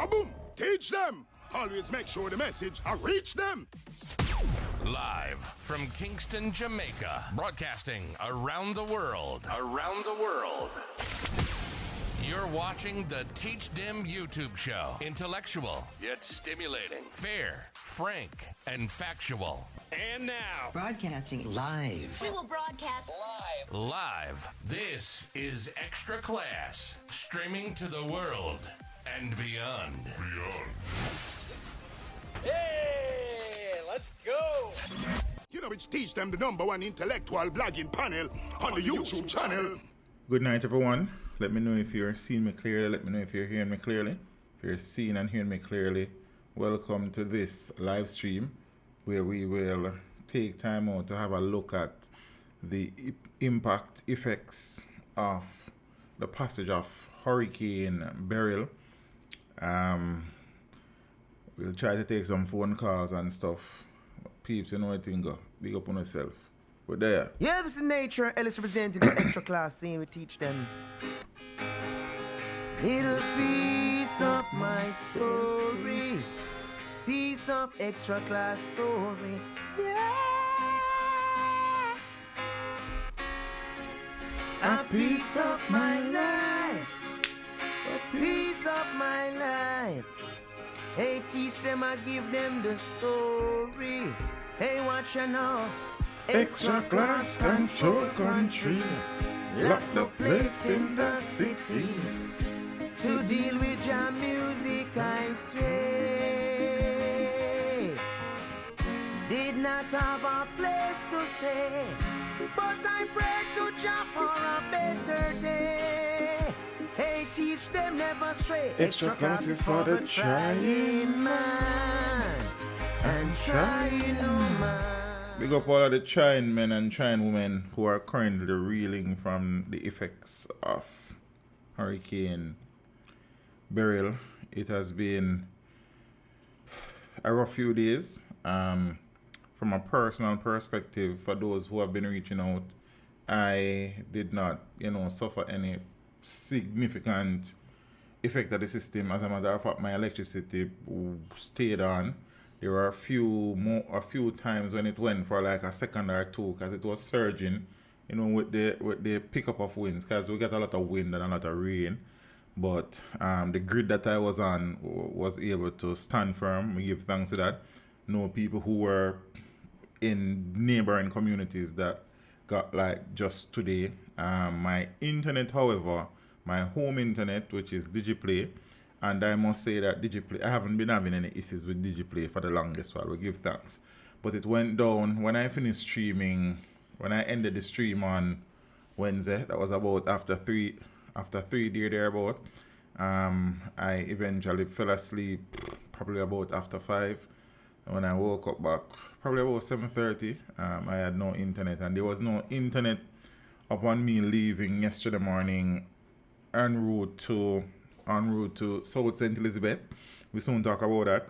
Boom! Teach them! Always make sure the message reach them! Live from Kingston, Jamaica, broadcasting around the world. Around the world. You're watching the Teach Them YouTube show. Intellectual, yet stimulating. Fair, frank, and factual. And now, broadcasting live. We will broadcast live. This is Extra Class, streaming to the world and beyond. Hey, let's go. You know, it's Teach Them, the #1 intellectual blogging panel on the YouTube channel. Good night, everyone. Let me know if you're seeing me clearly. Let me know if you're hearing me clearly. If you're seeing and hearing me clearly, welcome to this live stream where we will take time out to have a look at the impact effects of the passage of Hurricane Beryl. We'll try to take some phone calls and stuff. Peeps, you know what I think, big up on yourself. We're there. Yeah, this is Nature. Ellis representing the extra class scene. We teach them. Little piece of my story, piece of extra class story. Yeah. A piece of my life, a piece of my life. Hey, teach them, I give them the story. Hey, watch you now. Extra class control country, lock the place in the city. To deal with your music, I say. Did not have a place to stay, but I pray to Jah for a better day. Hey, teach them never stray. Extra classes for the trying man and trying woman. Big up all of the trying men and trying women who are currently reeling from the effects of Hurricane Beryl. It has been a rough few days. From a personal perspective, for those who have been reaching out, I did not, suffer any significant effect of the system. As a matter of fact, my electricity stayed on. There were a few times when it went for like a second or two because it was surging, with the pickup of winds, because we get a lot of wind and a lot of rain. But the grid that I was on was able to stand firm. We give thanks to that. No people who were in neighboring communities that got like just today. My internet, however, my home internet, which is DigiPlay, and I must say that DigiPlay, I haven't been having any issues with DigiPlay for the longest while. We give thanks. But it went down when I finished streaming, when I ended the stream on Wednesday. That was about after three thereabout. I eventually fell asleep probably about after 5. And when I woke up back, probably about 7:30, I had no internet, and there was no internet upon me leaving yesterday morning en route to South St. Elizabeth. We soon talk about that.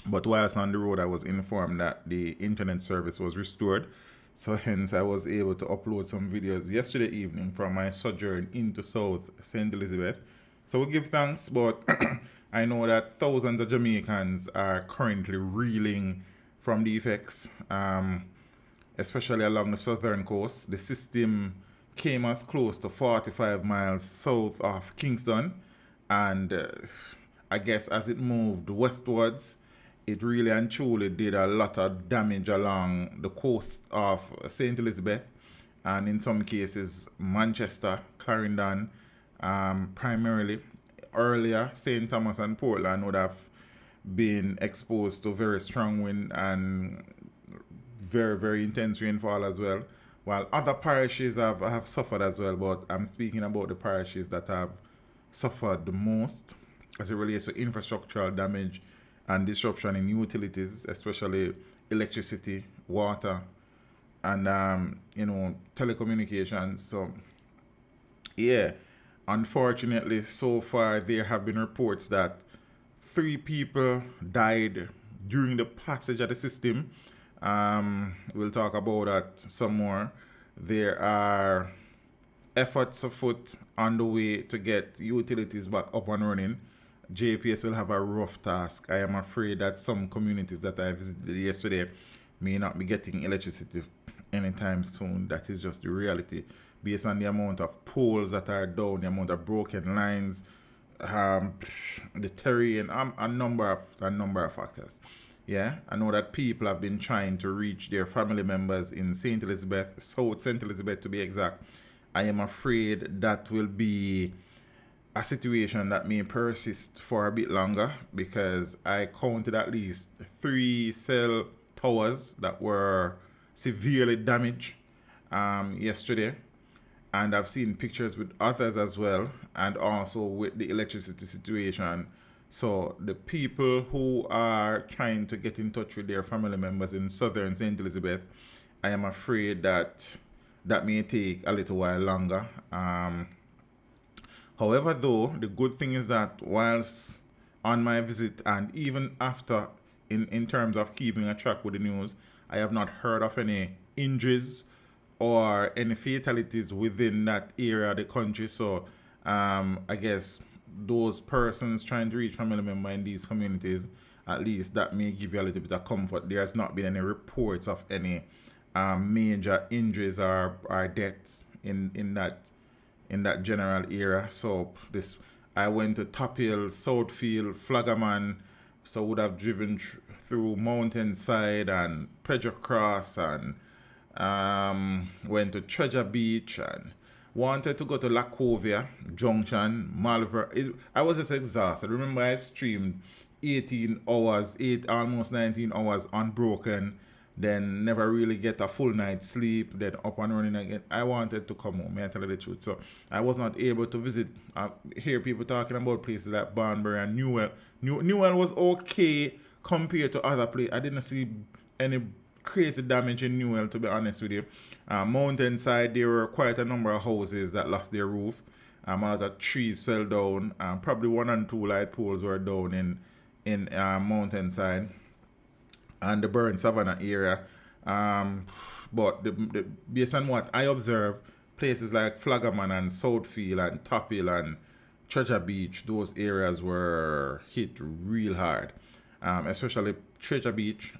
But whilst on the road, I was informed that the internet service was restored. So hence I was able to upload some videos yesterday evening from my sojourn into South St. Elizabeth. So we give thanks, but I know that thousands of Jamaicans are currently reeling from the effects, especially along the southern coast. The system came as close to 45 miles south of Kingston, and I guess as it moved westwards, it really and truly did a lot of damage along the coast of St. Elizabeth, and in some cases Manchester, Clarendon, primarily. Earlier, St. Thomas and Portland would have been exposed to very strong wind and very, very intense rainfall as well, while other parishes have suffered as well. But I'm speaking about the parishes that have suffered the most as it relates to infrastructural damage and disruption in utilities, especially electricity, water, and telecommunications. So yeah, unfortunately, so far there have been reports that 3 people died during the passage of the system. We'll talk about that some more. There are efforts afoot on the way to get utilities back up and running. JPS will have a rough task. I am afraid that some communities that I visited yesterday may not be getting electricity anytime soon. That is just the reality. Based on the amount of poles that are down, the amount of broken lines, the terrain, a number of factors. Yeah, I know that people have been trying to reach their family members in St. Elizabeth, South St. Elizabeth to be exact. I am afraid that will be a situation that may persist for a bit longer because I counted at least 3 cell towers that were severely damaged yesterday, and I've seen pictures with others as well, and also with the electricity situation. So the people who are trying to get in touch with their family members in southern St. Elizabeth, I am afraid that may take a little while longer. However, though, the good thing is that whilst on my visit and even after, in terms of keeping a track with the news, I have not heard of any injuries or any fatalities within that area of the country. So I guess those persons trying to reach family members in these communities, at least that may give you a little bit of comfort. There has not been any reports of any major injuries or deaths in that general area. So I went to Top Hill, Southfield, Flaggerman, so would have driven through Mountainside and Pedro Cross and went to Treasure Beach and wanted to go to Lacovia Junction, Malvern. I was just exhausted. Remember, I streamed 18 hours, almost 19 hours unbroken, then never really get a full night's sleep, then up and running again. I wanted to come home, I tell you the truth. So I was not able to visit, hear people talking about places like Barnbury and Newell. Newell was okay compared to other places. I didn't see any crazy damage in Newell, to be honest with you. Mountainside, there were quite a number of houses that lost their roof. A lot of trees fell down. Probably 1 and 2 light poles were down in Mountainside and the Burn Savannah area. But based on what I observed, places like Flaggerman and Southfield and Top Hill and Treasure Beach, those areas were hit real hard. Especially Treasure Beach,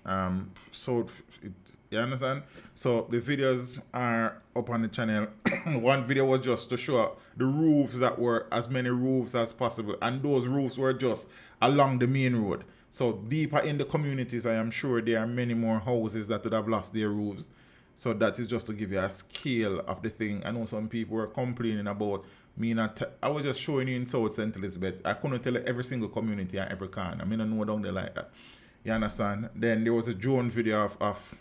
you understand? So the videos are up on the channel. One video was just to show the roofs that were as many roofs as possible, and those roofs were just along the main road. So deeper in the communities, I am sure there are many more houses that would have lost their roofs. So that is just to give you a scale of the thing. I know some people were complaining about me not. I was just showing you in South St. Elizabeth. I couldn't tell every single community I ever can. I mean, I know down there like that. You understand? Then there was a drone video of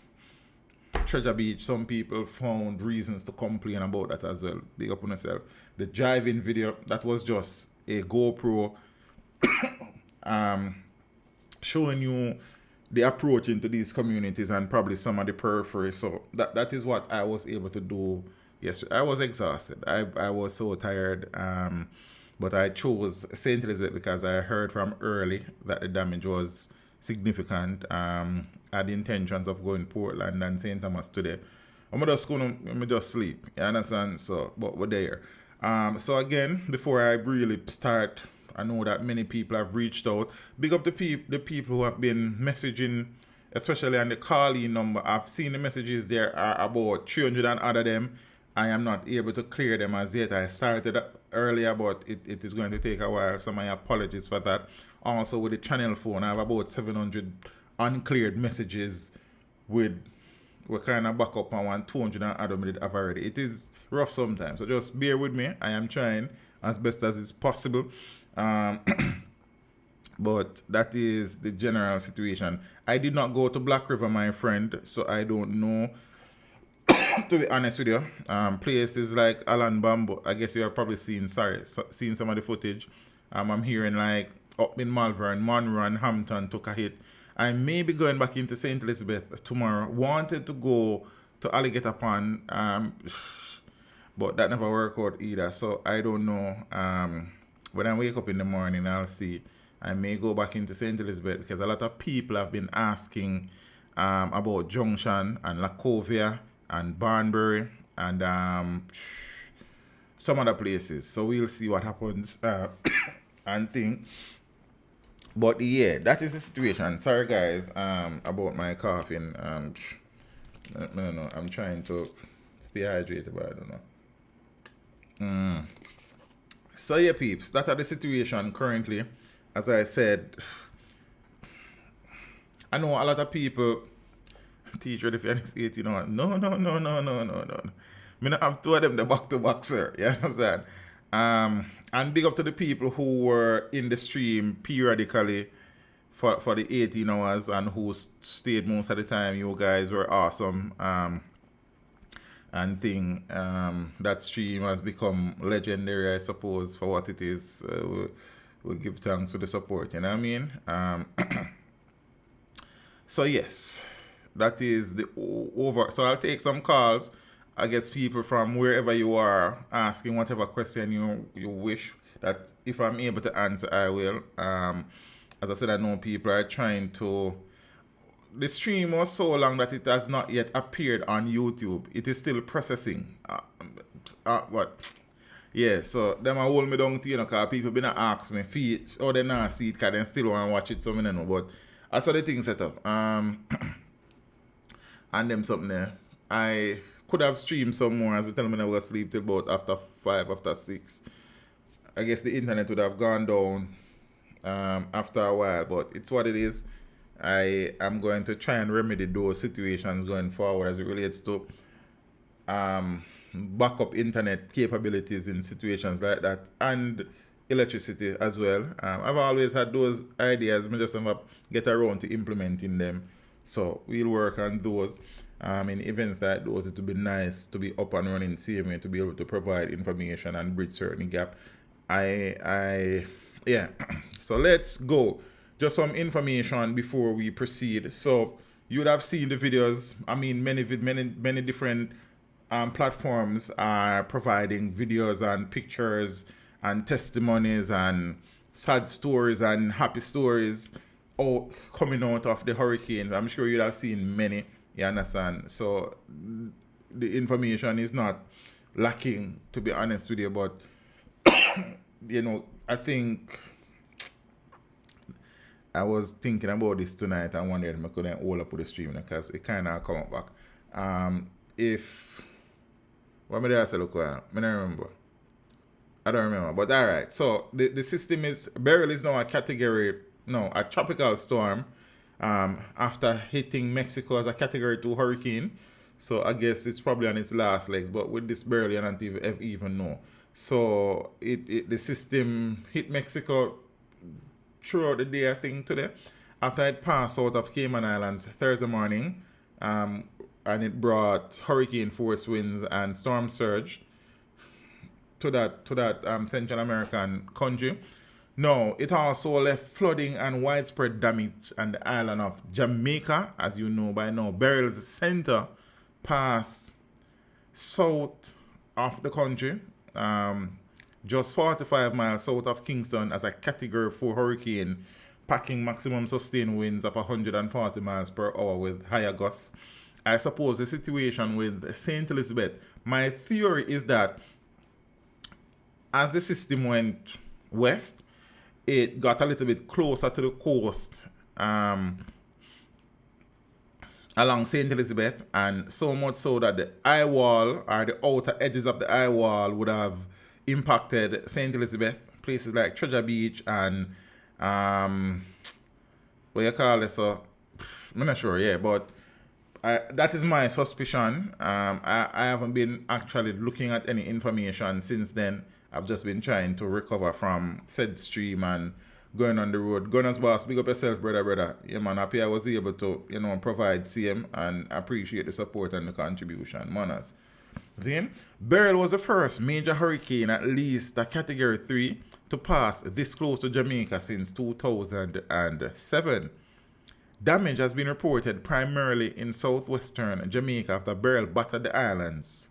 Treasure Beach. Some people found reasons to complain about that as well. Big up on yourself. The driving video, that was just a GoPro showing you the approach into these communities and probably some of the periphery. So that is what I was able to do yesterday. I was exhausted. I was so tired. But I chose St. Elizabeth because I heard from early that the damage was significant. I had intentions of going Portland and St. Thomas today. I'm just sleep. You understand? So, but we're there. So again, before I really start, I know that many people have reached out. Big up the people who have been messaging, especially on the call-in number. I've seen the messages. There are about 300 and other them. I am not able to clear them as yet. I started earlier, but it is going to take a while, so my apologies for that. Also, with the channel phone, I have about 700 uncleared messages with we kind of back up on 200 and other minutes I've already. It is rough sometimes, so just bear with me. I am trying as best as is possible. But that is the general situation. I did not go to Black River, my friend, so I don't know. To be honest with you, places like Alan Bambo, I guess you have probably seen some of the footage. I'm hearing like up in Malvern, Monroe and Hampton took a hit. I may be going back into St. Elizabeth tomorrow. Wanted to go to Alligator Pond, but that never worked out either. So I don't know. When I wake up in the morning, I'll see. I may go back into St. Elizabeth because a lot of people have been asking about Junction and Lacovia and Barnbury and some other places. So we'll see what happens and think. But yeah, that is the situation. Sorry guys, about my coughing. I don't know. I'm trying to stay hydrated, but I don't know. So yeah, peeps, that are the situation currently. As I said, I know a lot of people teacher the Phoenix 18 on. No. Me not have two of them the back to back, sir. You understand? And big up to the people who were in the stream periodically for the 18 hours and who stayed most of the time. You guys were awesome. And that stream has become legendary, I suppose, for what it is. We'll give thanks for the support, you know what I mean? So yes, that is the over. So I'll take some calls. I guess people from wherever you are asking whatever question you wish. That if I'm able to answer, I will. As I said, I know people are trying to. The stream was so long that it has not yet appeared on YouTube. It is still processing. What? Yeah, so them a hold me down to, because people been ask me, they not see it, because they still want to watch it, so I don't know. But I saw the thing set up. And them something there. I could have streamed some more, as we tell me I was asleep till about after 5, after 6. I guess the internet would have gone down after a while, but it's what it is. I am going to try and remedy those situations going forward as it relates to backup internet capabilities in situations like that, and electricity as well. I've always had those ideas, I just have get around to implementing them. So we'll work on those. In events like those, it would be nice to be up and running CMA to be able to provide information and bridge certain gap. Yeah. So let's go. Just some information before we proceed. So you would have seen the videos. I mean, many different platforms are providing videos and pictures and testimonies and sad stories and happy stories coming out of the hurricane. I'm sure you'd have seen many. You understand? So the information is not lacking, to be honest with you. But I think I was thinking about this tonight and wondered if I couldn't hold up with the stream because it kind of come back. What did I say? Look, I don't remember. But all right. So the system is, Beryl is now a tropical storm after hitting Mexico as a Category 2 hurricane. So I guess it's probably on its last legs. But with this Beryl, you don't even know. So the system hit Mexico throughout the day, I think, today, after it passed out of Cayman Islands Thursday morning, and it brought hurricane force winds and storm surge to that Central American country. No, it also left flooding and widespread damage on the island of Jamaica. As you know by now, Beryl's center passed south of the country, just 45 miles south of Kingston, as a Category 4 hurricane, packing maximum sustained winds of 140 miles per hour with higher gusts. I suppose the situation with St. Elizabeth, my theory is that as the system went west, it got a little bit closer to the coast along St. Elizabeth, and so much so that the eye wall or the outer edges of the eye wall would have impacted St. Elizabeth, places like Treasure Beach and what you call it, so I'm not sure, yeah, but that is my suspicion. I haven't been actually looking at any information since then. I've just been trying to recover from said stream and going on the road. Gunners boss, big up yourself, brother. Yeah, man, happy I was able to, provide CM and appreciate the support and the contribution. Manners. See? Beryl was the first major hurricane, at least a Category 3, to pass this close to Jamaica since 2007. Damage has been reported primarily in southwestern Jamaica after Beryl battered the islands.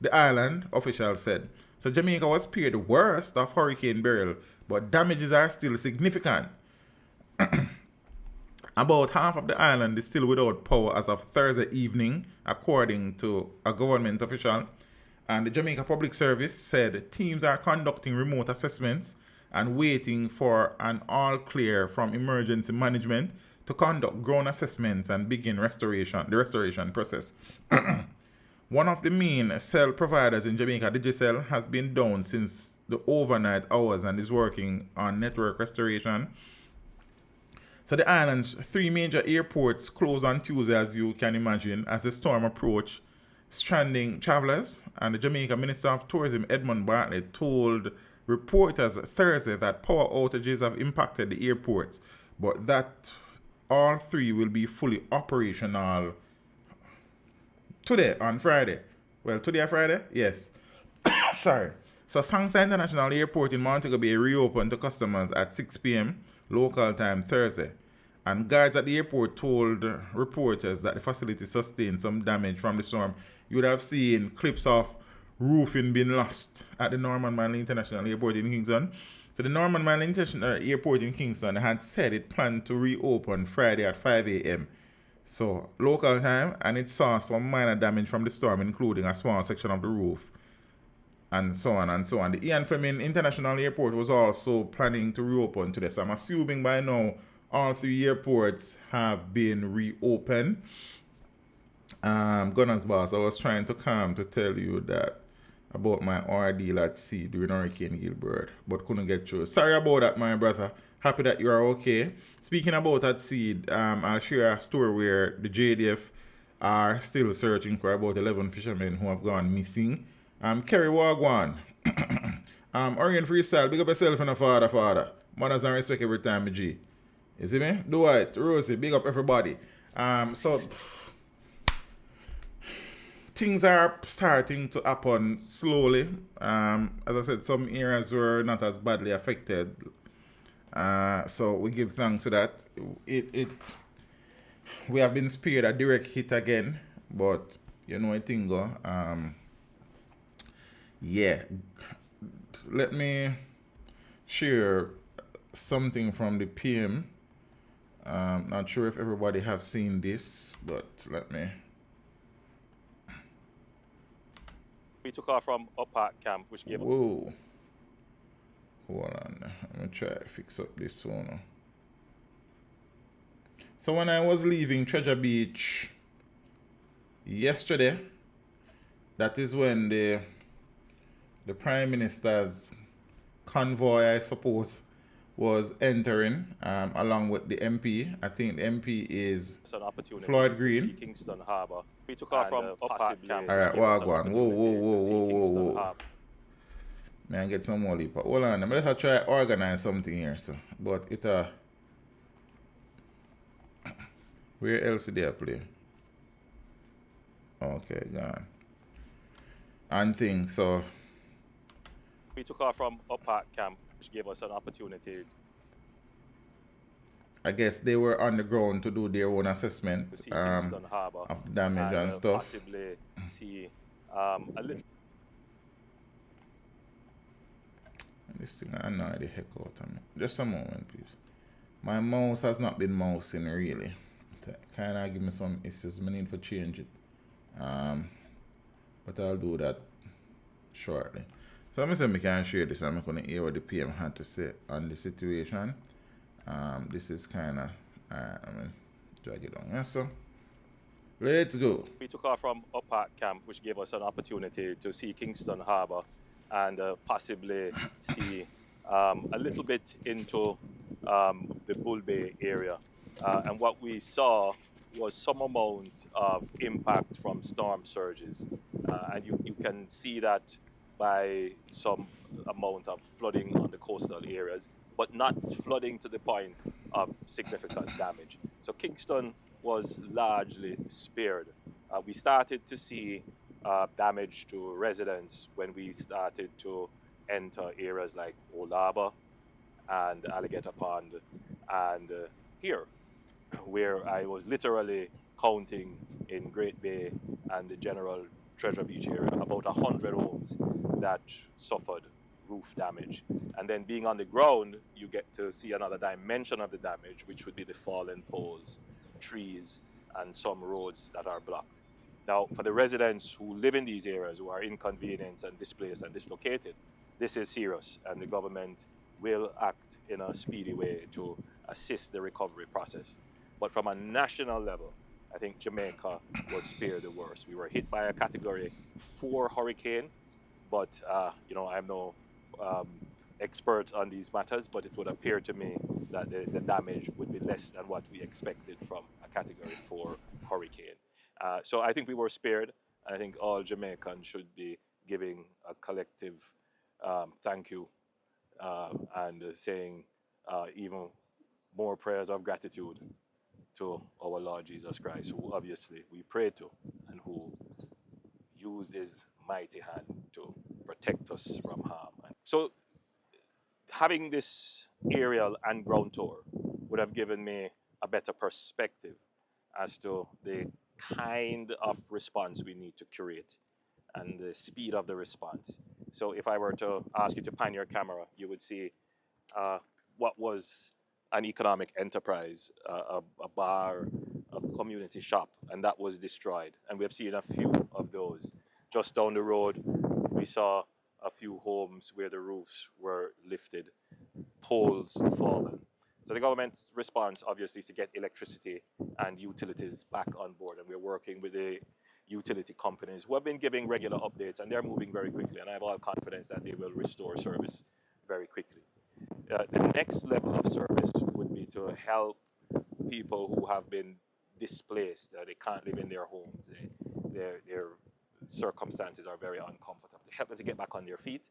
The island, officials said. So Jamaica was spared the worst of Hurricane Beryl, but damages are still significant. About half of the island is still without power as of Thursday evening, according to a government official. And the Jamaica Public Service said teams are conducting remote assessments and waiting for an all clear from emergency management to conduct ground assessments and begin the restoration process. One of the main cell providers in Jamaica, Digicel, has been down since the overnight hours and is working on network restoration. So the island's 3 major airports closed on Tuesday, as you can imagine, as the storm approached, stranding travelers. And the Jamaica Minister of Tourism, Edmund Bartlett, told reporters Thursday that power outages have impacted the airports, but that all 3 will be fully operational today, on Friday. Well, today or Friday? Yes. Sorry. So Sangster International Airport in Montego Bay reopened to customers at 6 p.m. local time Thursday. And guards at the airport told reporters that the facility sustained some damage from the storm. You would have seen clips of roofing being lost at the Norman Manley International Airport in Kingston. So the Norman Manley International Airport in Kingston had said it planned to reopen Friday at 5 a.m. So local time, and it saw some minor damage from the storm, including a small section of the roof, and so on and so on. The Ian Fleming International Airport was also planning to reopen today. So I'm assuming by now all 3 airports have been reopened. Gunners boss, I was trying to come to tell you that about my ordeal at sea during Hurricane Gilbert, but couldn't get through. Sorry about that, my brother. Happy that you are okay. Speaking about at sea, I'll share a story where the JDF are still searching for about 11 fishermen who have gone missing. Kerry Wagwan. Orient Freestyle, big up yourself and a father. Mothers and respect every time, G. You see me? Do it. Rosie, big up everybody. So things are starting to happen slowly. As I said, some areas were not as badly affected. So we give thanks to that. We have been spared a direct hit again, but you know it thing go. Yeah. Let me share something from the PM. Not sure if everybody have seen this, but let me. We took off from Upart Camp, which gave. Whoa. Hold on. I'm gonna try to fix up this one. So when I was leaving Treasure Beach yesterday, that is when the Prime Minister's convoy, I suppose, was entering, along with the MP. I think the MP is Floyd Green. Kingston Harbour. We took off from Upart Camp. All right, Wagwan. Whoa. Man, get some more leap. Hold on, I'm gonna try to organize something here, so. But it where else did they play? Okay, gone. And thing, so. We took off from Upart Camp, which gave us an opportunity. I guess they were on the ground to do their own assessment of the damage and stuff. Possibly see a little. This thing I know the heck out of me. Just a moment, please. My mouse has not been mousing really. Kind of give me some issues. I need to change it. But I'll do that shortly. So I'm going to can share this. I'm going to hear what the PM had to say on the situation. This is kind of, I'm going to drag it on. Yeah, so let's go. We took off from Upart Camp, which gave us an opportunity to see Kingston Harbour and possibly see a little bit into the Bull Bay area. And what we saw was some amount of impact from storm surges. And you can see that by some amount of flooding on the coastal areas, but not flooding to the point of significant damage. So Kingston was largely spared. We started to see damage to residents when we started to enter areas like Old Harbour and Alligator Pond and here, where I was literally counting in Great Bay and the general Treasure Beach area about 100 homes that suffered roof damage. And then being on the ground, you get to see another dimension of the damage, which would be the fallen poles, trees, and some roads that are blocked. Now, for the residents who live in these areas, who are inconvenienced and displaced and dislocated, this is serious, and the government will act in a speedy way to assist the recovery process. But from a national level, I think Jamaica was spared the worst. We were hit by a Category 4 hurricane, but I'm no um, expert on these matters, but it would appear to me that the damage would be less than what we expected from a Category 4 hurricane. So I think we were spared. I think all Jamaicans should be giving a collective thank you and saying even more prayers of gratitude to our Lord Jesus Christ, who obviously we pray to and who used his mighty hand to protect us from harm. So having this aerial and ground tour would have given me a better perspective as to the kind of response we need to create and the speed of the response. So if I were to ask you to pan your camera, you would see what was an economic enterprise, a bar, a community shop, and that was destroyed. And we have seen a few of those. Just down the road, we saw a few homes where the roofs were lifted, poles fallen. So the government's response, obviously, is to get electricity and utilities back on board. And we're working with the utility companies who have been giving regular updates, and they're moving very quickly. And I have all confidence that they will restore service very quickly. The next level of service would be to help people who have been displaced. They can't live in their homes. Their circumstances are very uncomfortable. To help them to get back on their feet.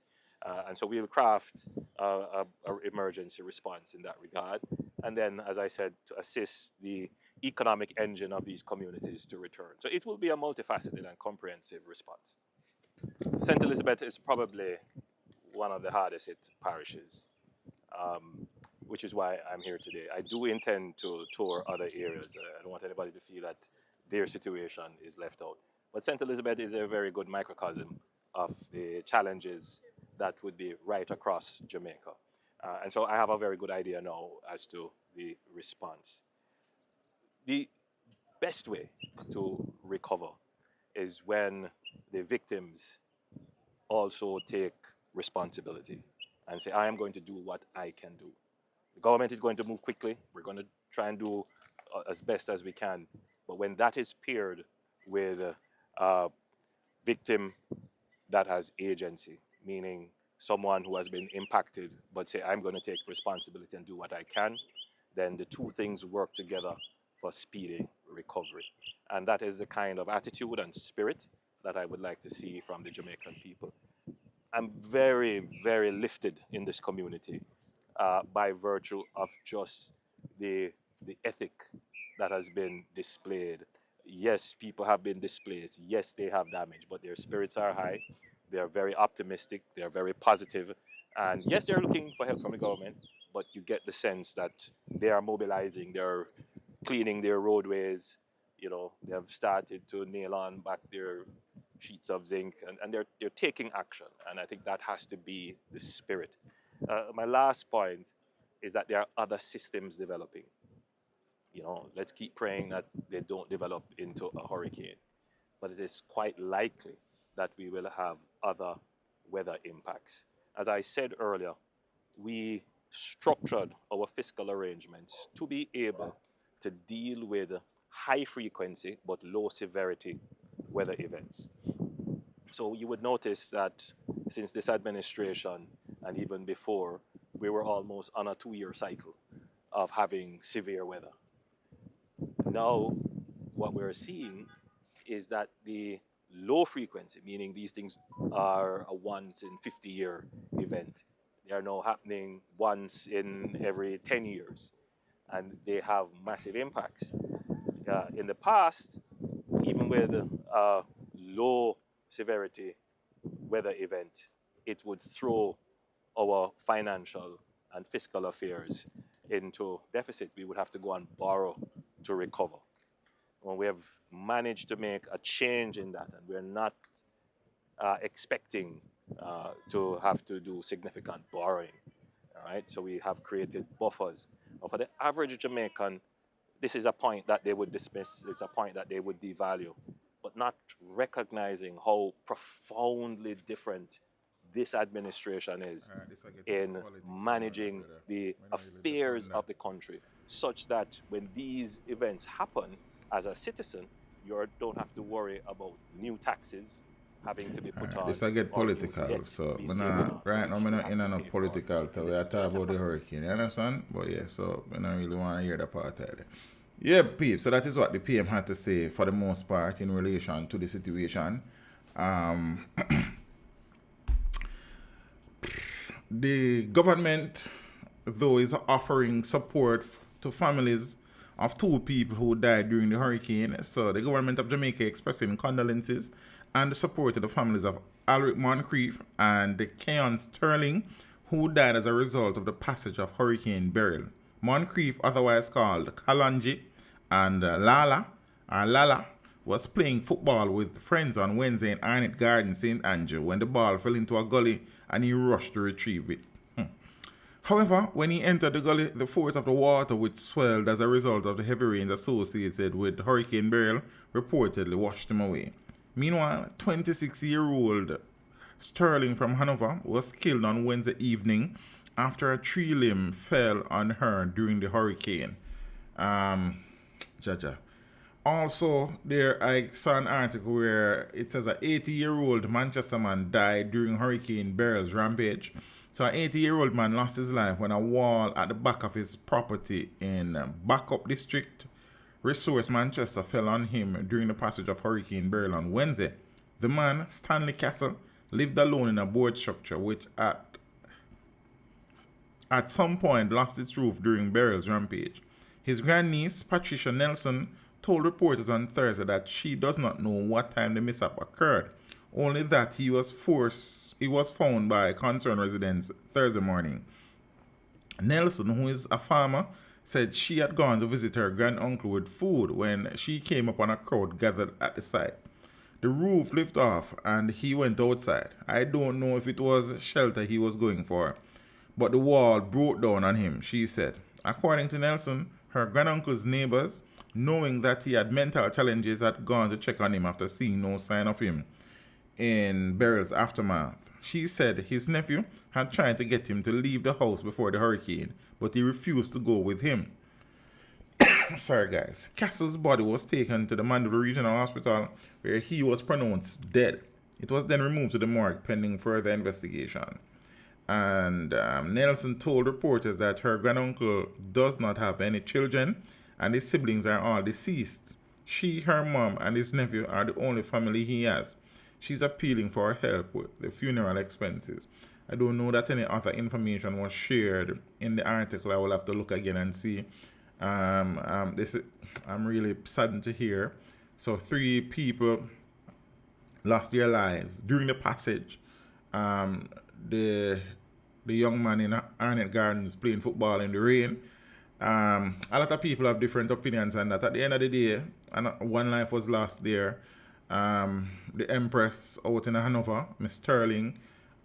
And so we'll craft an emergency response in that regard. And then, as I said, to assist the economic engine of these communities to return. So it will be a multifaceted and comprehensive response. St. Elizabeth is probably one of the hardest hit parishes, which is why I'm here today. I do intend to tour other areas. I don't want anybody to feel that their situation is left out. But St. Elizabeth is a very good microcosm of the challenges that would be right across Jamaica. And so I have a very good idea now as to the response. The best way to recover is when the victims also take responsibility and say, I am going to do what I can do. The government is going to move quickly. We're going to try and do as best as we can. But when that is paired with a victim that has agency, meaning someone who has been impacted, but say, I'm going to take responsibility and do what I can, then the two things work together for speedy recovery. And that is the kind of attitude and spirit that I would like to see from the Jamaican people. I'm very, very lifted in this community by virtue of just the ethic that has been displayed. Yes, people have been displaced. Yes, they have damage, but their spirits are high. They are very optimistic. They are very positive. And yes, they're looking for help from the government, but you get the sense that they are mobilizing. They're cleaning their roadways. You know, they have started to nail on back their sheets of zinc, and they're taking action. And I think that has to be the spirit. My last point is that there are other systems developing. You know, let's keep praying that they don't develop into a hurricane. But it is quite likely that we will have other weather impacts. As I said earlier, we structured our fiscal arrangements to be able to deal with high frequency but low severity weather events. So you would notice that since this administration and even before, we were almost on a 2-year cycle of having severe weather. Now, what we're seeing is that the low frequency, meaning these things are a once in 50-year event, they are now happening once in every 10 years, and they have massive impacts. In the past, even with a low severity weather event, it would throw our financial and fiscal affairs into deficit. We would have to go and borrow to recover. Well, we have managed to make a change in that, and we're not expecting to have to do significant borrowing. All right, so we have created buffers. But for the average Jamaican, this is a point that they would dismiss. It's a point that they would devalue, but not recognizing how profoundly different this administration is this I get in politics, managing brother. the When I really affairs depend of the country, such that when these events happen, as a citizen, you don't have to worry about new taxes having to be put on. This I get or new political, debt so being when taken on, right now which I'm you not have in to on a pay for political talk. We are talking about the hurricane, you understand? But yeah, so I don't really want to hear the part of it. Yeah, peeps. So that is what the PM had to say for the most part in relation to the situation. The government, though, is offering support to families of 2 people who died during the hurricane. So the government of Jamaica expressing condolences and support to the families of Alric Moncrief and Keon Sterling, who died as a result of the passage of Hurricane Beryl. Moncrief, otherwise called Kalonji, and Lala, was playing football with friends on Wednesday in Arnett Garden, St. Andrew, when the ball fell into a gully and he rushed to retrieve it. However, when he entered the gully, the force of the water, which swelled as a result of the heavy rains associated with Hurricane Beryl, reportedly washed him away. Meanwhile, 26-year-old Sterling from Hanover was killed on Wednesday evening after a tree limb fell on her during the hurricane. Jaja. Also, I saw an article where it says an 80-year-old Manchester man died during Hurricane Beryl's rampage. So an 80-year-old man lost his life when a wall at the back of his property in Backup District, Resource, Manchester, fell on him during the passage of Hurricane Beryl on Wednesday. The man, Stanley Castle, lived alone in a board structure which at some point lost its roof during Beryl's rampage. His grandniece, Patricia Nelson, told reporters on Thursday that she does not know what time the mishap occurred, only that he was found by concerned residents Thursday morning. Nelson, who is a farmer, said she had gone to visit her granduncle with food when she came upon a crowd gathered at the site. The roof lifted off and he went outside. I don't know if it was shelter he was going for, but the wall broke down on him, she said. According to Nelson, her granduncle's neighbors, knowing that he had mental challenges, had gone to check on him after seeing no sign of him in Beryl's aftermath. She said his nephew had tried to get him to leave the house before the hurricane, but he refused to go with him. Sorry, guys. Castle's body was taken to the Mandeville Regional Hospital, where he was pronounced dead. It was then removed to the morgue pending further investigation. And Nelson told reporters that her granduncle does not have any children and his siblings are all deceased. She, her mom, and his nephew are the only family he has. She's appealing for help with the funeral expenses. I don't know that any other information was shared in the article. I will have to look again and see. I'm really saddened to hear. So 3 people lost their lives during the passage. The young man in Arnett Gardens playing football in the rain. A lot of people have different opinions on that. At the end of the day, one life was lost there. The Empress out in Hanover, Miss Sterling,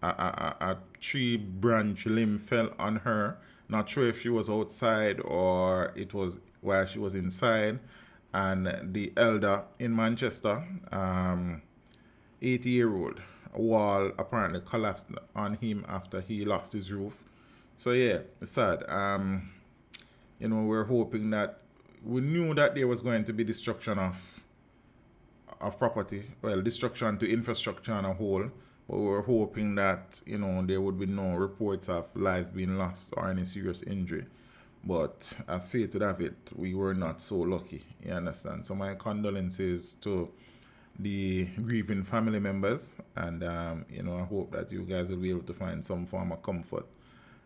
a tree branch limb fell on her. Not sure if she was outside or it was while she was inside. And the elder in Manchester, 80-year-old, wall apparently collapsed on him after he lost his roof. So yeah, it's sad. We're hoping that we knew that there was going to be destruction of property, destruction to infrastructure on a whole, but we were hoping that there would be no reports of lives being lost or any serious injury. But as fate would have it, we were not so lucky. You understand? So my condolences to the grieving family members, and I hope that you guys will be able to find some form of comfort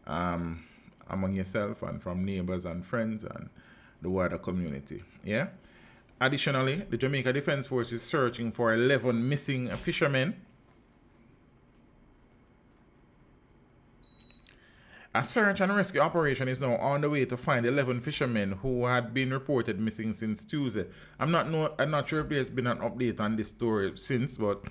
among yourself and from neighbors and friends and the wider community. Yeah. Additionally, the Jamaica Defense Force is searching for 11 missing fishermen. A search and rescue operation is now on the way to find 11 fishermen who had been reported missing since Tuesday. I'm not sure if there's been an update on this story since, but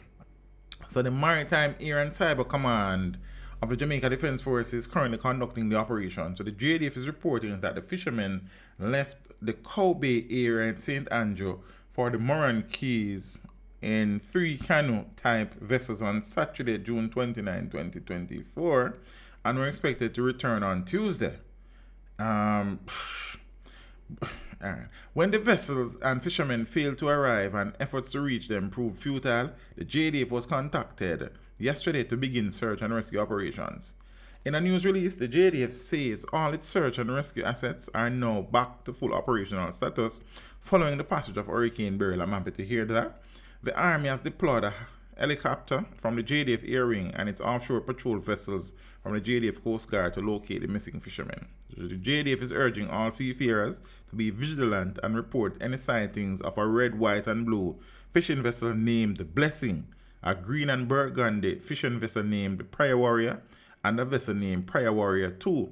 so the Maritime Air and Cyber Command of the Jamaica Defense Force is currently conducting the operation. So the JDF is reporting that the fishermen left the Cow Bay area in St. Andrew for the Moran Keys in 3 canoe-type vessels on Saturday, June 29, 2024, and were expected to return on Tuesday. When the vessels and fishermen failed to arrive and efforts to reach them proved futile, the JDF was contacted yesterday to begin search and rescue operations. In a news release, the JDF says all its search and rescue assets are now back to full operational status following the passage of Hurricane Beryl. I'm happy to hear that. The Army has deployed a helicopter from the JDF Air Wing and its offshore patrol vessels from the JDF Coast Guard to locate the missing fishermen. The JDF is urging all seafarers to be vigilant and report any sightings of a red, white, and blue fishing vessel named the Blessing, a green and burgundy fishing vessel named Prayer Warrior, and a vessel named Prayer Warrior 2.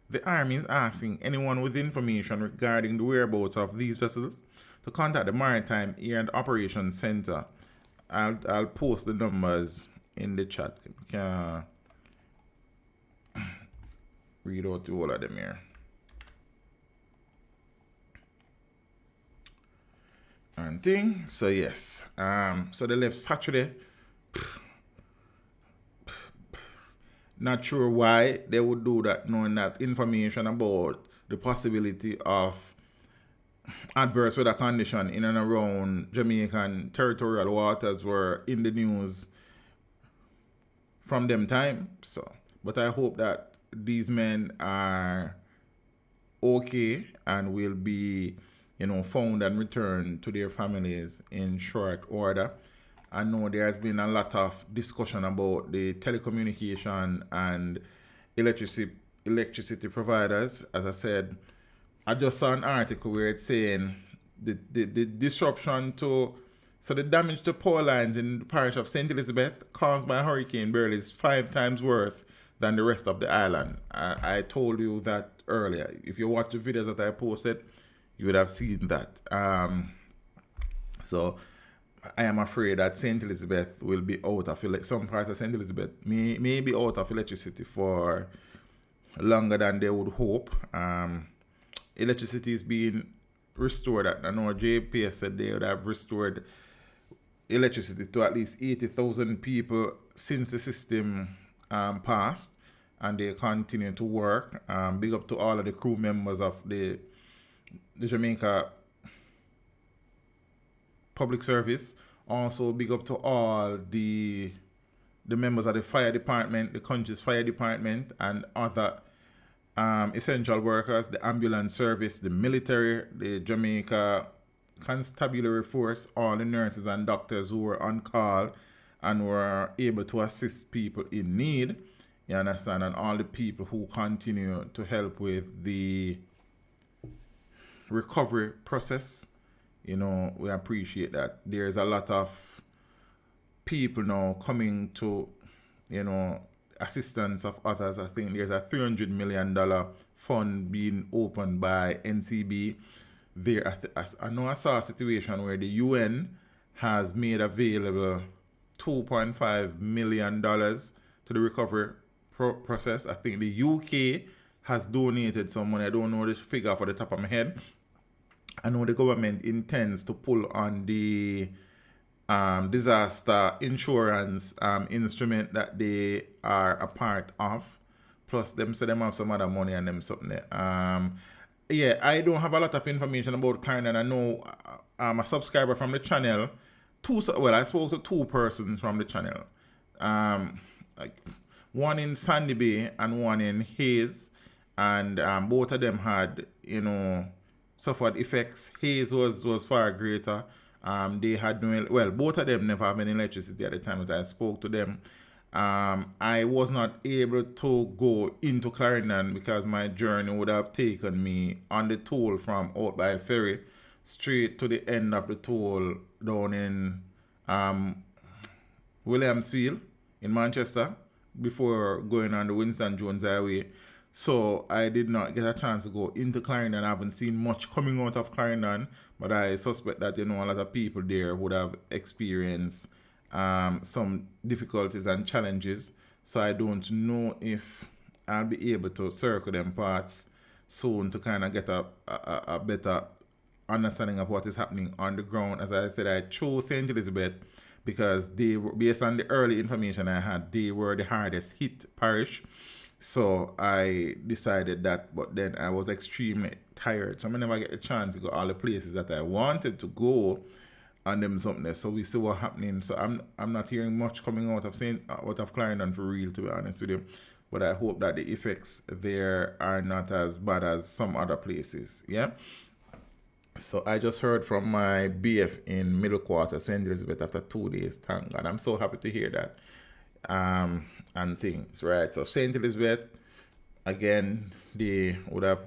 The Army is asking anyone with information regarding the whereabouts of these vessels to contact the Maritime Air and Operations Center. I'll post the numbers in the chat. Can read out to all of them here. And thing. So yes. So they left Saturday. Not sure why they would do that, knowing that information about the possibility of adverse weather condition in and around Jamaican territorial waters were in the news from them time. So, but I hope that these men are okay and will be, found and returned to their families in short order. I know there has been a lot of discussion about the telecommunication and electricity providers. As I said, I just saw an article where it's saying the disruption the damage to power lines in the parish of St. Elizabeth caused by Hurricane Beryl is 5 times worse than the rest of the island. I told you that earlier. If you watch the videos that I posted, you would have seen that. So I am afraid that St. Elizabeth will be out of some parts of St. Elizabeth may be out of electricity for longer than they would hope. Electricity is being restored. I know JPS said they would have restored electricity to at least 80,000 people since the system passed, and they continue to work. Big up to all of the crew members of the Jamaica Public Service. Also big up to all the members of the fire department, the country's fire department, and other essential workers, the ambulance service, the military, the Jamaica Constabulary Force, all the nurses and doctors who were on call and were able to assist people in need. You understand? And all the people who continue to help with the recovery process. We appreciate that. There's a lot of people now coming to, assistance of others. I think there's a $300 million fund being opened by NCB. I know I saw a situation where the UN has made available $2.5 million to the recovery process. I think the UK has donated some money. I don't know the figure off the top of my head. I know the government intends to pull on the disaster insurance instrument that they are a part of. Plus, them say them have some other money and them something there. I don't have a lot of information about Clarendon. I know I'm a subscriber from the channel. I spoke to 2 persons from the channel. One in Sandy Bay and one in Hayes. And both of them had, suffered effects. Hayes was far greater. They had both of them never had any electricity at the time that I spoke to them. I was not able to go into Clarendon because my journey would have taken me on the toll from out by ferry straight to the end of the toll down in Williamsfield in Manchester before going on the Winston Jones Highway. So I did not get a chance to go into Clarendon. I haven't seen much coming out of Clarendon, but I suspect that a lot of people there would have experienced some difficulties and challenges. So I don't know if I'll be able to circle them parts soon to kind of get a better understanding of what is happening on the ground. As I said, I chose St. Elizabeth because they were, based on the early information I had, they were the hardest hit parish. So I decided that, but then I was extremely tired. So I never get a chance to go all the places that I wanted to go and them something there. So we see what's happening. So I'm not hearing much coming out of Clarendon for real, to be honest with you. But I hope that the effects there are not as bad as some other places. Yeah. So I just heard from my BF in Middle Quarter, St. Elizabeth, after 2 days. Thank God. I'm so happy to hear that. And things, right? So St. Elizabeth, again, they would have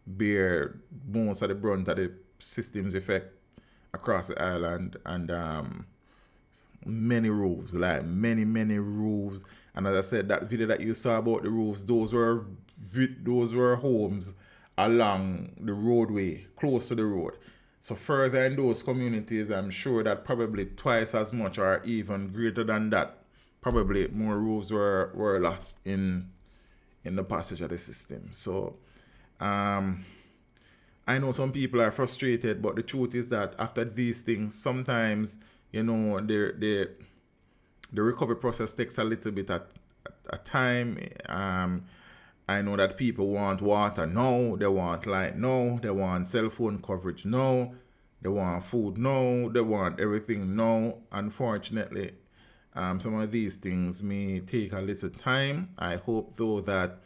bear most of the brunt of the system's effect across the island, and many roofs, like many roofs. And as I said, that video that you saw about the roofs, those were homes along the roadway, close to the road. So further in those communities, I'm sure that probably twice as much or even greater than that, probably more roofs were lost in the passage of the system. So I know some people are frustrated, but the truth is that after these things, sometimes, you know, the recovery process takes a little bit at a time. I know that people want water now, they want light now, they want cell phone coverage now, they want food now, they want everything now. Unfortunately, some of these things may take a little time. I hope, though, that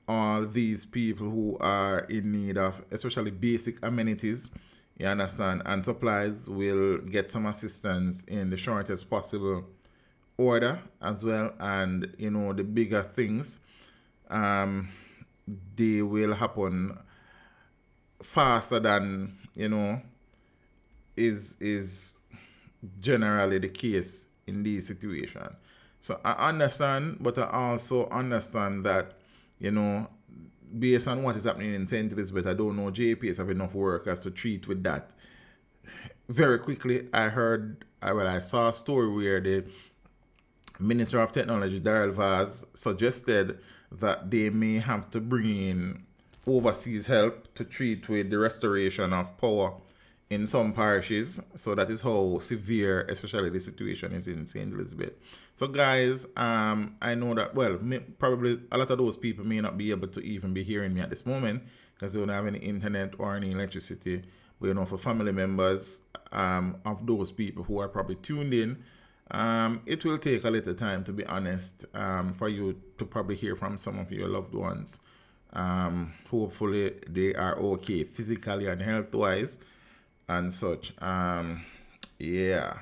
all these people who are in need of especially basic amenities, you understand, and supplies will get some assistance in the shortest possible order as well. And, you know, the bigger things, they will happen faster than, you know, is generally the case in these situations. So I understand, but I also understand that, you know, based on what is happening in St. Elizabeth, I don't know JPS have enough workers to treat with that. Very quickly, I saw a story where the Minister of Technology, Beryl Vaz, suggested that they may have to bring in overseas help to treat with the restoration of power in some parishes. So that is how severe, especially the situation is in St. Elizabeth. So guys, I know that, well, probably a lot of those people may not be able to even be hearing me at this moment because they don't have any internet or any electricity. But, you know, for family members of those people who are probably tuned in, it will take a little time, to be honest, for you to probably hear from some of your loved ones. Hopefully they are okay physically and health-wise and such. Yeah,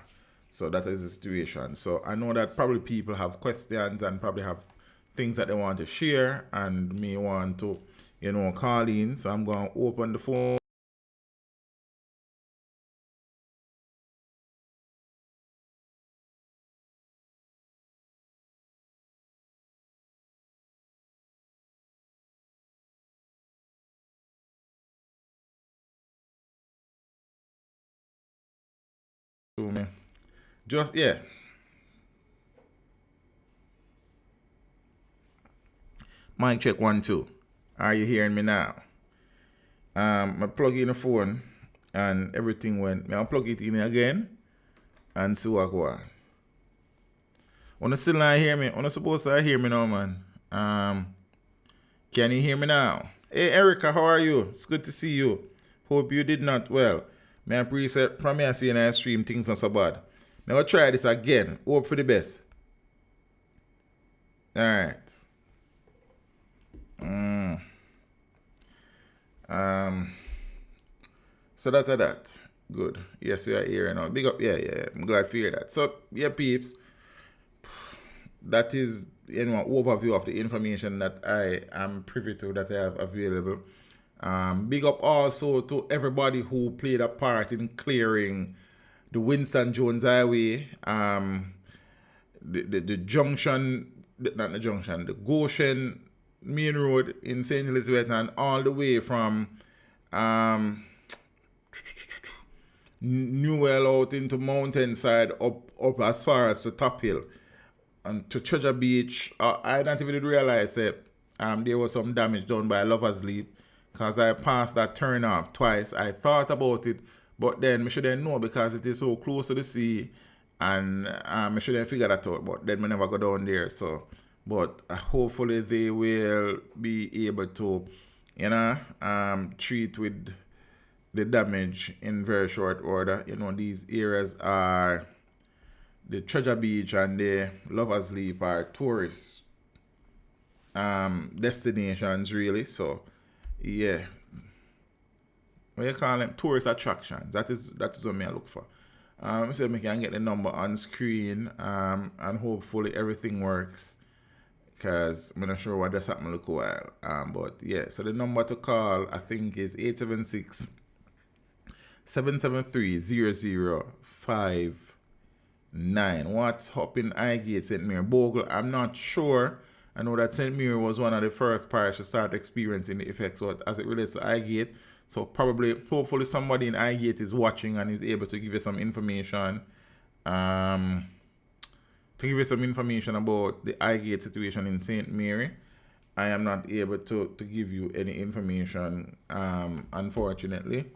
so that is the situation. So I know that probably people have questions and probably have things that they want to share and may want to, you know, call in. So I'm going to open the phone. Me. Just, yeah. Mic check 1 2. Are you hearing me now? I plug in the phone and everything went. I'll plug it in again and see what go on. Wanna still not hear me? Wanna supposed to hear me now, man? Can you hear me now? Hey Erica, how are you? It's good to see you. Hope you did not well. May I preset from here seeing I stream things not so bad. Now I'll try this again. Hope for the best. Alright. So that's that. Good. Yes, we are here now. Big up. Yeah. I'm glad to hear that. So yeah, peeps. That is, you know, an overview of the information that I am privy to, that I have available. Big up also to everybody who played a part in clearing the Winston Jones Highway, the junction, not the junction, the Goshen Main Road in St. Elizabeth, and all the way from Newell out into Mountainside up as far as the Top Hill and to Treasure Beach. I didn't even realize that there was some damage done by Lover's Leap, because I passed that turn off twice. I thought about it, but then I shouldn't know because it is so close to the sea, and I shouldn't figure that out. But then I never go down there. So, but hopefully they will be able to, treat with the damage in very short order. These areas are the Treasure Beach and the Lovers Leap are tourist destinations, really. So, yeah. What you call them? Tourist attractions. That is what I look for. So we can get the number on screen, and hopefully everything works. Because I'm not sure what just happened look a while. But yeah, so the number to call I think is 876-773-0059. What's up in Highgate, St. Mary? Bogle, I'm not sure. I know that St. Mary was one of the first parishes to start experiencing the effects as it relates to Highgate. So hopefully somebody in Highgate is watching and is able to give you some information. To give you some information about the Highgate situation in St. Mary. I am not able to give you any information, unfortunately.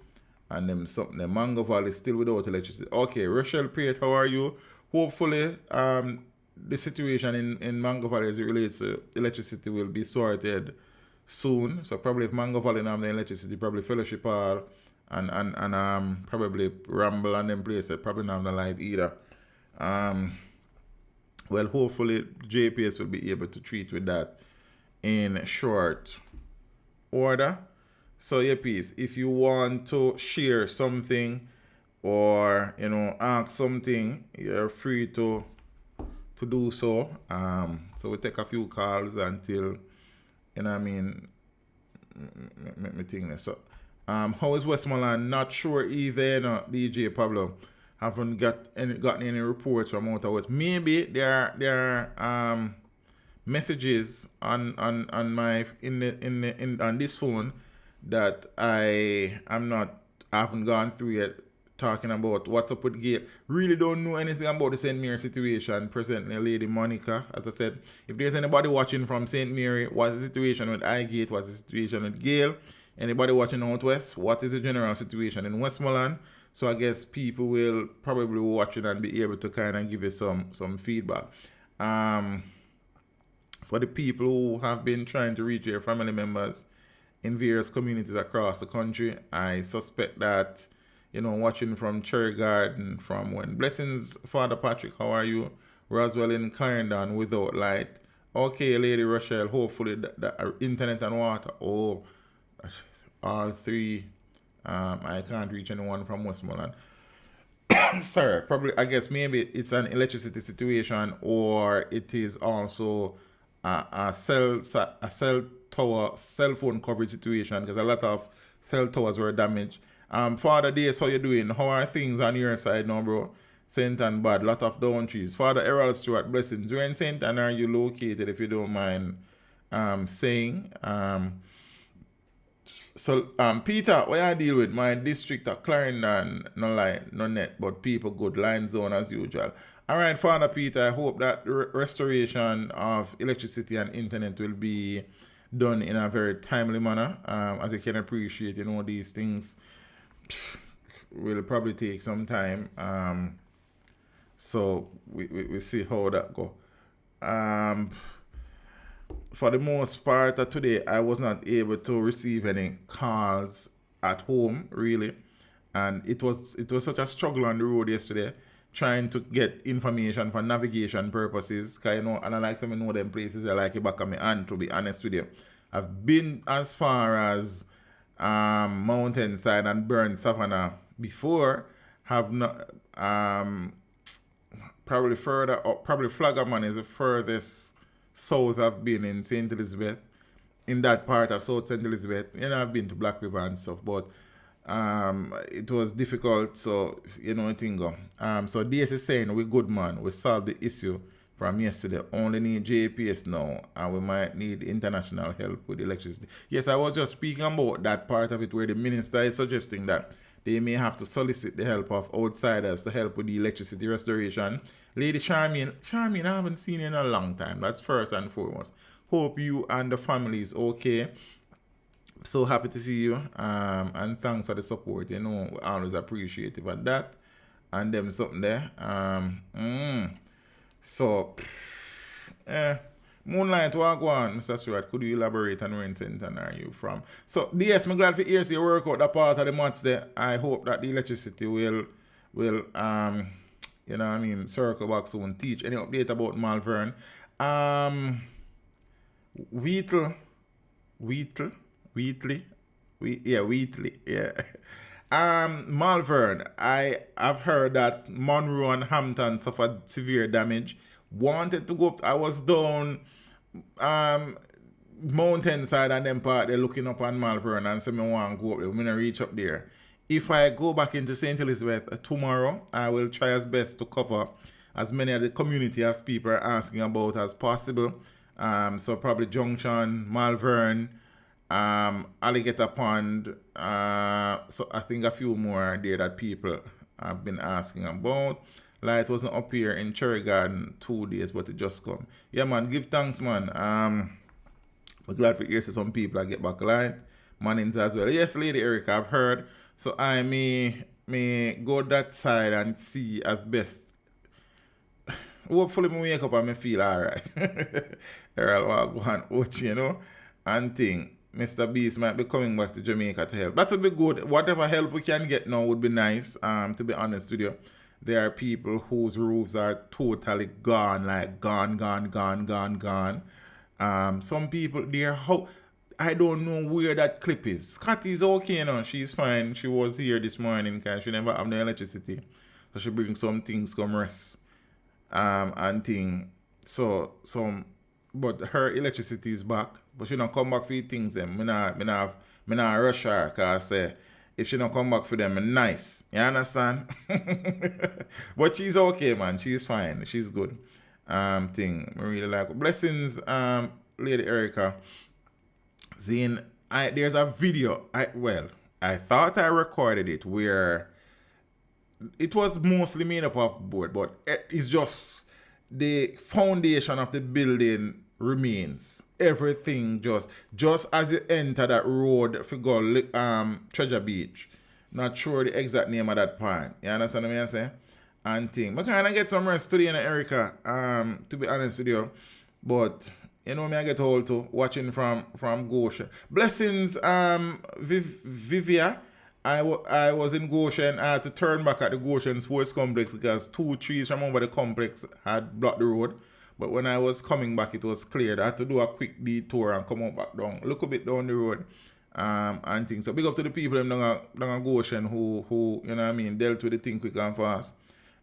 And the Mango Valley is still without electricity. Okay, Rochelle Pate, how are you? Hopefully, the situation in Mango Valley as it relates to electricity will be sorted soon. So probably if Mango Valley don't have the electricity, probably Fellowship Hall and probably Ramble and them places probably not have the light either. Well, hopefully JPS will be able to treat with that in short order. So yeah, peeps, if you want to share something or ask something, you're free to do so. So we take a few calls until let me think this. So how is Westmoreland? Not sure either, DJ Pablo. Haven't gotten any reports from Outer West. Maybe there are messages on my on this phone that I haven't gone through yet, talking about what's up with Gate. Really don't know anything about the St. Mary situation presently, Lady Monica. As I said, if there's anybody watching from St. Mary, what's the situation with Highgate? What's the situation with Gale? Anybody watching Out West? What is the general situation in Westmoreland? So I guess people will probably watch it and be able to kind of give you some feedback. For the people who have been trying to reach their family members in various communities across the country, I suspect that, watching from Cherry Garden, from when Blessings, Father Patrick, how are you? Roswell in Clarendon without light. Okay, Lady Rochelle, hopefully the internet and water. Oh, all three. I can't reach anyone from Westmoreland. Sorry, probably, I guess maybe it's an electricity situation, or it is also a cell tower, cell phone coverage situation, because a lot of cell towers were damaged. Father Days, how you doing? How are things on your side now, bro? Saint and Bad, lot of down trees. Father Errol Stewart, blessings. Where in Saint and are you located, if you don't mind saying? So, Peter, what I deal with? My district of Clarendon, no light, no net, but people good. Line zone as usual. All right, Father Peter, I hope that restoration of electricity and internet will be done in a very timely manner. As you can appreciate, these things will probably take some time. So, we see how that go. For the most part of today, I was not able to receive any calls at home, really. And it was such a struggle on the road yesterday, trying to get information for navigation purposes. Because, and I like some know them places I like it back on my hand, to be honest with you. I've been as far as Mountainside and Burn Savannah before. Have not, probably further up, probably Flaggerman is the furthest south I've been in St. Elizabeth, in that part of South St. Elizabeth. I've been to Black River and stuff, but it was difficult, so it thing go. So DS is saying we good, man. We solved the issue from yesterday. Only need JPS now, and we might need international help with electricity. Yes, I was just speaking about that part of it where the minister is suggesting that they may have to solicit the help of outsiders to help with the electricity restoration. Lady Charmaine, I haven't seen you in a long time. That's first and foremost. Hope you and the family is okay. So happy to see you. And thanks for the support. You know, we always appreciative of that. And them something there. So, Moonlight, what go on, Mr. Stewart? Could you elaborate on where in Centon are you from? So, yes, I'm glad to hear you work out that part of the match there. I hope that the electricity will you know what I mean, circle back soon. Teach any update about Malvern. Wheatley, yeah. Malvern, I have heard that Monroe and Hampton suffered severe damage. Wanted to go up, I was down mountainside and then part there looking up on Malvern and said me want to go up there. I'm going to reach up there. If I go back into St. Elizabeth tomorrow, I will try as best to cover as many of the community as people are asking about as possible. So probably Junction, Malvern, Alligator Pond. So I think a few more there that people have been asking about. Light wasn't up here in Cherry Garden 2 days, but it just come. Yeah, man, give thanks, man. I'm glad to hear some people that get back light. Mannings as well. Yes, Lady Erica, I've heard. So I may go that side and see as best. Hopefully I wake up and I feel alright. Errol Wagwan, Ochi, you know, and thing. Mr. Beast might be coming back to Jamaica to help. That would be good. Whatever help we can get now would be nice. To be honest with you, there are people whose roofs are totally gone, like gone. Some people there, I don't know where that clip is. Scotty's okay, you know. She's fine. She was here this morning because she never have no electricity. So she brings some things come rest. And thing. So but her electricity is back. But she don't come back for the things them. Me not rush her because if she don't come back for them, nice. You understand? But she's okay, man. She's fine. She's good. Thing. I really like it. Blessings, Lady Erica. Zane, there's a video. I thought I recorded it where it was mostly made up of board, but it's just the foundation of the building remains. Everything just as you enter that road if you go Treasure Beach. Not sure the exact name of that point. You understand what I'm saying? And thing. I kind of get some rest today, Erica, to be honest with you. But you know me, I get old too, watching from Goshen. Blessings, Vivia. I was in Goshen. I had to turn back at the Goshen Sports Complex because 2 trees from over the complex had blocked the road. But when I was coming back, it was cleared. I had to do a quick detour and come back down. Look a bit down the road and things. So big up to the people down at Goshen who you know what I mean, dealt with the thing quick and fast.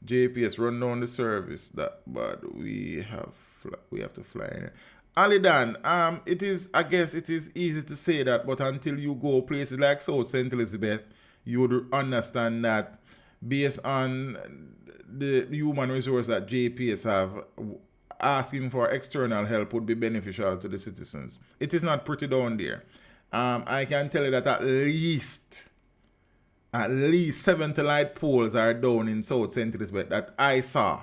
JPS run down the service but we have to fly in. Alidan, I guess it is easy to say that, but until you go places like South St. Elizabeth, you would understand that based on the human resource that JPS have, asking for external help would be beneficial to the citizens. It is not pretty down there. I can tell you that at least 70 light poles are down in South St. Elizabeth that I saw.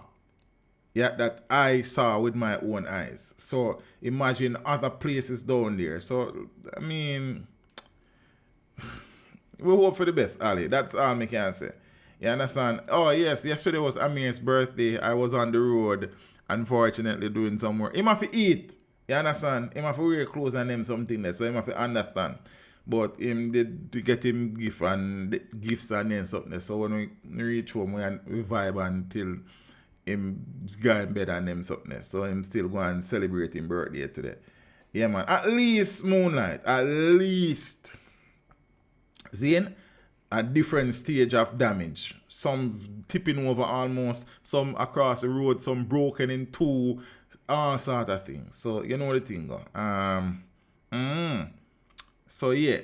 Yeah, that I saw with my own eyes. So imagine other places down there. So, I mean, we hope for the best, Ali. That's all I can say. You understand? Oh, yes, yesterday was Amir's birthday. I was on the road, unfortunately, doing some work. Him have to eat. You understand? Him have to wear clothes and them something there. So him have to understand. But him did to get him gifts and then something. So when we reach home, we vibe until him go in bed and them something. So him still go and celebrate his birthday today. Yeah, man. At least Moonlight. At least. Zane, a different stage of damage. Some tipping over almost. Some across the road. Some broken in two. All sort of things. So you know the thing. So yeah.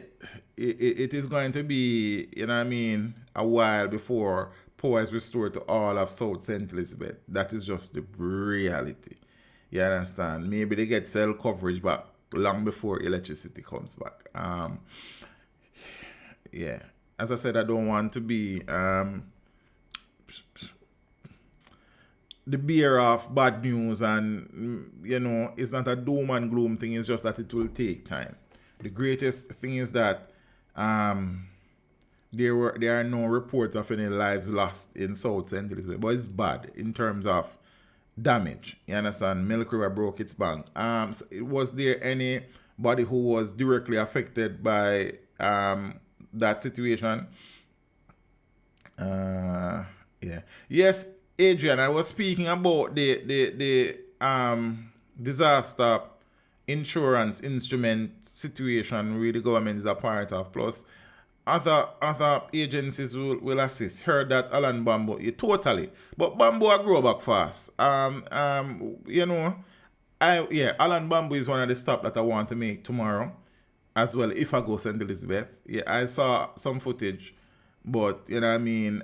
It is going to be, you know what I mean, a while before power is restored to all of South St. Elizabeth. That is just the reality. You understand? Maybe they get cell coverage back long before electricity comes back. Yeah. As I said, I don't want to be the bearer of bad news, and you know, it's not a doom and gloom thing. It's just that it will take time. the greatest thing is that there are no reports of any lives lost in South St. Elizabeth, but it's bad in terms of damage. You understand? Milk River broke its bank. So was there anybody who was directly affected by that situation? Yeah. Yes, Adrian, I was speaking about the disaster insurance instrument situation where the government is a part of. Plus, other agencies will assist. Heard that Alan Bamboo, totally. But Bamboo I grow back fast. You know, Alan Bamboo is one of the stops that I want to make tomorrow as well if I go St. Elizabeth. Yeah, I saw some footage, but you know what I mean.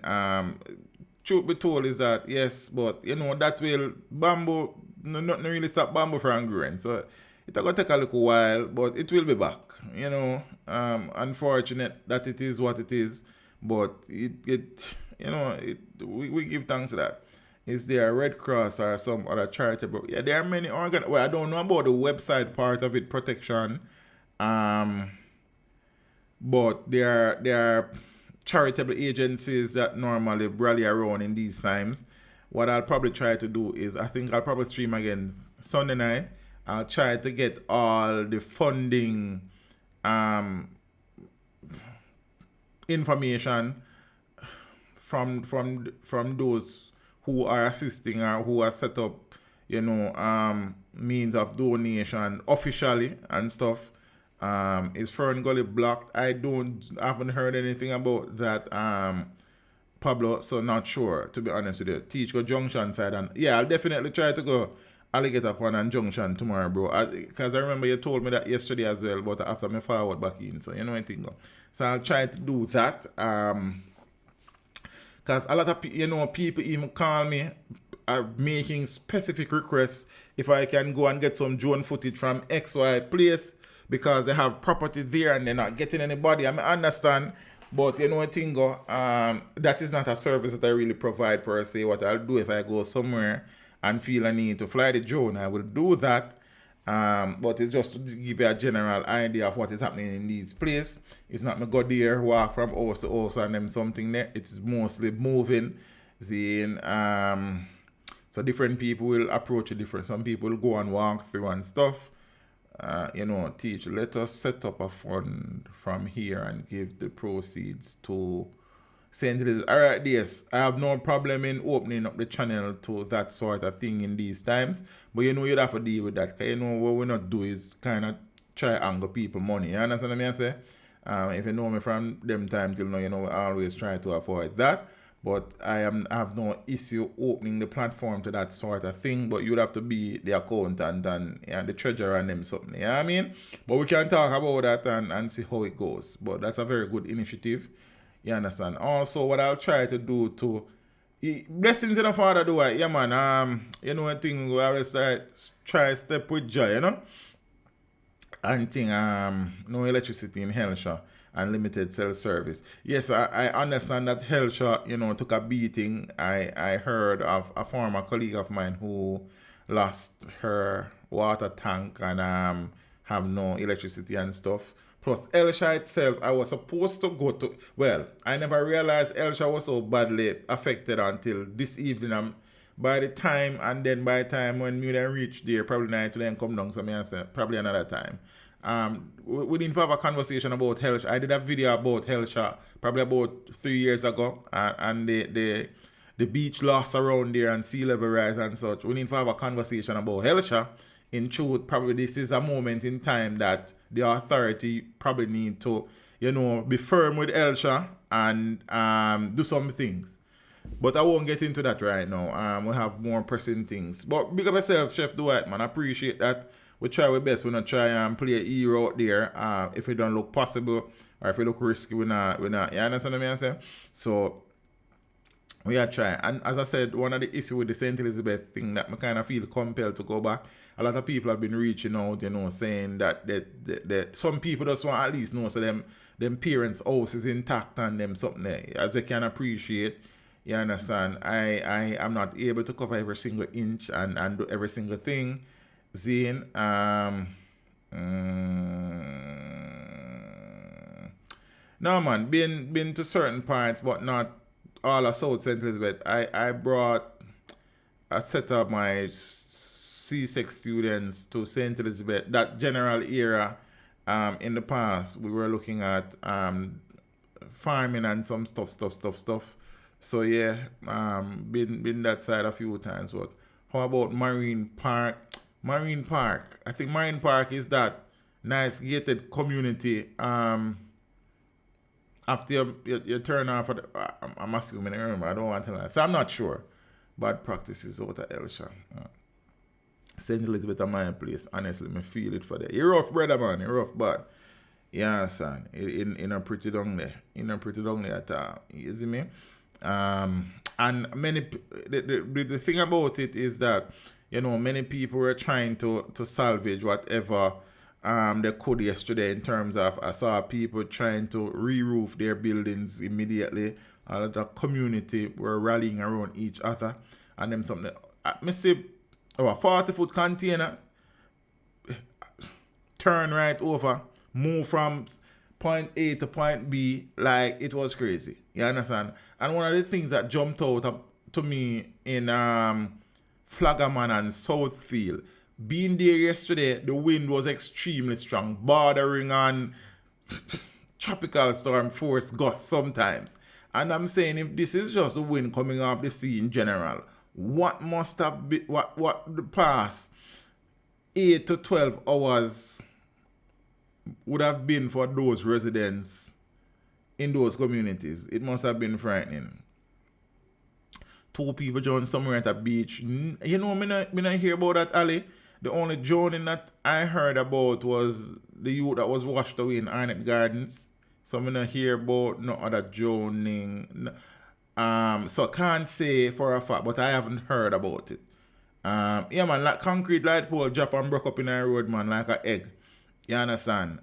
Truth be told is that yes, but you know that will Bamboo nothing really stop Bamboo from growing. So it'll go take a little while, but it will be back. You know, unfortunate that it is what it is, but it you know we give thanks to that. Is there a Red Cross or some other charitable? Yeah, there are many well, I don't know about the website part of it, protection. But there are charitable agencies that normally rally around in these times. What I'll probably try to do is I think I'll probably stream again Sunday night. I'll try to get all the funding information from those who are assisting or who are set up, you know, means of donation officially and stuff. Is Fern Gully blocked? I haven't heard anything about that, Pablo, so not sure, to be honest with you. Teach go Junction side, and yeah, I'll definitely try to go Alligator Pond and Junction tomorrow, bro. Because I remember you told me that yesterday as well, but after me forward back in, so you know anything go. So I'll try to do that. Because a lot of people even call me making specific requests if I can go and get some drone footage from XY place because they have property there and they're not getting anybody. I mean, I understand, but you know, Tingo, that is not a service that I really provide per se. What I'll do if I go somewhere and feel I need to fly the drone, I will do that. But it's just to give you a general idea of what is happening in these places. It's not me go there, walk from house to house and them something there. It's mostly moving. Seeing, so different people will approach it different. Some people will go and walk through and stuff. You know, teach, let us set up a fund from here and give the proceeds to St. Elizabeth. All right, yes, I have no problem in opening up the channel to that sort of thing in these times. But you know, you'd have to deal with that. Because you know, what we not do is kind of try angle people money. You understand what I say? If you know me from them time till now, you know, I always try to avoid that. But I have no issue opening the platform to that sort of thing. But you'd have to be the accountant and the treasurer and them something. You know what I mean? But we can talk about that and see how it goes. But that's a very good initiative. You understand? Also, what I'll try to do to blessings in the Father do I, yeah man. You know one thing we always try step with joy, you know? And thing no electricity in Hellshire and limited cell service. Yes, I understand that Hellshire, you know, took a beating. I heard of a former colleague of mine who lost her water tank and have no electricity and stuff. Plus, Hellshire itself, I was supposed to go to... Well, I never realized Hellshire was so badly affected until this evening. By the time when we then reach there, probably night to then come down, so I say, probably another time. We didn't have a conversation about Hellshire. I did a video about Hellshire probably about 3 years ago, and the beach loss around there and sea level rise and such. We didn't have a conversation about Hellshire. In truth, probably this is a moment in time that the authority probably need to, you know, be firm with Hellshire and do some things. But I won't get into that right now. We have more pressing things. But big up yourself, Chef Dwight, man. I appreciate that. We try our best. We not try and play a hero out there. If it don't look possible or if it look risky, we not. You understand what I'm saying? So we are trying. And as I said, one of the issues with the St. Elizabeth thing that I kind of feel compelled to go back. A lot of people have been reaching out, you know, saying that some people just want at least know so them parents' house is intact and them something there. As they can appreciate. You understand? I am not able to cover every single inch and do every single thing. Zane, No man, been to certain parts, but not all of South St. Elizabeth. I brought a set of my C6 students to St. Elizabeth, that general area. In the past, we were looking at farming and some stuff. So yeah, been that side a few times. But how about Marine Park? Marine Park. I think Marine Park is that nice gated community. After you turn off, I'm assuming, I don't want to lie. So I'm not sure. Bad practices out of Elsha. St. Elizabeth is my place. Honestly, I feel it for that. You're rough, brother, man. You're rough, but yeah, son. In a pretty down there. In a pretty down there at all. You see me? And the thing about it is that, you know, many people were trying to salvage whatever they could yesterday, in terms of, I saw people trying to re-roof their buildings immediately. All of the community were rallying around each other, and them something. I see a 40-foot container turn right over, move from point A to point B, like it was crazy. You understand? And one of the things that jumped out to me in Flaggerman and Southfield, being there yesterday, the wind was extremely strong, bordering on tropical storm force gusts sometimes. And I'm saying, if this is just the wind coming off the sea in general, what must have been, what the past 8 to 12 hours would have been for those residents in those communities? It must have been frightening. 2 people drowned somewhere at a beach. You know, me not hear about that, Ali. The only drowning that I heard about was the youth that was washed away in Arnett Gardens. So I'm not hear about no other drowning. So I can't say for a fact, but I haven't heard about it. Yeah, man, like concrete light pole drop and broke up in a road, man, like an egg. You understand?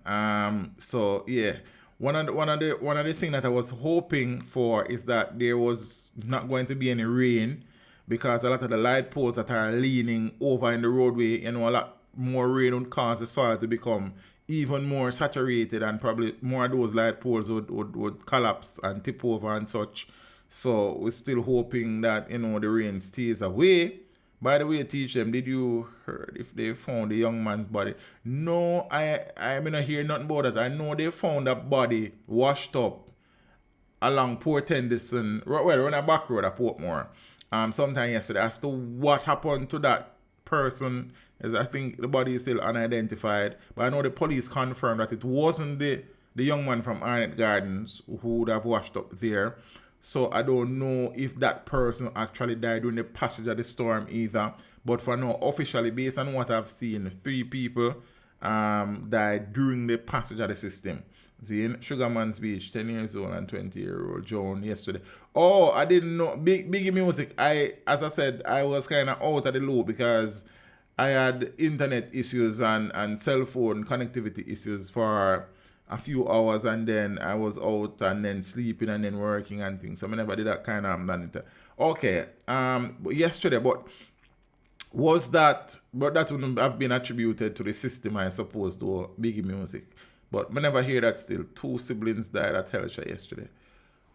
So yeah, one of the things that I was hoping for is that there was not going to be any rain, because a lot of the light poles that are leaning over in the roadway, you know, a lot more rain would cause the soil to become even more saturated, and probably more of those light poles would collapse and tip over and such. So we're still hoping that, you know, the rain stays away. By the way, teach them, did you heard if they found the young man's body? No, I mean, I hear nothing about that. I know they found that body washed up along Port Henderson, well, on a back road at Portmore, sometime yesterday. As to what happened to that person, is I think the body is still unidentified. But I know the police confirmed that it wasn't the young man from Arnett Gardens who would have washed up there. So I don't know if that person actually died during the passage of the storm either. But for now, officially, based on what I've seen, 3 people died during the passage of the system. See, in Sugarman's Beach, 10 years old and 20-year-old Joan yesterday. Oh, I didn't know. Biggie Music, as I said, I was kind of out of the loop because I had internet issues and cell phone connectivity issues for a few hours, and then I was out and then sleeping and then working and things. So I never did that kind of okay. But yesterday, but that wouldn't have been attributed to the system, I suppose, to Biggie Music. But I never hear that still. 2 siblings died at Hellshire yesterday.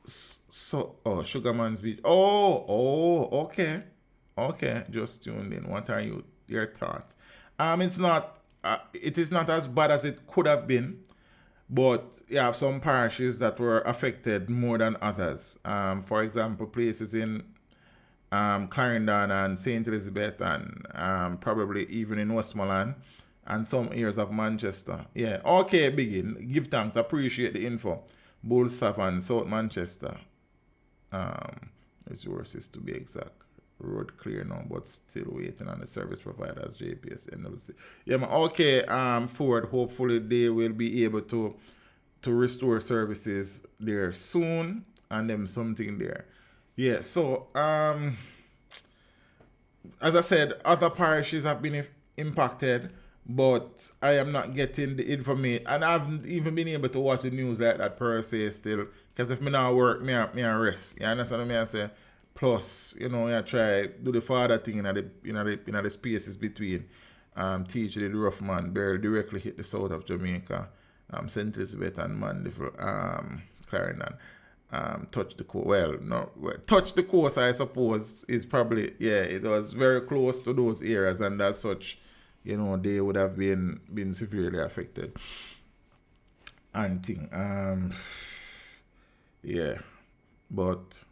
So, Sugarman's Beach. Okay. Okay, just tuned in. What are your thoughts? It is not as bad as it could have been. But you have some parishes that were affected more than others. For example, places in Clarendon and St. Elizabeth and probably even in Westmoreland and some areas of Manchester. Yeah, okay, begin. Give thanks. Appreciate the info. Bull Savannah, South Manchester. Resources to be exact. Road clear now, but still waiting on the service providers, JPS, NWC. Yeah, man. Okay, Ford, hopefully they will be able to restore services there soon, and them something there. Yeah, so as I said, other parishes have been impacted, but I am not getting the information, and I haven't even been able to watch the news like that per se still, because if me not work, me I rest. You understand what I say? Plus, you know, I try do the father thing in the spaces between teaching the rough man. Beryl directly hit the south of Jamaica. St. Elizabeth and Mandeville, Clarendon. Touch the coast. Well, no, touch the coast, I suppose, is probably, it was very close to those areas, and as such, they would have been severely affected. And thing, but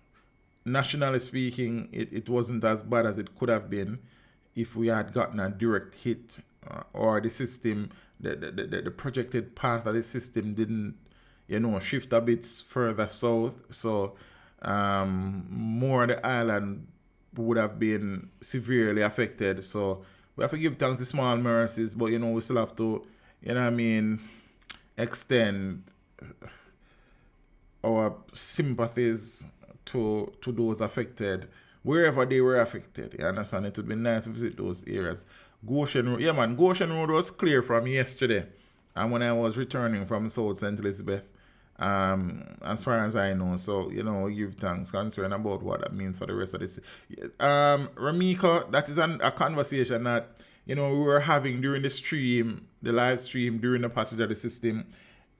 nationally speaking, it wasn't as bad as it could have been if we had gotten a direct hit, or the system, the projected path of the system didn't, shift a bit further south. So more of the island would have been severely affected. So we have to give thanks to small mercies, but we still have to, extend our sympathies to those affected wherever they were affected. You understand? It would be nice to visit those areas. Goshen Road was clear from yesterday, and when I was returning from South St. Elizabeth, as far as I know. So, we give thanks concern about what that means for the rest of this. Ramika, that is a conversation that, we were having during the live stream, during the passage of the system.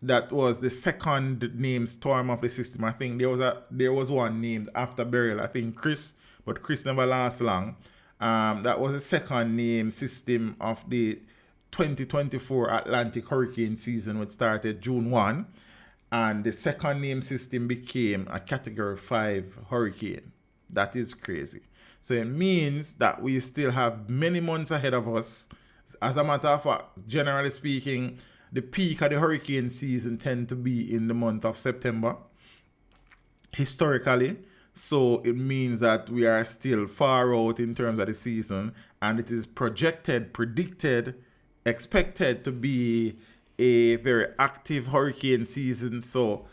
That was the second named storm of the system. I think there was one named after Beryl. I think Chris, but Chris never lasts long. That was the second named system of the 2024 Atlantic hurricane season, which started June 1. And the second name system became a Category 5 hurricane. That is crazy. So it means that we still have many months ahead of us. As a matter of fact, generally speaking, the peak of the hurricane season tend to be in the month of September, historically. So it means that we are still far out in terms of the season, and it is predicted, expected to be a very active hurricane season. So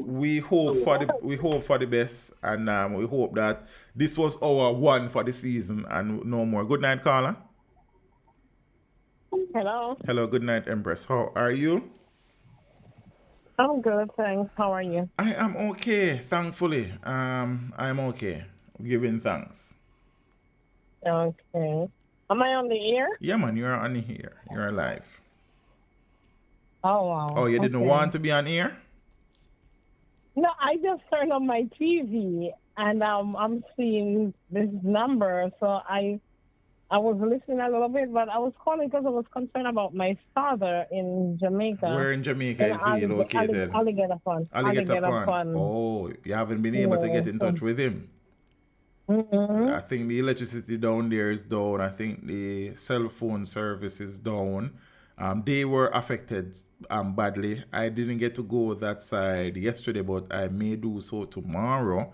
we hope for the best, and we hope that this was our one for the season and no more. Good night, Carla. Hello. Hello, good night, Empress. How are you? I'm good, thanks. How are you? I am okay, thankfully. I'm okay. Giving thanks. Okay. Am I on the air? Yeah, man, you're on the air. You're alive. Oh, wow. Oh, you didn't want to be on air? No, I just turned on my TV, and I'm seeing this number, so I was listening a little bit, but I was calling because I was concerned about my father in Jamaica. Where in Jamaica is he located? Alligator Pond. Oh, you haven't been able to get in touch with him? Mm-hmm. I think the electricity down there is down. I think the cell phone service is down. They were affected badly. I didn't get to go that side yesterday, but I may do so tomorrow.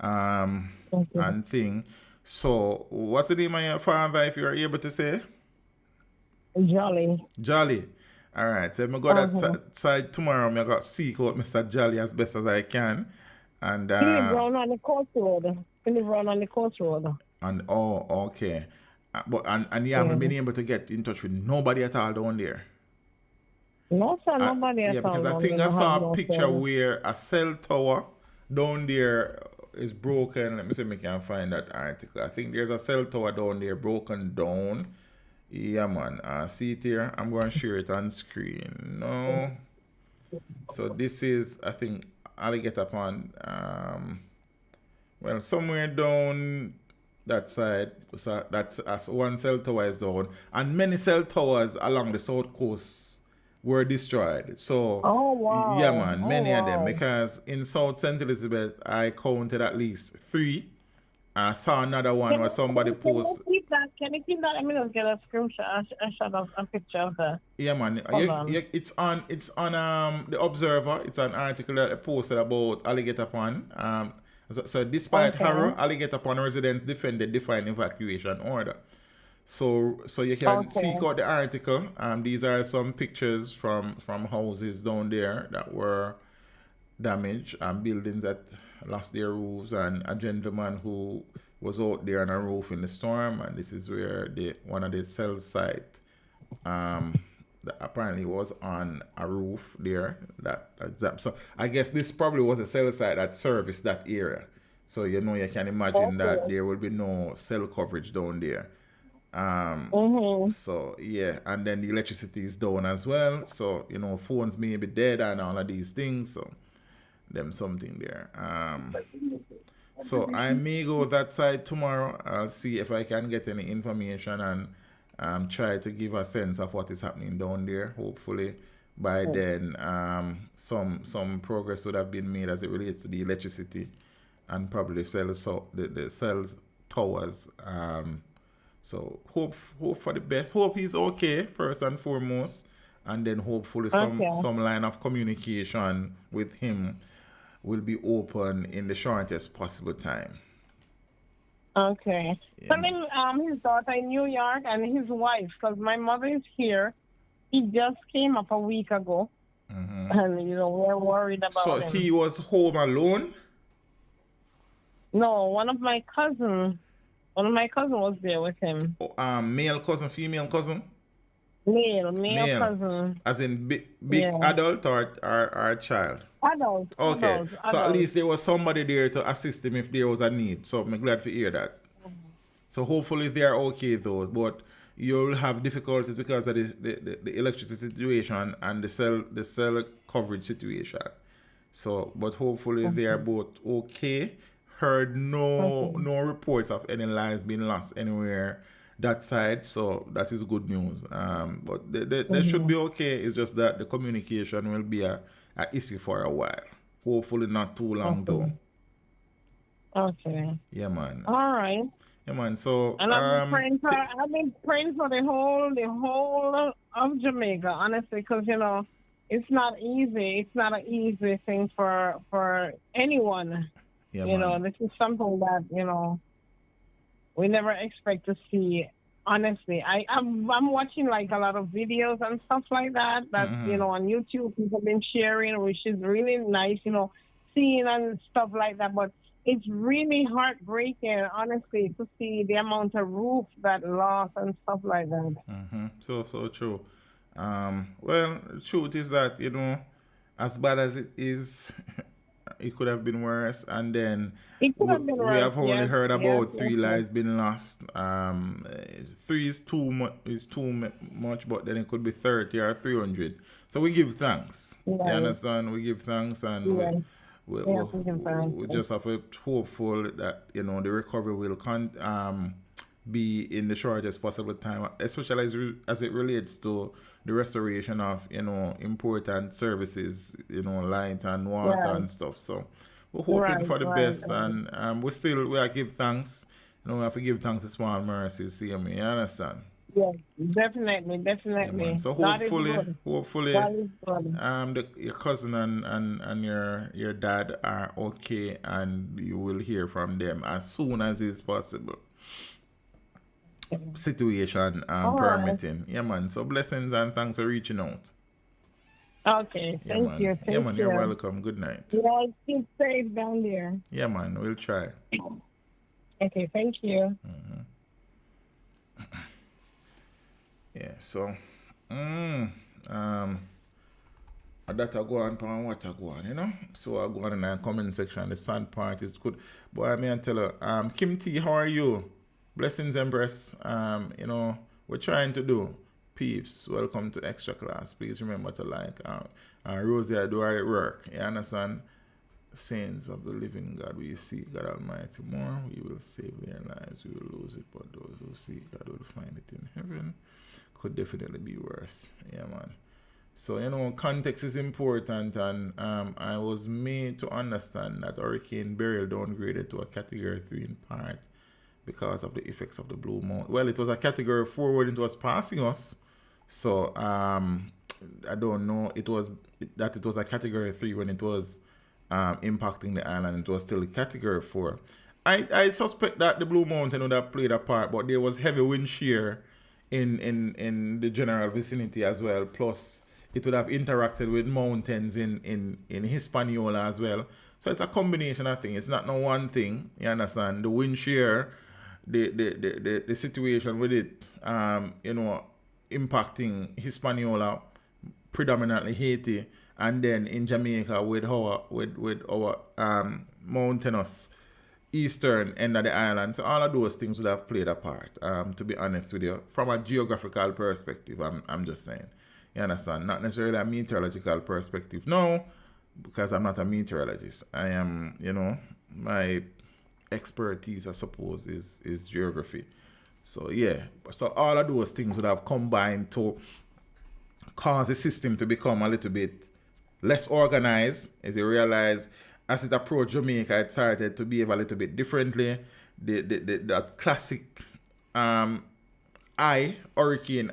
And thing. So, what's the name of your father, if you are able to say? Jolly. All right. So, I'm going to go that side tomorrow. I'm going to seek out Mr. Jolly as best as I can. And he lives around on the coast road. And okay. But you haven't been able to get in touch with nobody at all down there? No, sir, nobody at all. Yeah, because I think I saw a picture where a cell tower down there is broken. Let me see if I can find that article. I think there's a cell tower down there broken down. Yeah, man. See it here? I'm going to share it on screen. No. So this is, I think, Alligator Pond. Well, somewhere down that side. So that's as one cell tower is down. And many cell towers along the south coast were destroyed. So, yeah, man, many of them. Because in South St. Elizabeth, I counted at least 3. I saw another one where somebody posted. Can you keep that? I'm gonna get a screenshot, a picture of that. Yeah, man. It's on the Observer. It's an article that I posted about Alligator Pond. So despite horror, Alligator Pond residents defended defiant evacuation order. So you can seek out the article. These are some pictures from houses down there that were damaged, buildings that lost their roofs, and a gentleman who was out there on a roof in the storm. And this is where one of the cell site that apparently was on a roof there. So I guess this probably was a cell site that serviced that area. So you can imagine that there will be no cell coverage down there. So yeah, and then the electricity is down as well. So phones may be dead and all of these things. So them something there. So I may go that side tomorrow. I'll see if I can get any information and try to give a sense of what is happening down there. Hopefully by then some progress would have been made as it relates to the electricity and probably the cell towers. So hope for the best. Hope he's okay first and foremost, and then hopefully some line of communication with him will be open in the shortest possible time. Okay. Tell him his daughter in New York and his wife, because my mother is here. He just came up a week ago, and we're worried about him. So he was home alone? No, one of my cousins was there with him. Male cousin, female cousin? Male cousin. As in big adult or child? Adult. Okay. Adult. So at least there was somebody there to assist him if there was a need. So I'm glad to hear that. So hopefully they are okay though. But you'll have difficulties because of the electricity situation and the cell coverage situation. So, but hopefully they are both okay. Heard no reports of any lives being lost anywhere that side, so that is good news. But they should be okay. It's just that the communication will be a issue for a while. Hopefully not too long though. Okay. Yeah, man. All right. Yeah, man. So and I've been praying for the whole of Jamaica, honestly, because it's not easy. It's not an easy thing for anyone. Yeah, this is something that we never expect to see. Honestly, I'm watching like a lot of videos and stuff like that on YouTube people have been sharing, which is really nice, seeing and stuff like that. But it's really heartbreaking, honestly, to see the amount of roof that lost and stuff like that. So true. Well, the truth is that as bad as it is. It could have been worse, and then we have only heard about 3 lives being lost. 3 is too much, but then it could be 30 or 300. So we give thanks. You understand? We give thanks, and we just have to hopeful that the recovery will be in the shortest possible time, especially as it relates to the restoration of important services, light and water and stuff. So we're hoping for the best, and we give thanks. We have to give thanks to small mercies. See me, you understand? Yes, definitely. Yeah, so hopefully, your cousin and your dad are okay, and you will hear from them as soon as is possible. Situation permitting. Yeah, man. So blessings and thanks for reaching out. Okay, thank you. Yeah, man. You're welcome. Good night. Yeah, keep safe down there. Yeah, man. We'll try. Okay, thank you. Yeah. So, that I go on what I go on, So I go on in the comment section. The sad part is good. But I mean, tell her, Kim T, how are you? Blessings, Empress. We're trying to do. Peeps, welcome to Extra Class. Please remember to like. Rosie, I do our work. You understand? Saints of the living God, we seek God Almighty more. We will save their lives. We will lose it. But those who seek God will find it in heaven. Could definitely be worse. Yeah, man. So, context is important. And I was made to understand that Hurricane Beryl downgraded to a Category 3 in part because of the effects of the Blue Mountain. Well, it was a Category 4 when it was passing us. So, I don't know. It was a Category 3 when it was impacting the island. It was still a Category 4. I suspect that the Blue Mountain would have played a part, but there was heavy wind shear in the general vicinity as well. Plus, it would have interacted with mountains in Hispaniola as well. So it's a combination of things. It's not no one thing. You understand? The wind shear, the situation with it, impacting Hispaniola, predominantly Haiti, and then in Jamaica with our mountainous eastern end of the island. So all of those things would have played a part, to be honest with you. From a geographical perspective, I'm just saying. You understand? Not necessarily a meteorological perspective. No, because I'm not a meteorologist. I am, my expertise, I suppose, is geography. So yeah, so all of those things would have combined to cause the system to become a little bit less organized. As you realize, as it approached Jamaica, it started to behave a little bit differently. The classic hurricane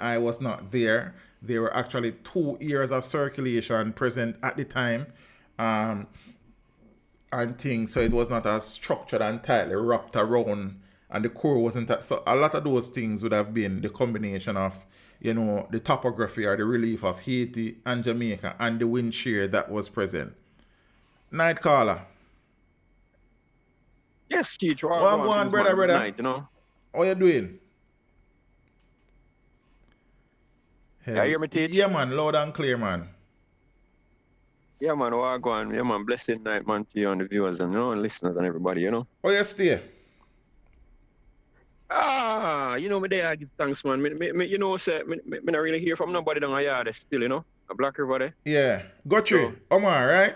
I was not there. There were actually 2 years of circulation present at the time. And things, so it was not as structured and tightly wrapped around, and the core wasn't so a lot of those things would have been the combination of the topography or the relief of Haiti and Jamaica and the wind shear that was present. Night caller. Yes, Teach. Go on, brother. Night, How you doing? Hey. You hear me, Teach? Yeah, man, loud and clear, man. Yeah, man, go on. Yeah, man, blessed night, man, to you and the viewers and and listeners and everybody, Oh, you stay? Me there, I give thanks, man. Me not really hear from nobody down here still, a Black River there. Yeah. Got you. Omar, right?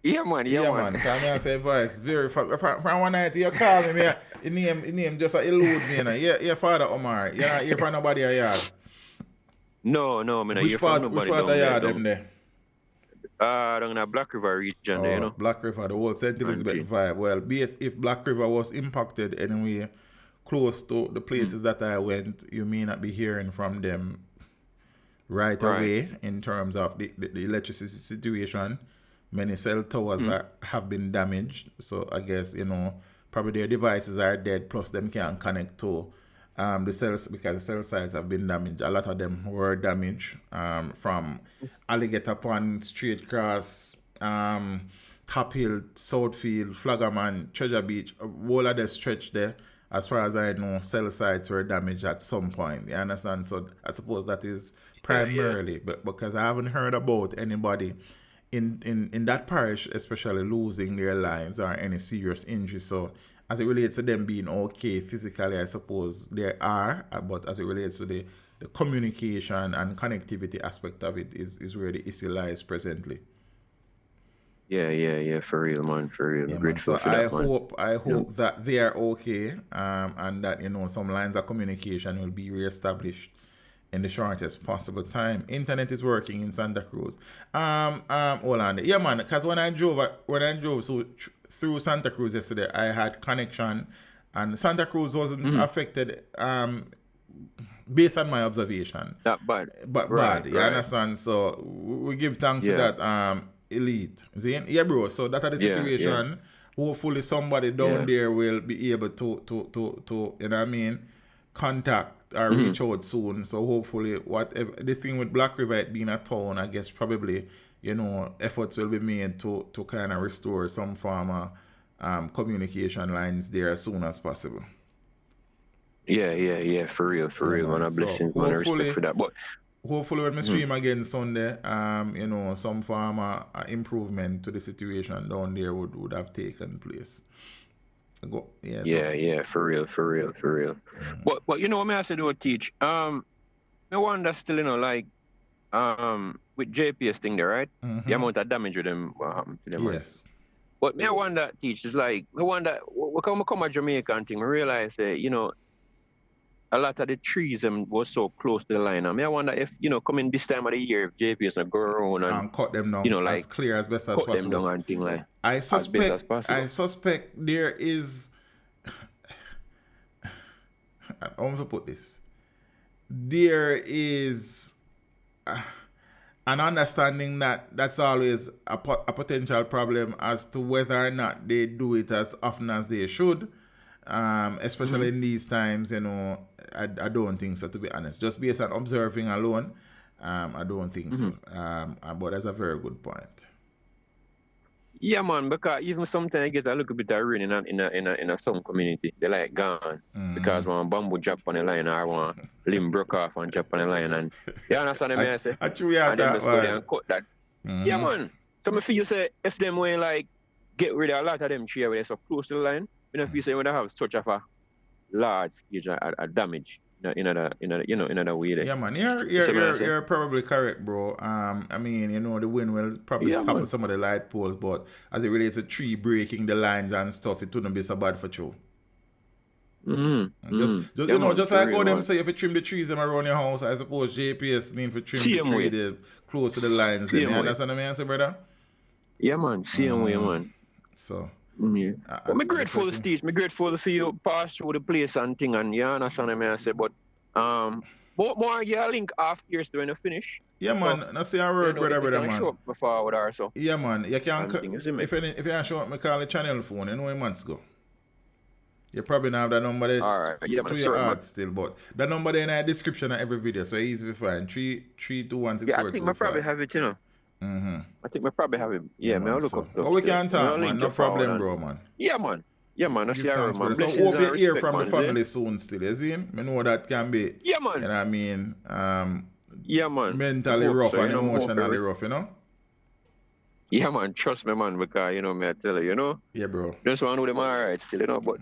Yeah, man. Come here, say voice. Very from one night you call me, your name just elude me, Yeah, Father Omar. You're not here for nobody here. No, me not here for nobody. Which part of here them there? Down in the Black River region, Black River, the whole St. Elizabeth vibe. Well, if Black River was impacted anyway, close to the places that I went, you may not be hearing from them right away in terms of the electricity situation. Many cell towers have been damaged, so I guess probably their devices are dead, plus them can't connect to the cells because the cell sites have been damaged. A lot of them were damaged from Alligator Pond, Straight Cross, Top Hill, Southfield, Flaggerman, Treasure Beach. All of the stretch there, as far as I know, cell sites were damaged at some point. You understand? So I suppose that is primarily, but because I haven't heard about anybody in that parish, especially losing their lives or any serious injury. So as it relates to them being okay physically, I suppose there are, but as it relates to the communication and connectivity aspect of it is where the issue lies presently. Yeah, for real, man, for real. Yeah, Grateful so for that, man. I hope that they are okay, and that some lines of communication will be reestablished in the shortest possible time. Internet is working in Santa Cruz. Hold on. Yeah, man, because when I drove through Santa Cruz yesterday, I had connection, and Santa Cruz wasn't affected based on my observation. Not bad. But right, bad, you understand? So we give thanks to that elite. See? Yeah, bro. So that are the situation. Yeah. Hopefully somebody down there will be able to contact or reach out soon. So hopefully whatever the thing with Black River it being a town, I guess probably efforts will be made to kind of restore some form of communication lines there as soon as possible. Yeah, for real, man. A blessing, man. I respect for that. But hopefully when we stream again Sunday, some form of improvement to the situation down there would have taken place. Yeah, for real. But what may I say to Teach? I wonder still, with JPS thing there, right? The amount of damage with them, what happened to them, right? Yes. But me I wonder, Teach, is I wonder, when I come to Jamaica and thing, I realize that, a lot of the trees was so close to the line. I wonder if, coming this time of the year, if JPS will go around and cut them down as clear as best as possible. Cut them down and thing like I suspect there is I want to put this. There is an understanding that that's always a potential problem as to whether or not they do it as often as they should. Especially in these times, I don't think so, to be honest. Just based on observing alone, I don't think so. But that's a very good point. Yeah, man, because even sometimes I get a little bit of rain in some community, they gone. Because one bamboo drop on the line or one limb broke off and drop on the line. And you understand what I say? And then just go there and cut that. Yeah, man. So I feel say if them way get rid of a lot of them trees where they're so close to the line. You know, if you say when they have such of a large scale a damage in another way there. Yeah, man, You see what I'm saying? you're probably correct, bro. I mean, you know, the wind will probably topple some of the light poles, but as it relates to tree breaking the lines and stuff, it wouldn't be so bad for you. Just like how them say if you trim the trees them around your house, I suppose JPS need to trim the tree there close to the lines. You understand what I mean, brother? Yeah, man. Same way, man. So. I'm grateful, Steve. I'm grateful for you pass through the place and thing, and you understand what I say. But more you link after years when you finish. Yeah, man. So, that's a word, brother, man. Show up forward or so. Yeah, man. You can if you show up, me call the channel phone. You know, months go. You probably not have that number there. All right. Yeah, to your heart still, but the number there in the description of every video, so easy to find. 3216425. Yeah, I think I probably have it, you know. I think we probably have him. Yeah, man. Look up. But we can talk, man. No problem, bro, man. Yeah, man. Yeah, man. That's your man. So hope you hear from the family soon still, you see? I know that can be. Yeah, man. You know what I mean? Yeah, man. Mentally rough and emotionally rough, you know? Yeah, man. Trust me, man, because, you know, me I tell you, you know? Yeah, bro. Just want to know them all right still, you know? But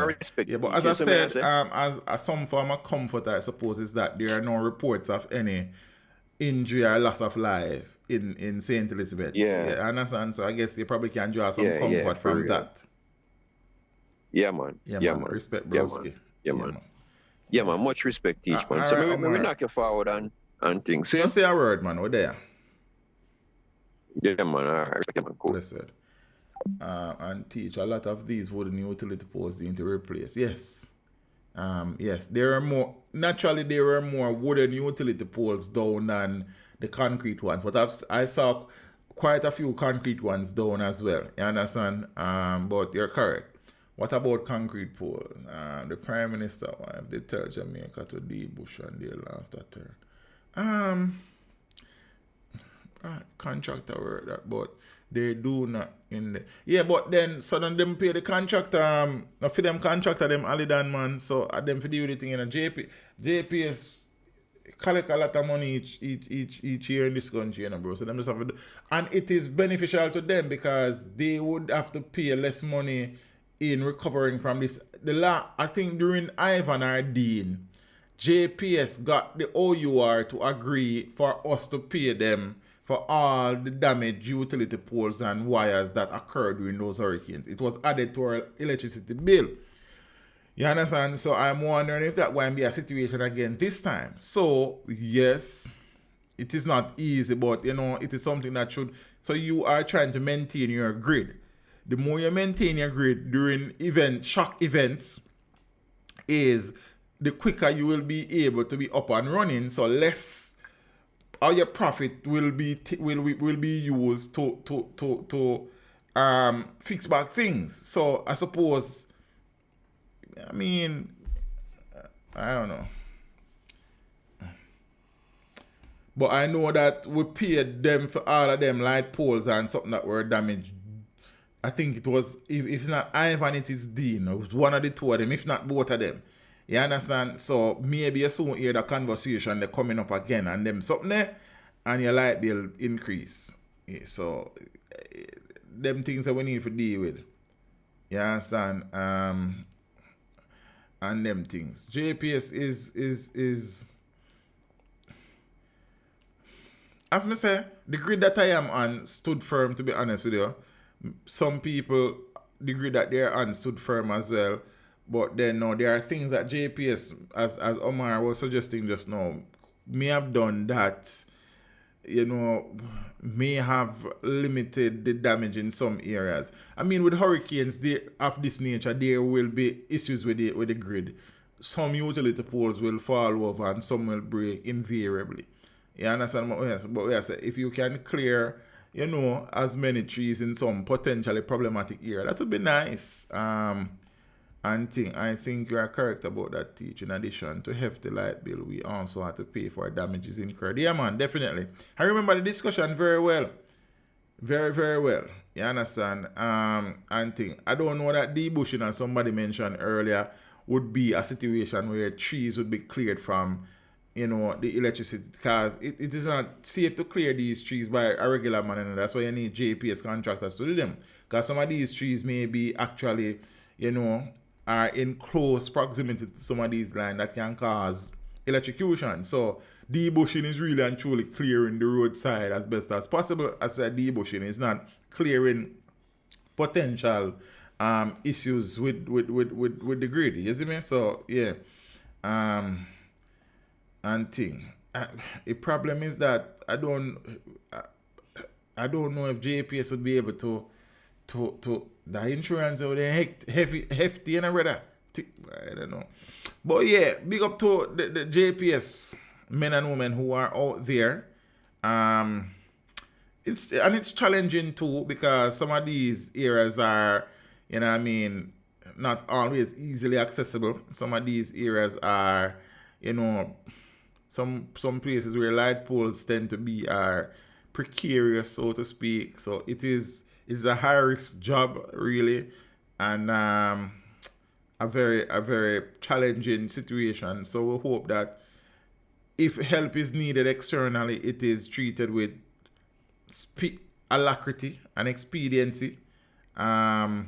respect. Yeah, but as I said, as some form of comfort, I suppose, is that there are no reports of any injury or loss of life in St. Elizabeth. Yeah. I understand. So I guess you probably can draw some comfort from that. Yeah, man. Yeah, man. Respect, broski. Yeah, man. Yeah, man. Much respect, each man. So we knock you forward and things. Don't say a word, man. We're there. Yeah, man. All right. Yeah, man. Cool. Listen. And teach a lot of these wooden utility poles need to replace. Yes. Yes, there are more wooden utility poles down than the concrete ones, but I saw quite a few concrete ones down as well. You understand? But you're correct. What about concrete poles? The Prime Minister wife, they tell Jamaica to debush and they laughed at her. Contractor word that, but they do not in the but then so then them pay the contractor for them contractor them Alidan man, so them for deal with the thing in a JPS collect a lot of money each year in this country, you know, bro. So them just have to and it is beneficial to them because they would have to pay less money in recovering from this. I think during Ivan or Dean, JPS got the OUR to agree for us to pay them for all the damaged utility poles and wires that occurred during those hurricanes. It was added to our electricity bill. You understand? So I'm wondering if that won't be a situation again this time. So, yes, it is not easy, but, you know, it is something that should... So you are trying to maintain your grid. The more you maintain your grid during shock events, is the quicker you will be able to be up and running, so less... all your profit will be used to fix back things. So I suppose, I mean, I don't know, but I know that we paid them for all of them light poles and something that were damaged. I think it was, if it's not Ivan, it is Dean. It was one of the two of them, if not both of them. You understand? So maybe you soon hear the conversation they're coming up again and them something there and your light bill increase. Yeah, so them things that we need to deal with. You understand? And them things. JPS is as I say, the grid that I am on stood firm, to be honest with you. Some people, the grid that they're on stood firm as well. But then no, there are things that JPS, as Omar was suggesting just now, may have done that, you know, may have limited the damage in some areas. I mean, with hurricanes of this nature, there will be issues with the grid. Some utility poles will fall over and some will break invariably. You understand what we say? But we say, if you can clear, you know, as many trees in some potentially problematic area, that would be nice. I think you are correct about that, Teach. In addition to hefty light bill, we also have to pay for damages incurred. Yeah, man, definitely. I remember the discussion very well. Very, very well. You understand? I don't know that debushing, as somebody mentioned earlier, would be a situation where trees would be cleared from you know, the electricity, because it is not safe to clear these trees by a regular man, and that's why you need JPS contractors to do them. Because some of these trees may be actually, you know, are in close proximity to some of these lines that can cause electrocution. So debushing is really and truly clearing the roadside as best as possible. As I said, debushing is not clearing potential issues with the grid. You see me? So yeah. And thing. The problem is that I don't know if JPS would be able to the insurance over there hefty and brother. I don't know. But yeah, big up to the JPS men and women who are out there. It's challenging too, because some of these areas are, you know what I mean, not always easily accessible. Some of these areas are, you know, some places where light poles tend to be are precarious, so to speak. So it's a high risk job really, and a very challenging situation. So we hope that if help is needed externally, it is treated with alacrity and expediency, and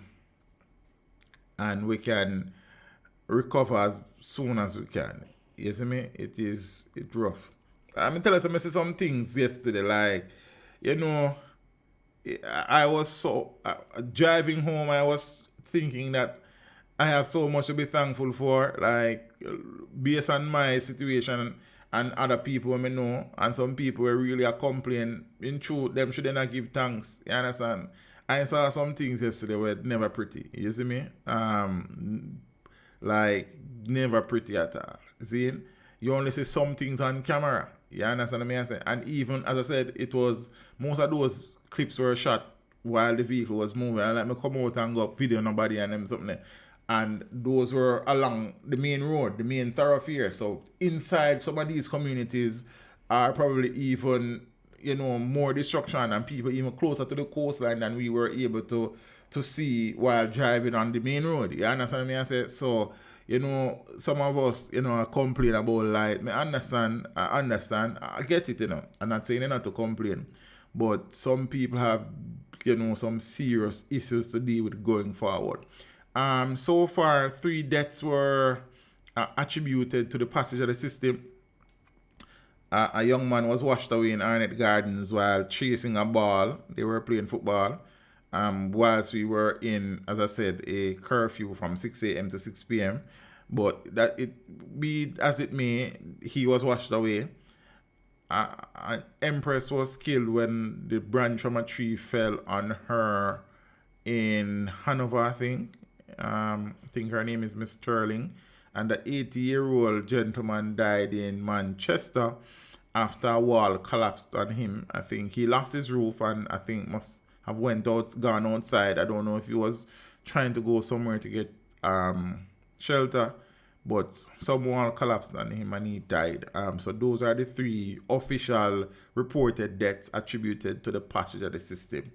we can recover as soon as we can. You see me? It's rough. I'm tell you some things yesterday, like, you know, I was so driving home, I was thinking that I have so much to be thankful for, like, based on my situation and other people I know, and some people were really a complain. In truth, them should not give thanks. You understand? I saw some things yesterday were never pretty. You see me? Like, never pretty at all. See? You only see some things on camera. You understand what I'm saying? And even, as I said, it was, most of those clips were shot while the vehicle was moving. And let me come out and go up video nobody and them something. And those were along the main road, the main thoroughfare. So inside some of these communities are probably even, you know, more destruction and people even closer to the coastline than we were able to see while driving on the main road. You understand what I say? So, you know, some of us, you know, complain about light. I understand, I get it, you know. I'm not saying not to complain. But some people have, you know, some serious issues to deal with going forward. So far, 3 deaths were attributed to the passage of the system. A young man was washed away in Arnett Gardens while chasing a ball. They were playing football. Whilst we were in, as I said, a curfew from 6 a.m. to 6 p.m. But that it be as it may, he was washed away. An empress was killed when the branch from a tree fell on her in Hanover, I think. I think her name is Miss Sterling. And the 80-year-old gentleman died in Manchester after a wall collapsed on him. I think he lost his roof and I think must have gone outside. I don't know if he was trying to go somewhere to get shelter, but some wall collapsed on him and he died. So those are the 3 official reported deaths attributed to the passage of the system.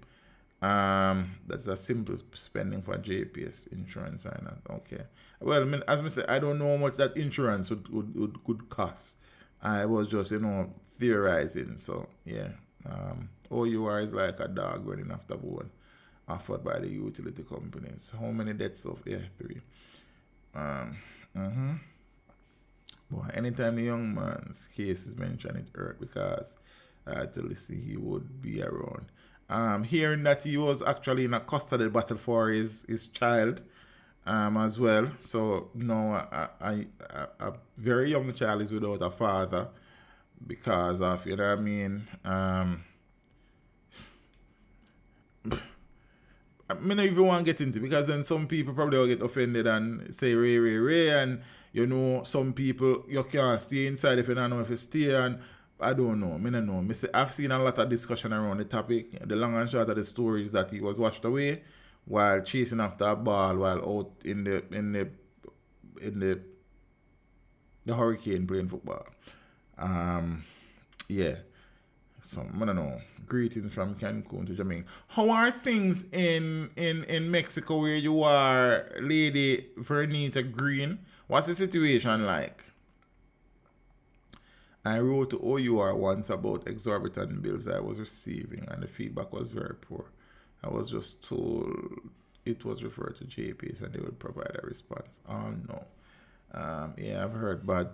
That's a simple spending for JPS insurance and that. Okay. Well, I mean, as I said, I don't know how much that insurance could cost. I was just, you know, theorizing. So yeah. OUR is like a dog running after bone, offered by the utility companies. How many deaths of 3? Boy, anytime the young man's case is mentioned, it hurt because I tell you, see, he would be around. Hearing that he was actually in a custody battle for his child as well. So now a very young child is without a father because of, you know what I mean, I don't even want to get into it, because then some people probably will get offended and say Ray, and you know, some people, you can't stay inside if you don't know if you stay, and I don't know. I don't know. I've seen a lot of discussion around the topic. The long and short of the story is that he was washed away while chasing after a ball while out in the hurricane playing football. Yeah. So I don't know. Greetings from Cancun to Jamaica. How are things in Mexico where you are, Lady Vernita Green? What's the situation like? I wrote to OUR once about exorbitant bills I was receiving, and the feedback was very poor. I was just told it was referred to JPS and they would provide a response. Oh no. Yeah, I've heard bad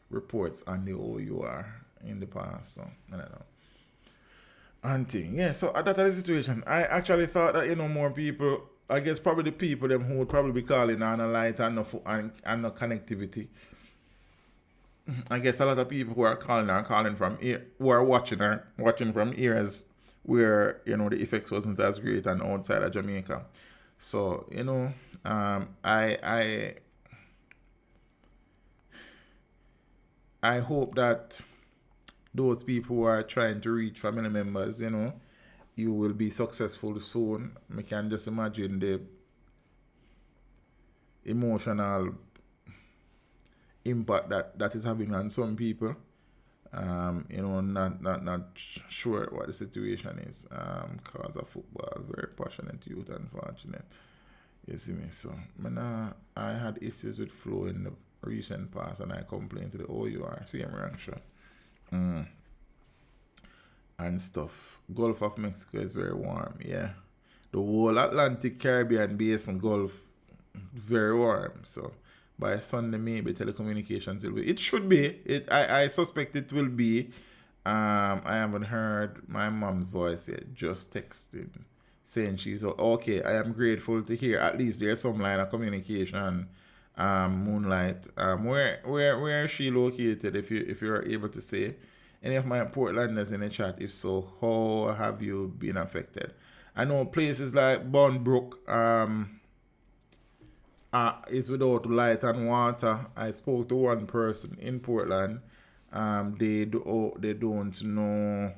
reports on the OUR in the past, so I don't know. And thing, yeah, so that is the situation. I actually thought that, more people, I guess probably the people them who would probably be calling on a light and no connectivity. I guess a lot of people who are calling from here, who are watching from areas where, the effects wasn't as great and outside of Jamaica. So, I hope that those people who are trying to reach family members, you will be successful soon. I can just imagine the emotional impact that is having on some people. Not sure what the situation is. Cause of football, very passionate youth, unfortunate. You see me, so I had issues with flow in the recent past, and I complained to the OUR, same reaction. And stuff. Gulf of Mexico is very warm, yeah. The whole Atlantic Caribbean basin Gulf, very warm. So by Sunday maybe telecommunications will be. It should be. I suspect it will be. I haven't heard my mom's voice yet. Just texting, saying she's okay. I am grateful to hear at least there's some line of communication. Moonlight. Where is she located? If you're able to say. Any of my Portlanders in the chat? If so, how have you been affected? I know places like Bournebrook is without light and water. I spoke to one person in Portland. They don't know.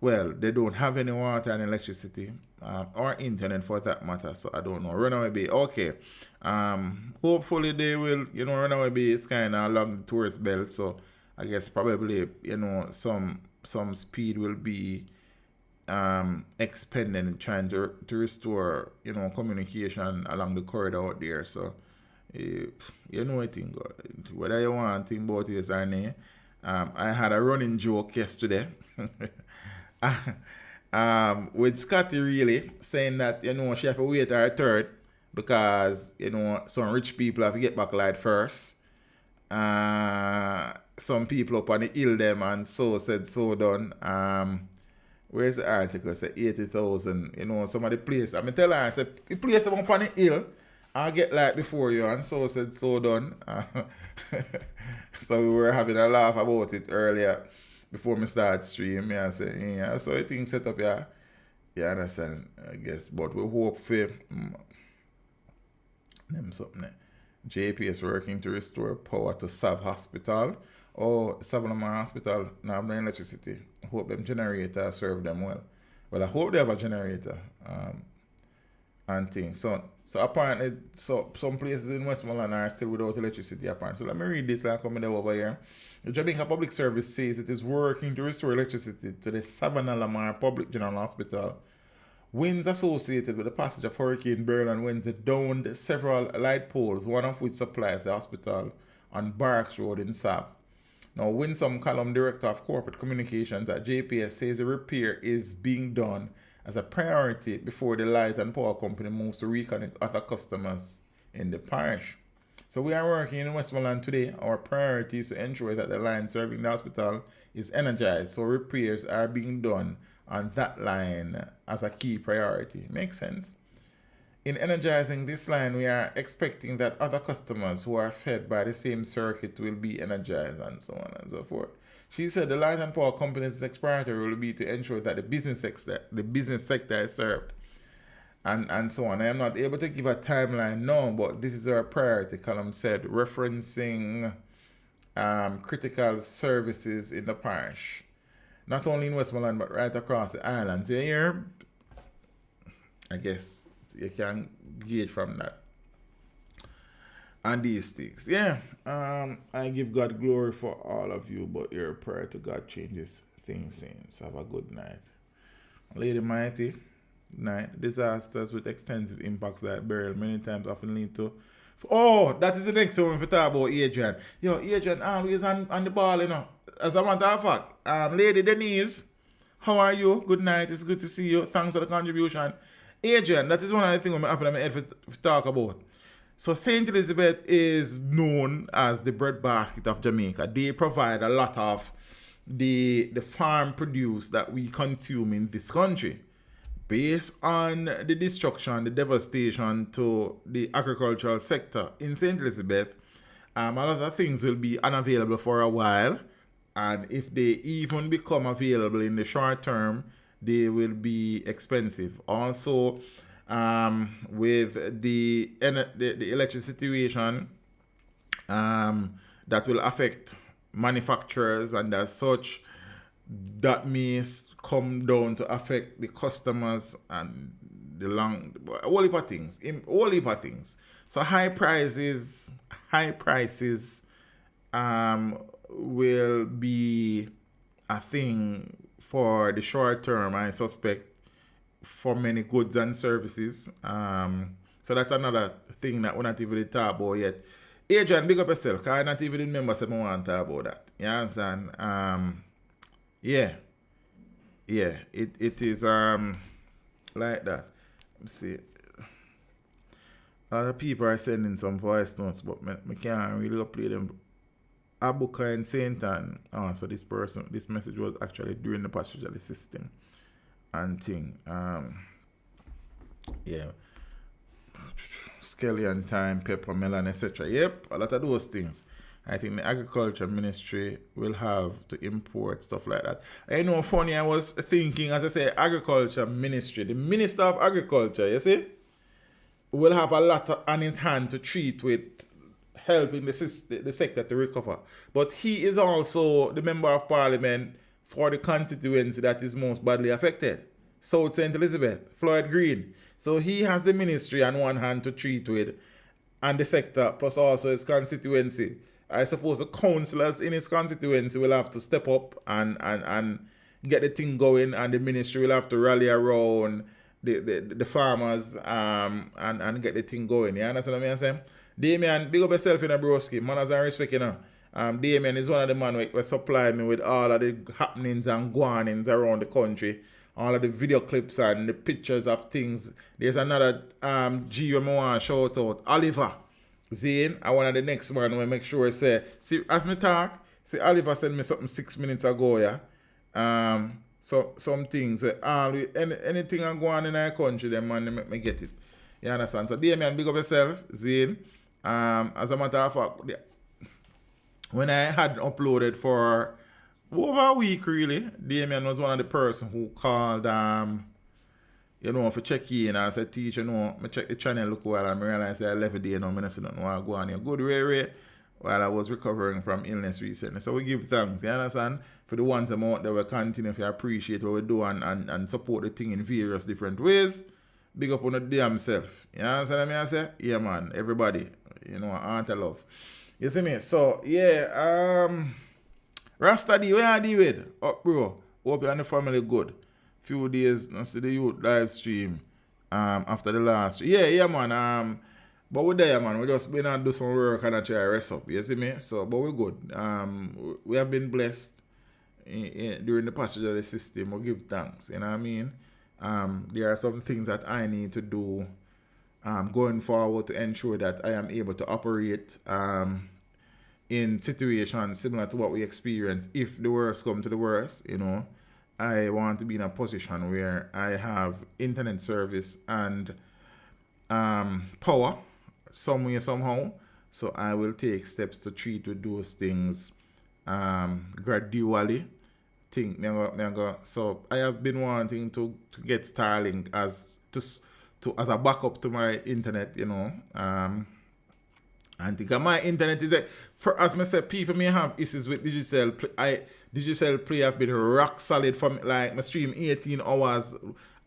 Well, they don't have any water and electricity, or internet for that matter. So I don't know. Runaway Bay, okay. Hopefully they will. Runaway Bay is kind of along the tourist belt, so I guess probably some speed will be expended in trying to restore communication along the corridor out there. So I think whether you want to think about this or not. I had a running joke yesterday with Scotty really saying that she have to wait her third because some rich people have to get back light first. Some people up on the hill them and so said so done. Where's the article? Say 80,000. Some of the place. I tell her, I said, the place up on the hill, I'll get light before you, and so said so done. So we were having a laugh about it earlier before we start stream. I said, yeah, so I think set up, yeah. Yeah, understand, I guess. But we hope for them something. JPS working to restore power to Sav Hospital. Savannah Hospital now have no electricity. I hope them generator serve them well. Well, I hope they have a generator and things. So apparently, some places in Westmoreland are still without electricity apparently. So let me read this like coming over here. The Jamaica Public Service says it is working to restore electricity to the Savannah Lamar Public General Hospital. Winds associated with the passage of Hurricane Beryl on Wednesday downed several light poles, one of which supplies the hospital on Barracks Road in Sav. Now, Winsome Column Director of Corporate Communications at JPS says the repair is being done as a priority before the light and power company moves to reconnect other customers in the parish. So we are working in Westmoreland today. Our priority is to ensure that the line serving the hospital is energized. So repairs are being done on that line as a key priority. Makes sense? In energizing this line, we are expecting that other customers who are fed by the same circuit will be energized and so on and so forth. She said the light and power company's next priority will be to ensure that the business sector is served and so on. I am not able to give a timeline now, but this is our priority, Column said, referencing critical services in the parish. Not only in Westmoreland, but right across the islands. You hear? I guess you can gauge from that. And these things. Yeah. I give God glory for all of you, but your prayer to God changes things since. Have a good night. Lady Mighty, night. Disasters with extensive impacts like Beryl many times often lead to Oh, that is the next one we talk about Adrian. Yo, Adrian always on the ball, you know. As a matter of fact, Lady Denise, how are you? Good night. It's good to see you. Thanks for the contribution. Adrian, that is one of the things I'm having in my head to talk about. So St. Elizabeth is known as the breadbasket of Jamaica. They provide a lot of the farm produce that we consume in this country. Based on the destruction, the devastation to the agricultural sector in St. Elizabeth, a lot of things will be unavailable for a while. And if they even become available in the short term, they will be expensive. Also, with the electric situation, that will affect manufacturers, and as such, that may come down to affect the customers and a whole heap of things. So high prices will be a thing for the short term, I suspect, for many goods and services. So that's another thing that we're not even talking about yet. Adrian, big up yourself, because I not even remember if I want to talk about that. You understand? Yeah, it is like that. Let me see. Other people are sending some voice notes, but I can't really play them. Abuka and Saint Anne. So this message was actually during the passage of the system and thing. Yeah. Scallion time, pepper, melon, etc. Yep, a lot of those things. I think the agriculture ministry will have to import stuff like that. I know, funny, I was thinking, as I say, agriculture ministry, the minister of agriculture, you see, will have a lot on his hand to treat with helping the sector to recover. But he is also the member of parliament for the constituency that is most badly affected, South St. Elizabeth, Floyd Green. So he has the ministry on one hand to treat with, and the sector, plus also his constituency. I suppose the councillors in his constituency will have to step up and get the thing going, and the ministry will have to rally around the farmers and get the thing going. You understand what I'm saying? Damien, big up yourself in a broski. Manners and respect, you know. Damien is one of the men who supply me with all of the happenings and goings around the country. All of the video clips and the pictures of things. There's another G I want to shout out. Oliver Zane, I want the next one we make sure I say. See, as me talk, see, Oliver sent me something 6 minutes ago, yeah. So some things, anything I go on in our country, them man, they make me get it. You understand? So Damien, big up yourself, Zane. As a matter of fact, when I had uploaded for over a week, really, Damien was one of the person who called, for check in. I said, teacher, I check the channel, look while I realized I left a day now, I don't want to go on here. Good Ray, while I was recovering from illness recently. So we give thanks, you understand, for the ones out there will continue to appreciate what we do and support the thing in various different ways. Big up on the damn self. You understand what I say? Yeah, man, everybody, aunt of love. You see me? So, yeah, Rasta D, where are you with? Oh, bro, hope you and the family good. Few days, I see the youth live stream after the last. Yeah, man. But we're there, man. We just been and do some work and try to rest up. You see me? So, but we're good. We have been blessed during the passage of the system. We give thanks. You know what I mean? There are some things that I need to do going forward to ensure that I am able to operate in situations similar to what we experience. If the worst come to the worst, I want to be in a position where I have internet service and power some way, somehow. So I will take steps to treat with those things gradually. So I have been wanting to get Starlink as a backup to my internet, and think my internet is as I said, people may have issues with Digicel Play have been rock solid from like my stream 18 hours,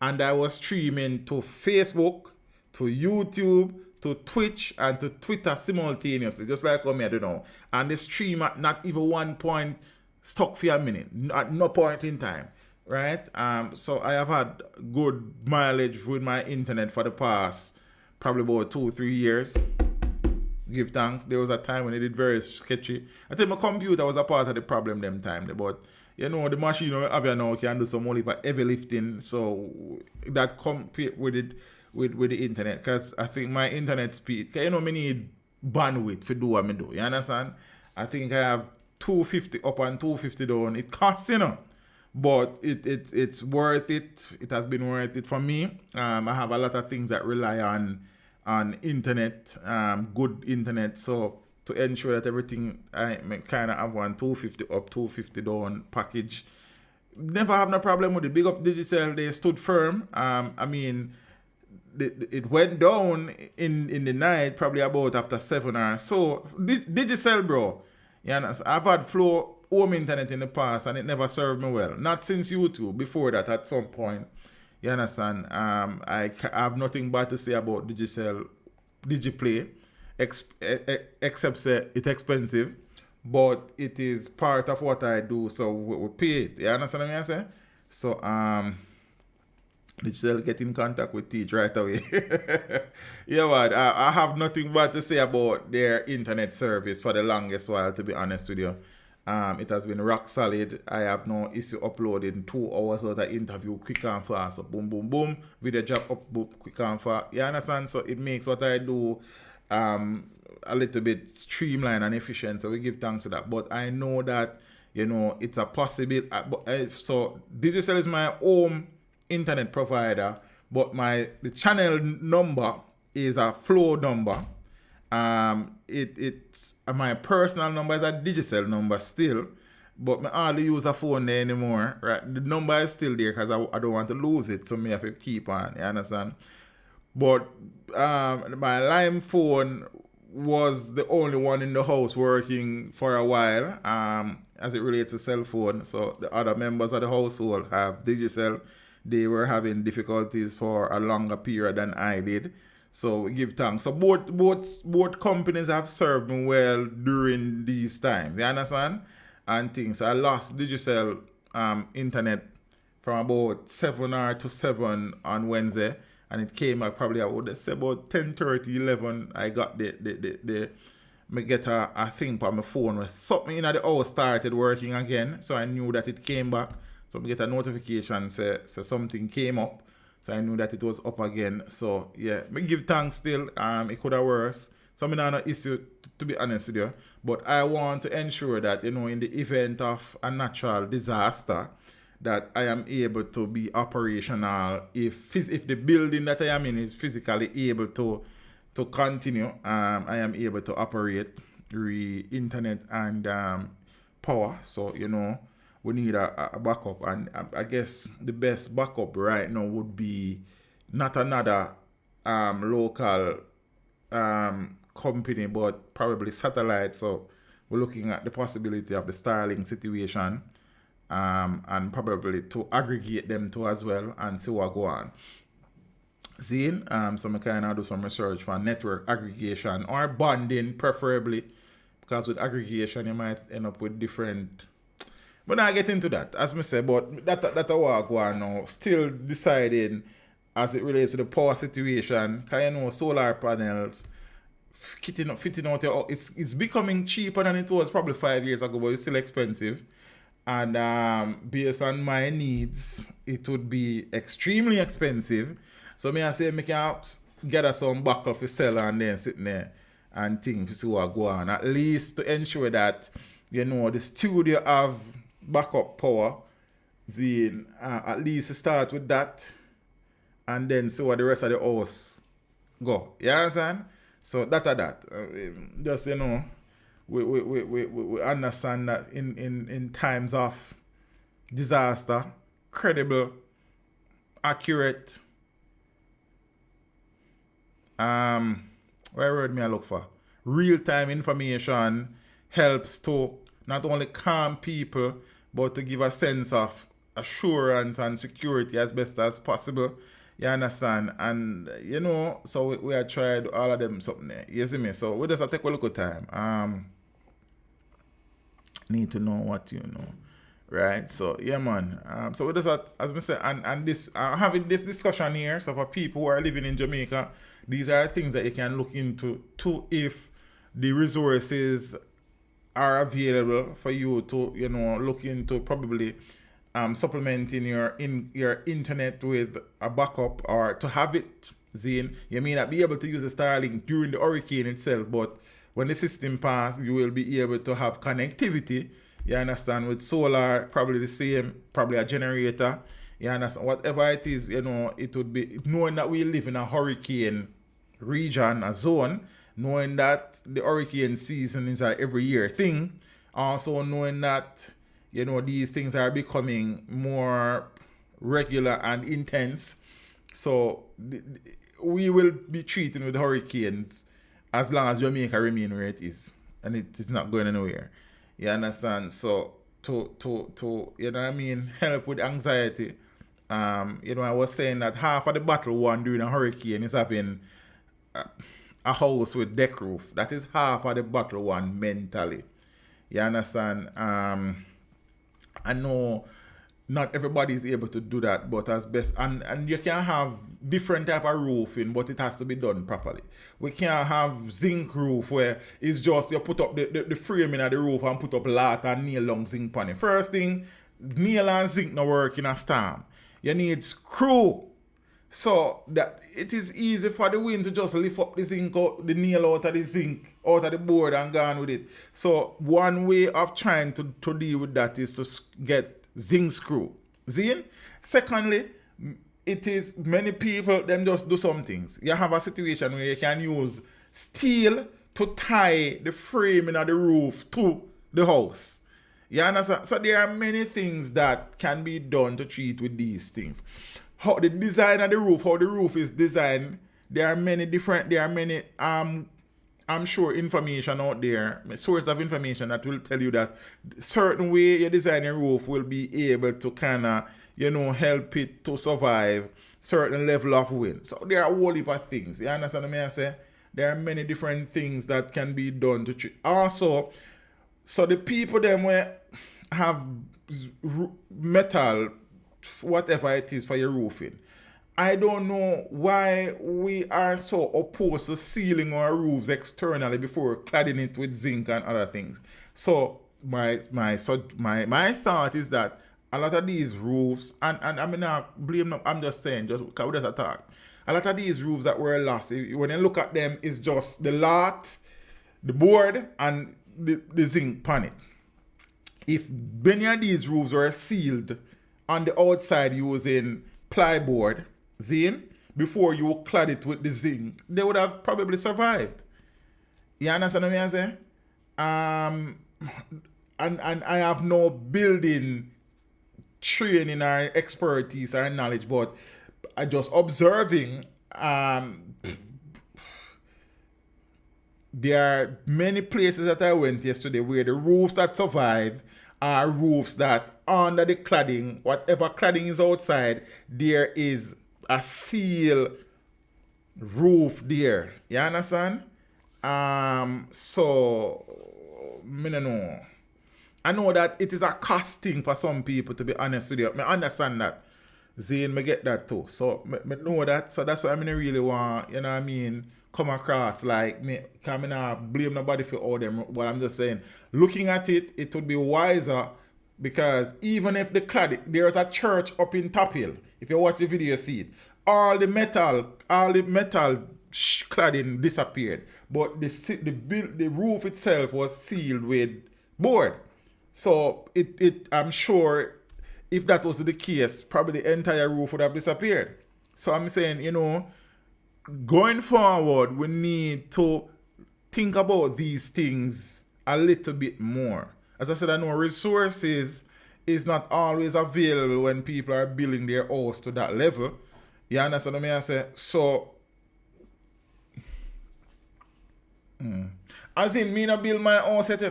and I was streaming to Facebook, to YouTube, to Twitch, and to Twitter simultaneously, just like I do now. And the stream at not even 1 point stuck for a minute, at no point in time, right? So I have had good mileage with my internet for the past probably about 2-3 years. Give thanks. There was a time when it did very sketchy. I think my computer was a part of the problem them time, but you know the machine I have now can do some only for heavy lifting, so that compete with it with the internet, because I think my internet speed, cause you know me need bandwidth to do what I do. You understand? I think I have 250 up and 250 down. It costs, you know, but it's worth it. It has been worth it for me. I have a lot of things that rely on internet, good internet, so to ensure that everything I kind of have one 250 up, 250 down package. Never have no problem with it. Big up Digicel, they stood firm. I mean, it went down in the night, probably about after 7 hours. So Digicel, bro, you understand? I've had flow home internet in the past and it never served me well. Not since YouTube. Before that, at some point, you understand? I have nothing bad to say about Digicel, Digiplay, except say it's expensive, but it is part of what I do, so we pay it. You understand what I'm saying? So Digicel get in contact with Teach right away. Yeah, man, I have nothing bad to say about their internet service for the longest while, to be honest with you. It has been rock solid. I have no issue uploading 2 hours of the interview quick and fast. So boom, boom, boom. Video drop up boom, quick and fast. You understand? So it makes what I do a little bit streamlined and efficient. So we give thanks to that. But I know that, you know, it's a possibility. So Digicel is my home internet provider, but the channel number is a flow number. It's my personal number is a Digicel number still, but I hardly use a phone there anymore. Right, the number is still there because I don't want to lose it, so me have to keep on. You understand? But my Lime phone was the only one in the house working for a while, as it relates to cell phone. So the other members of the household have Digicel. They were having difficulties for a longer period than I did. So we give thanks. So both companies have served me well during these times. You understand? And things. So I lost Digicel internet from about 7 hours to 7 on Wednesday. And it came at probably, I would say about 10:30, 11. I got me get a thing on my phone where something in the house started working again. So I knew that it came back. So I get a notification say something came up. So I knew that it was up again. So yeah, me give thanks still. It could have worse. So I not no issue to be honest with you. But I want to ensure that, you know, in the event of a natural disaster, that I am able to be operational if the building that I am in is physically able to continue. I am able to operate internet and power. So, you know, we need a backup, and I guess the best backup right now would be not another local company, but probably satellite. So we're looking at the possibility of the Starlink situation, and probably to aggregate them too as well and see what go on. Seeing, so I kind of do some research for network aggregation or bonding preferably, because with aggregation you might end up with different. But I get into that, as I say, but that I want to go on now. Still deciding as it relates to the power situation, because you know solar panels fitting out your, it's becoming cheaper than it was probably 5 years ago, but it's still expensive. And based on my needs, it would be extremely expensive. So I say I can get us some backup for sell and then sitting there and think to see what go on. At least to ensure that, you know, the studio have backup power. Then at least start with that and then see what the rest of the house go. You understand? So that. Just, you know, we understand that in times of disaster, credible, accurate, where word me I look for? Real-time information helps to not only calm people, but to give a sense of assurance and security as best as possible. You understand? And, you know, so we have tried all of them something there. You see me? So we just take a look at time. Need to know what you know. Right? So, yeah, man. So we just, as we say, and this, having this discussion here, so for people who are living in Jamaica, these are things that you can look into if the resources are available for you to, look into probably supplementing your internet with a backup or to have it. Zane, you may not be able to use the Starlink during the hurricane itself, but when the system passes, you will be able to have connectivity. You understand? With solar, probably the same, probably a generator. You understand? Whatever it is, it would be, knowing that we live in a hurricane region, a zone, knowing that the hurricane season is a every year thing, also knowing that, these things are becoming more regular and intense. So we will be treating with hurricanes as long as Jamaica remain where it is, and it is not going anywhere. You understand? So to help with anxiety. I was saying that half of the battle won during a hurricane is having a house with deck roof. That is half of the battle won mentally. You understand? I know not everybody is able to do that, but as best, and you can have different type of roofing, but it has to be done properly. We can't have zinc roof where it's just you put up the framing of the roof and put up lat and nail long zinc on it. First thing, nail and zinc no work in a storm. You need screw. So that it is easy for the wind to just lift up the zinc out, the nail out of the zinc, out of the board and gone with it. So one way of trying to deal with that is to get zinc screw. Zine? Secondly, it is many people, them just do some things. You have a situation where you can use steel to tie the framing of the roof to the house. You understand? So there are many things that can be done to treat with these things. How the design of the roof, how the roof is designed, there are many I'm sure information out there, source of information that will tell you that certain way you design a roof will be able to kind of, help it to survive certain level of wind. So there are a whole heap of things. You understand what I say? There are many different things that can be done to treat. Also, so the people them where have metal, whatever it is for your roofing, I don't know why we are so opposed to sealing our roofs externally before cladding it with zinc and other things. So my thought is that a lot of these roofs, and I mean not blame them, I'm just saying, just because we just attack. A lot of these roofs that were lost, when you look at them, it's just the lat, the board, and the zinc on it. If many of these roofs were sealed on the outside using plyboard, Zine, before you clad it with the zinc, they would have probably survived. You understand what I'm saying? And I have no building training or expertise or knowledge, but I just observing. There are many places that I went yesterday where the roofs that survive are roofs that under the cladding, whatever cladding is outside, there is a seal roof there. You understand? So I don't know. I know that it is a cost thing for some people, to be honest with you. I understand that. Zane, me get that too. So me know that. So that's why I really want, come across like me, because I not blame nobody for all them, but I'm just saying, looking at it, it would be wiser, because even if the cladding, there's a church up in Top Hill. If you watch the video, you see it. All the metal cladding disappeared, but the roof itself was sealed with board. So I'm sure if that was the case, probably the entire roof would have disappeared. So I'm saying, going forward, we need to think about these things a little bit more. As I said, I know resources is not always available when people are building their house to that level. You understand what I say? So, as in, me not build my house yet,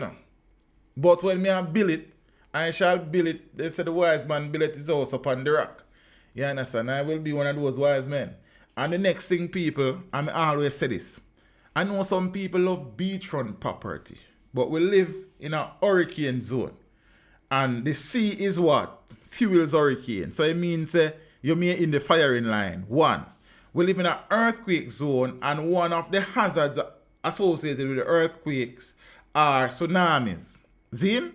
But when me build it, I shall build it. They say the wise man built his house upon the rock. You understand? I will be one of those wise men. And the next thing, people, I always say this. I know some people love beachfront property, but we live in a hurricane zone. And the sea is what? Fuels hurricane. So it means you're in the firing line. One, we live in an earthquake zone, and one of the hazards associated with the earthquakes are tsunamis. Zin?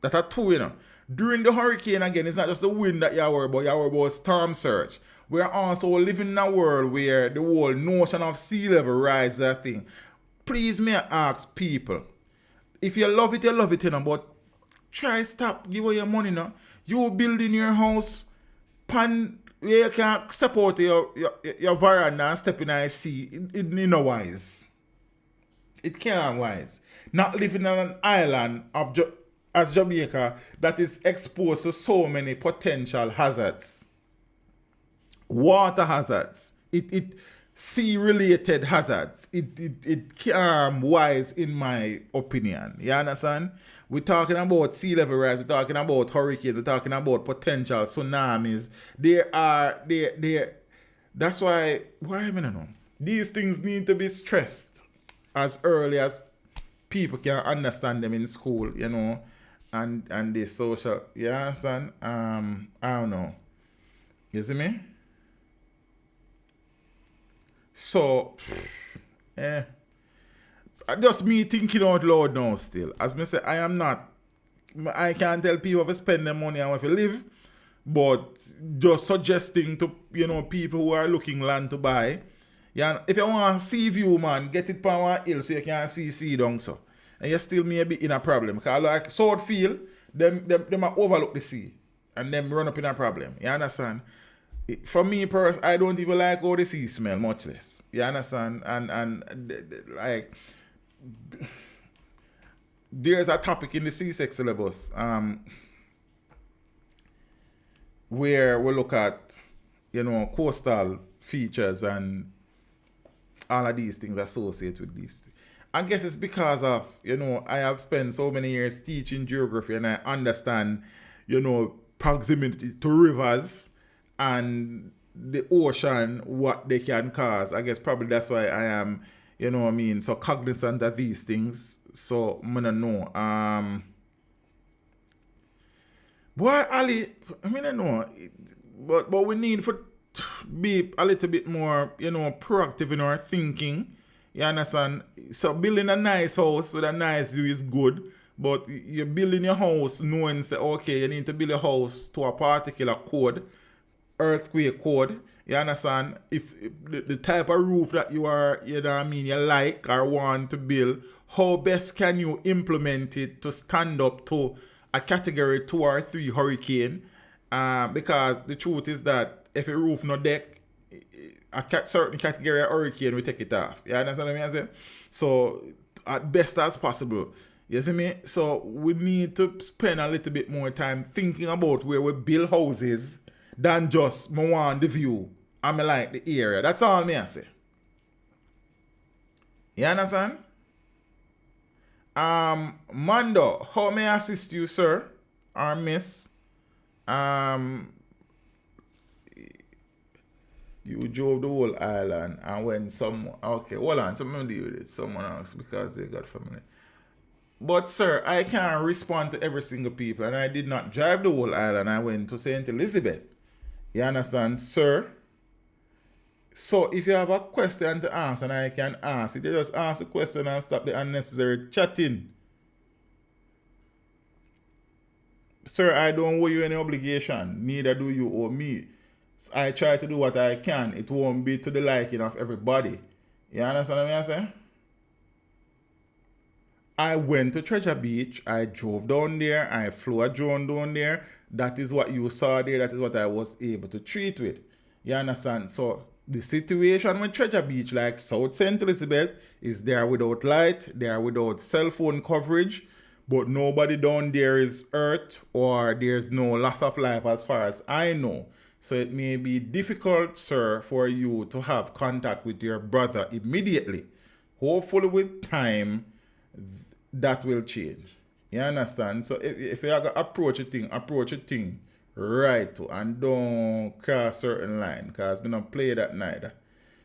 That are two, you know. During the hurricane, again, it's not just the wind that you're worried about storm surge. We are also living in a world where the whole notion of sea level rise is a thing. Please, may I ask people, if you love it, you know, but try stop, give away your money now. You building your house, pan, where you can step out your veranda and step in the sea. It no wise. It can't wise. Not living on an island of as Jamaica that is exposed to so many potential hazards. Water hazards. It sea-related hazards. It can't wise in my opinion. You understand? We're talking about sea level rise, we're talking about hurricanes, we're talking about potential tsunamis. That's why I mean, I know. These things need to be stressed as early as people can understand them in school, you know, and the social, you understand? I don't know. You see me? So, just me thinking out loud now still. As me say, I can't tell people to spend their money and to live, but just suggesting to, you know, people who are looking land to buy. Yeah, if you want to see view, man, get it from one hill so you can see down so. And you still may be in a problem. Because like Southfield, them overlook the sea. And them run up in a problem. You understand? For me personally, I don't even like how the sea smell, much less. You understand? And like, there's a topic in the C6 syllabus where we look at, you know, coastal features and all of these things associated with these. I guess it's because of, you know, I have spent so many years teaching geography and I understand, you know, proximity to rivers and the ocean, what they can cause. I guess probably that's why I am, you know what I mean, so cognizant of these things. So, I don't know. Boy, Ali, I mean, I know, but we need to be a little bit more, you know, proactive in our thinking. You understand? So building a nice house with a nice view is good, but you're building your house knowing, say, okay, you need to build a house to a particular code, earthquake code. You understand? If the type of roof that you are, you know what I mean, you like or want to build, how best can you implement it to stand up to a category 2 or 3 hurricane? Because the truth is that if a roof no deck, a certain category of hurricane we take it off. You understand what I mean? So at best as possible. You see me? So we need to spend a little bit more time thinking about where we build houses than just me want the view and me like the area. That's all me I say. You understand? Mando, how may I assist you, sir or miss? You drove the whole island and when okay, hold on, someone deal with it, someone else, because they got family. But sir, I can't respond to every single people and I did not drive the whole island. I went to St. Elizabeth. You understand, sir? So if you have a question to ask and I can ask, you just ask the question and stop the unnecessary chatting. Sir, I don't owe you any obligation, neither do you owe me. I try to do what I can. It won't be to the liking of everybody. You understand what I'm saying? I went to Treasure Beach. I drove down there. I flew a drone down there. That is what you saw there. That is what I was able to treat with. You understand? So the situation with Treasure Beach, like South St. Elizabeth, is there without light. They are without cell phone coverage. But nobody down there is hurt or there's no loss of life as far as I know. So it may be difficult, sir, for you to have contact with your brother immediately. Hopefully with time, that will change. You understand? So if you have to approach a thing right to and don't cross certain line, because we don't play that neither.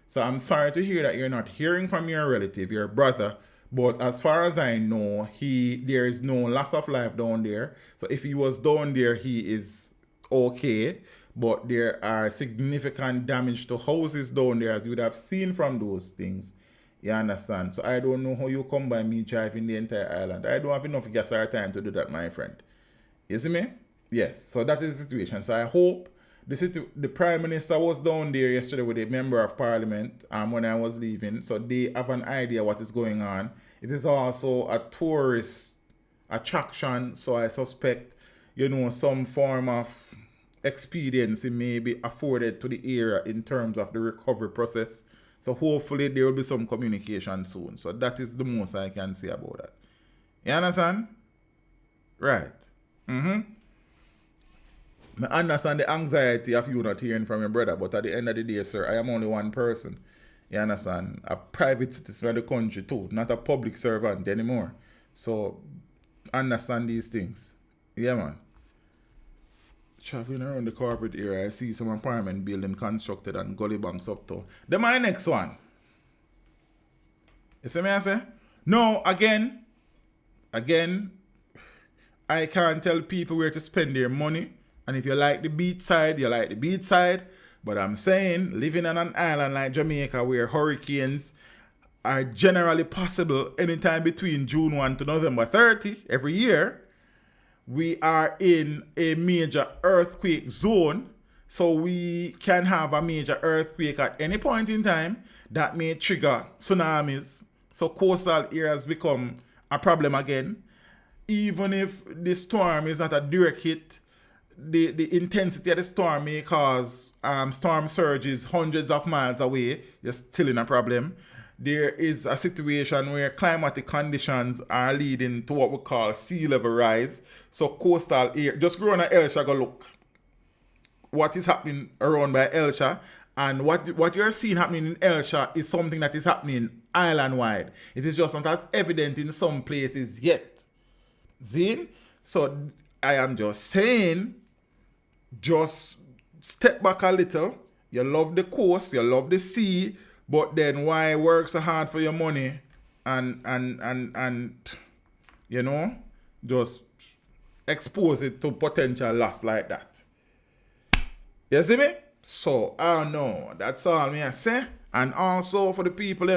So I'm sorry to hear that you're not hearing from your relative, your brother, but as far as I know, there is no loss of life down there. So if he was down there, he is okay. But there are significant damage to houses down there, as you would have seen from those things. You understand? So I don't know how you come by me driving the entire island. I don't have enough gas or time to do that, my friend. You see me? Yes. So that is the situation. So I hope the Prime Minister was down there yesterday with a member of Parliament when I was leaving. So they have an idea what is going on. It is also a tourist attraction. So I suspect, some form of expediency may be afforded to the area in terms of the recovery process. So hopefully there will be some communication soon. So that is the most I can say about that. You understand? Right. I understand the anxiety of you not hearing from your brother, but at the end of the day, sir, I am only one person. You understand? A private citizen of the country too, not a public servant anymore. So understand these things. Yeah, man. Traveling around the corporate area, I see some apartment building constructed and gully banks up to. Then my next one. You see me I say? No, again, I can't tell people where to spend their money. And if you like the beach side, you like the beach side. But I'm saying, living on an island like Jamaica where hurricanes are generally possible anytime between June 1 to November 30 every year, we are in a major earthquake zone. So we can have a major earthquake at any point in time that may trigger tsunamis. So coastal areas become a problem again. Even if the storm is not a direct hit, the intensity of the storm may cause storm surges hundreds of miles away. You're still in a problem. There is a situation where climatic conditions are leading to what we call sea level rise. So coastal area, just go around Elsha, go look what is happening around by Elsha. And what you're seeing happening in Elsha is something that is happening island-wide. It is just not as evident in some places yet. See? So I am just saying, just step back a little. You love the coast, you love the sea, but then why work so hard for your money and just expose it to potential loss like that. You see me? So, I don't know. That's all me I say. And also for the people,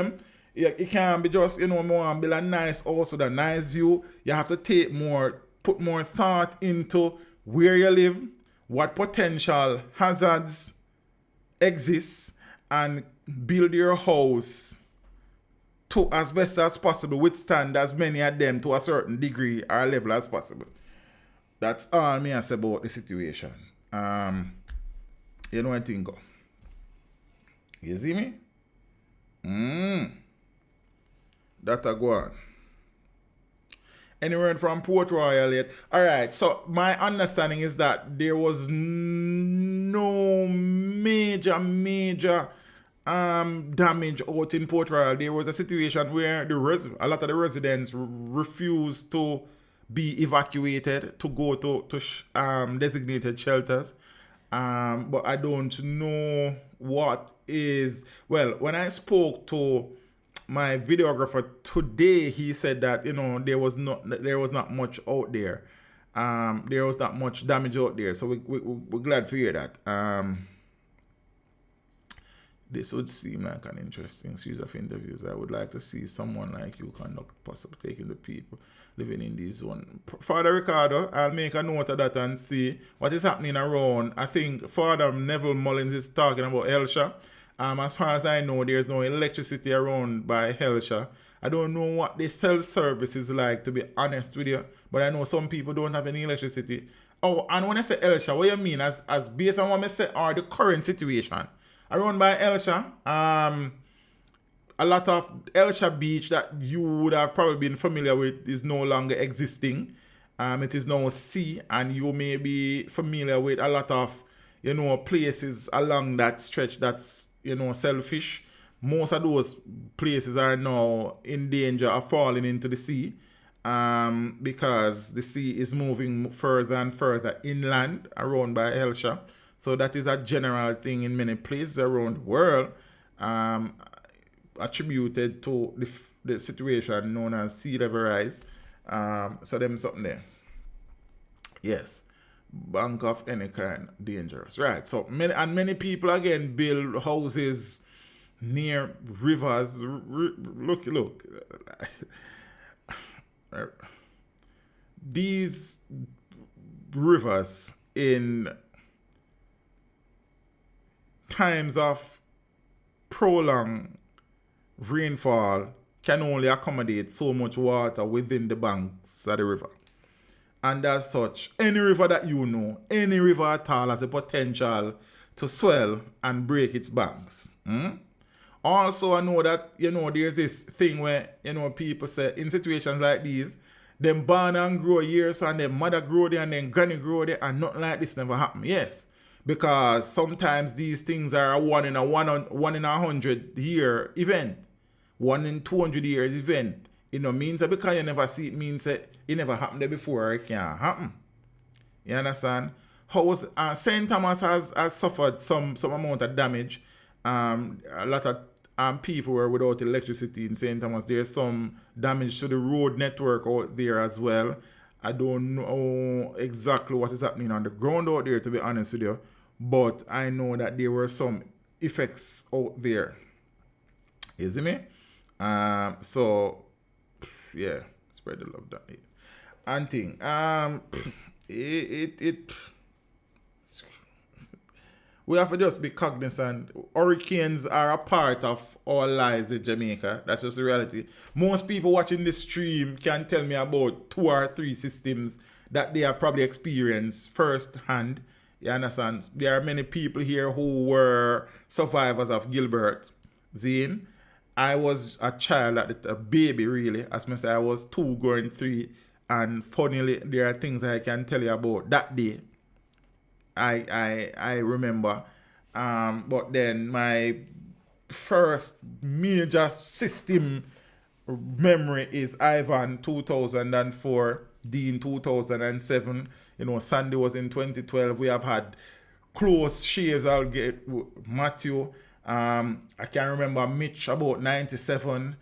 it can't be just, more build a nice house with a nice view. You have to put more thought into where you live, what potential hazards exist, and build your house to as best as possible, withstand as many of them to a certain degree or level as possible. That's all me I say about the situation. You know what I think? You see me? That a go on. Any word from Port Royal yet? Alright, so my understanding is that there was no major damage out in Port Royal. There was a situation where a lot of the residents refused to be evacuated to go to designated shelters. But I don't know what is. Well, when I spoke to my videographer today, he said that there was not much out there. There was not much damage out there, so we're glad to hear that. This would seem like an interesting series of interviews. I would like to see someone like you conduct, possibly taking the people living in this zone. Father Ricardo, I'll make a note of that and see what is happening around. I think Father Neville Mullins is talking about Elsha. As far as I know, there's no electricity around by Elsha. I don't know what the cell service is like, to be honest with you, but I know some people don't have any electricity. Oh, and when I say Elsha, what you mean as based on what I say are the current situation? Around by Elsha, a lot of Elsha Beach that you would have probably been familiar with is no longer existing. It is now sea, and you may be familiar with a lot of, places along that stretch that's, selfish. Most of those places are now in danger of falling into the sea, because the sea is moving further and further inland around by Elsha. So that is a general thing in many places around the world, attributed to the situation known as sea level rise. So them something there. Yes. Bank of any kind, dangerous. Right. So many people again build houses near rivers. Look. These rivers in times of prolonged rainfall can only accommodate so much water within the banks of the river. And as such, any river that you know, any river at all has a potential to swell and break its banks. Also, I know that, there's this thing where, people say in situations like these, them born and grow years and them mother grow there and then granny grow there and nothing like this never happen. Yes, because sometimes these things are a 1 in a 100 year event, 1 in 200 years event. Means that because you never see it means that it never happened there before, it can't happen. You understand? St. Thomas has suffered some amount of damage. A lot of people were without electricity in St. Thomas. There's some damage to the road network out there as well. I don't know exactly what is happening on the ground out there, to be honest with you. But I know that there were some effects out there. You see me? So, yeah, spread the love down here. And thing, we have to just be cognizant. Hurricanes are a part of our lives in Jamaica. That's just the reality. Most people watching this stream can tell me about 2 or 3 systems that they have probably experienced firsthand. You understand? There are many people here who were survivors of Gilbert. Zane, I was a child, a baby really. As I say, I was 2 going 3. And funnily, there are things I can tell you about that day. I remember. But then my first major system memory is Ivan 2004, Dean 2007. Sandy was in 2012. We have had close shaves. I'll get Matthew. I can remember Mitch about 97.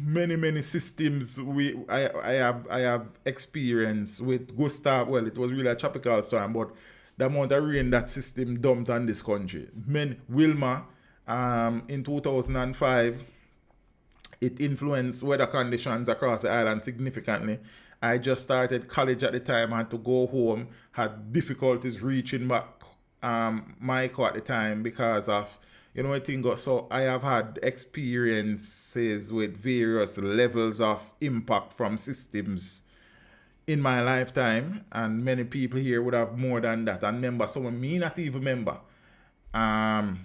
Many systems I have experience with Gustav. Well, it was really a tropical storm, but the amount of rain that system dumped on this country. Wilma, in 2005, it influenced weather conditions across the island significantly. I just started college at the time. I had to go home. Had difficulties reaching back Michael at the time because of so I have had experiences with various levels of impact from systems in my lifetime, and many people here would have more than that. And remember, some of me not even remember. And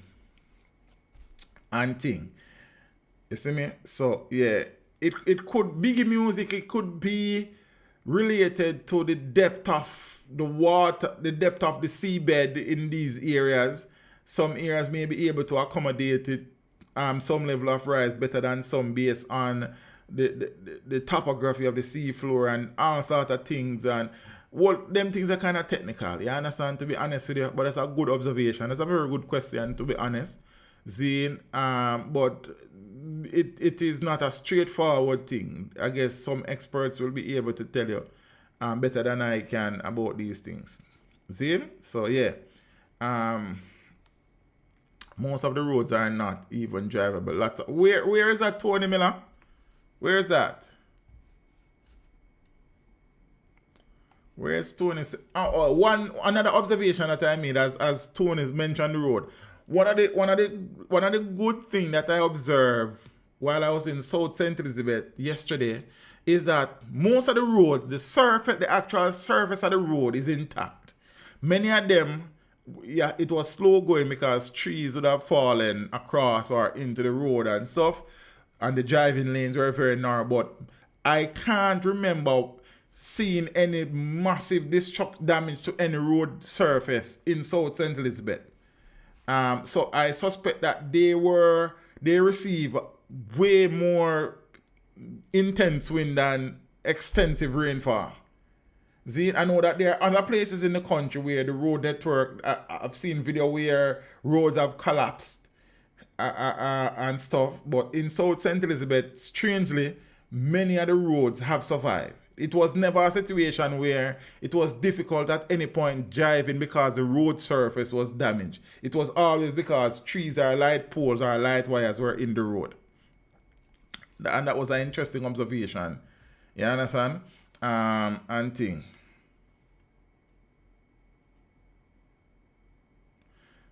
thing. You see me? So yeah, it could be music, it could be related to the depth of the water, the depth of the seabed in these areas. Some areas may be able to accommodate it, some level of rise better than some based on the topography of the seafloor and all sort of things. And well, them things are kind of technical, you understand, to be honest with you. But that's a good observation. That's a very good question, to be honest, Zane. But it is not a straightforward thing. I guess some experts will be able to tell you better than I can about these things. Zane? So yeah. Most of the roads are not even drivable. Where is that, Tony Miller? Where is that? Where's Tony? Another observation that I made as Tony's mentioned the road. One of the good things that I observed while I was in South St. Elizabeth yesterday is that most of the roads, the actual surface of the road is intact. Many of them, yeah, it was slow going because trees would have fallen across or into the road and stuff, and the driving lanes were very narrow. But I can't remember seeing any massive destructive damage to any road surface in South St. Elizabeth. So I suspect that they receive way more intense wind than extensive rainfall. See, I know that there are other places in the country where the road network, I've seen video where roads have collapsed and stuff. But in South St. Elizabeth, strangely, many of the roads have survived. It was never a situation where it was difficult at any point driving because the road surface was damaged. It was always because trees or light poles or light wires were in the road. And that was an interesting observation. You understand? And thing.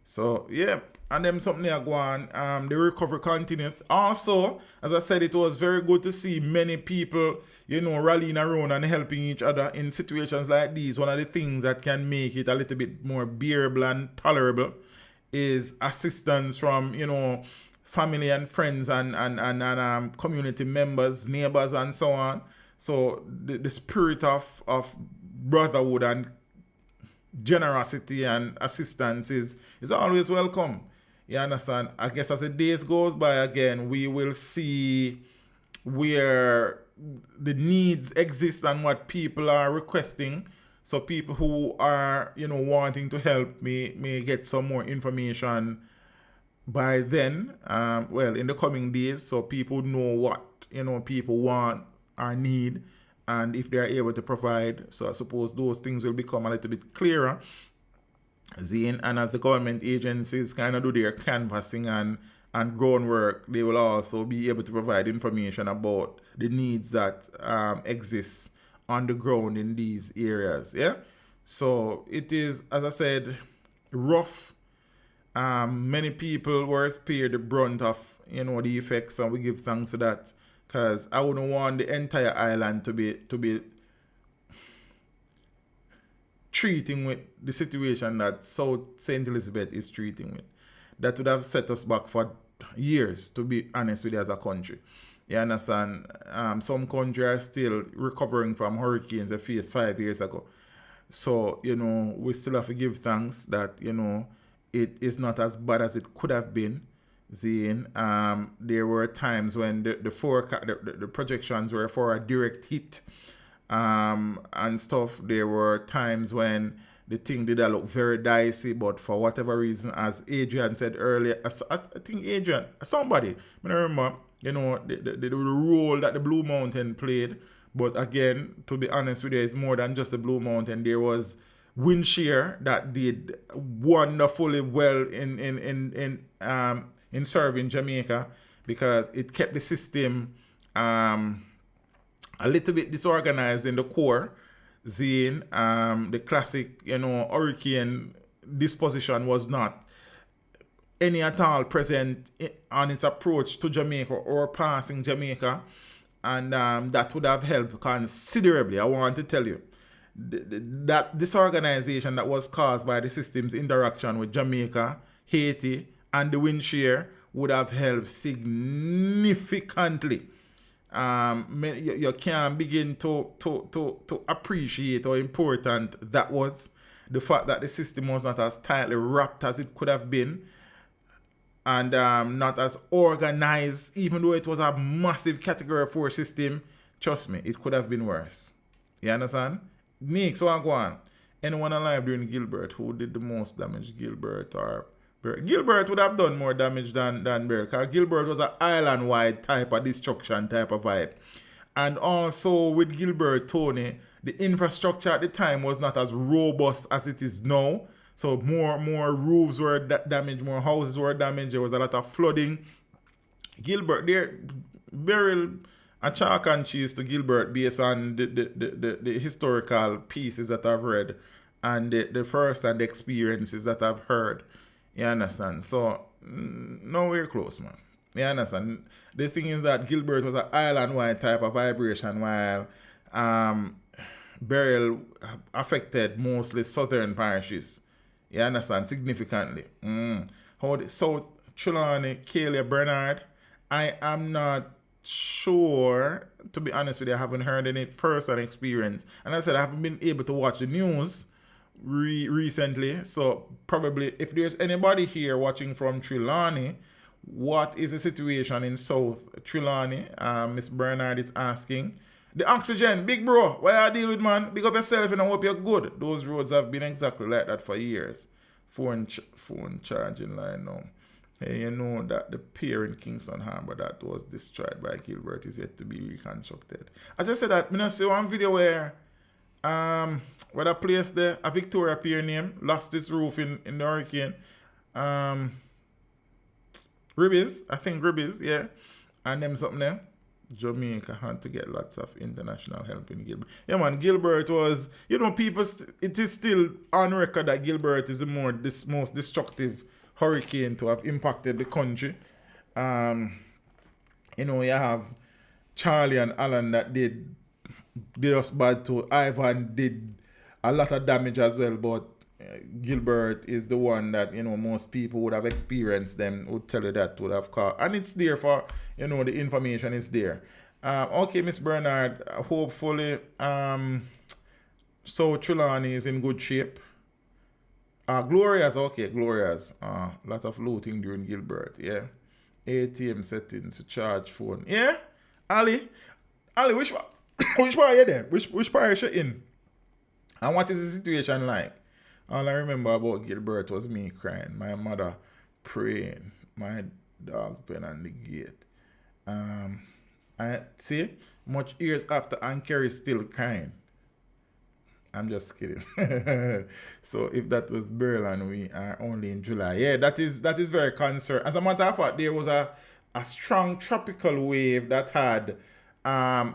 So, yeah. And then something there go on. The recovery continues. Also, as I said, it was very good to see many people, rallying around and helping each other in situations like these. One of the things that can make it a little bit more bearable and tolerable is assistance from, family and friends and community members, neighbors, and so on. So the spirit of brotherhood and generosity and assistance is always welcome. You understand? I guess as the days goes by, again, we will see where the needs exist and what people are requesting. So people who are, wanting to help may get some more information by then. In the coming days, so people know what, people want or need, and if they are able to provide. So I suppose those things will become a little bit clearer. And as the government agencies kind of do their canvassing and groundwork, they will also be able to provide information about the needs that exist on the ground in these areas. Yeah. So it is, as I said, rough. Many people were spared the brunt of the effects, and we give thanks to that, because I wouldn't want the entire island to be treating with the situation that South St. Elizabeth is treating with. That would have set us back for years, to be honest with you, as a country. You understand? Some countries are still recovering from hurricanes they faced 5 years ago. So, we still have to give thanks that, it is not as bad as it could have been. There were times when the projections were for a direct hit and stuff. There were times when the thing did look very dicey, but for whatever reason, as Adrian said earlier, I think Adrian, somebody, I don't remember, the role that the Blue Mountain played. But again, to be honest with you, it's more than just the Blue Mountain. There was wind shear that did wonderfully well in serving Jamaica, because it kept the system a little bit disorganized in the core. The classic, hurricane disposition was not any at all present on its approach to Jamaica or passing Jamaica, and that would have helped considerably. I want to tell you that disorganization that was caused by the system's interaction with Jamaica, Haiti, and the wind shear would have helped significantly. You can't begin to appreciate how important that was. The fact that the system was not as tightly wrapped as it could have been, and not as organized, even though it was a massive Category 4 system. Trust me, it could have been worse. You understand? Nick, so I go on. Anyone alive during Gilbert who did the most damage? Gilbert or Beryl? Gilbert would have done more damage than Beryl, because Gilbert was an island-wide type of destruction type of vibe. And also with Gilbert, Tony, the infrastructure at the time was not as robust as it is now. So more roofs were damaged, more houses were damaged. There was a lot of flooding. Gilbert, Beryl, a chalk and cheese to Gilbert based on the historical pieces that I've read and the first-hand experiences that I've heard. You understand? So, nowhere close, man. You understand? The thing is that Gilbert was an island-wide type of vibration, while Beryl affected mostly southern parishes. You understand? Significantly. South Trelawney, Kalia, Bernard, I am not sure, to be honest with you. I haven't heard any first-hand experience. And I said I haven't been able to watch the news recently. So probably if there's anybody here watching from Trelawney, what is the situation in South Trelawney? Miss Bernard is asking. The oxygen, big bro, what I deal with, man? Big up yourself and I hope you're good. Those roads have been exactly like that for years. Phone charging line now. Hey, you know that the pier in Kingston Harbor that was destroyed by Gilbert is yet to be reconstructed. As I said that, I see one video where a place there, a Victoria Pier name, lost its roof in the hurricane. Ribbies, I think Ribbies, yeah. And them something there. Jamaica had to get lots of international help in Gilbert. Yeah, man, Gilbert was, people, it is still on record that Gilbert is the most destructive hurricane to have impacted the country. You have Charlie and Alan that did us bad too. Ivan did a lot of damage as well, but Gilbert is the one that, most people would have experienced them, would tell you that would have caught. And it's there for, the information is there. Okay, Miss Bernard, hopefully, so Trelawney is in good shape. Gloria's, okay, Gloria's. Lot of looting during Gilbert, yeah. ATM settings to charge phone. Yeah? Ali, which part are you there? Which parish you in? And what is the situation like? All I remember about Gilbert was me crying, my mother praying, my dog pen on the gate. I see, much years after, and Kerry still crying. I'm just kidding. So if that was Beryl and we are only in July, yeah, that is very concerned. As a matter of fact, there was a strong tropical wave that had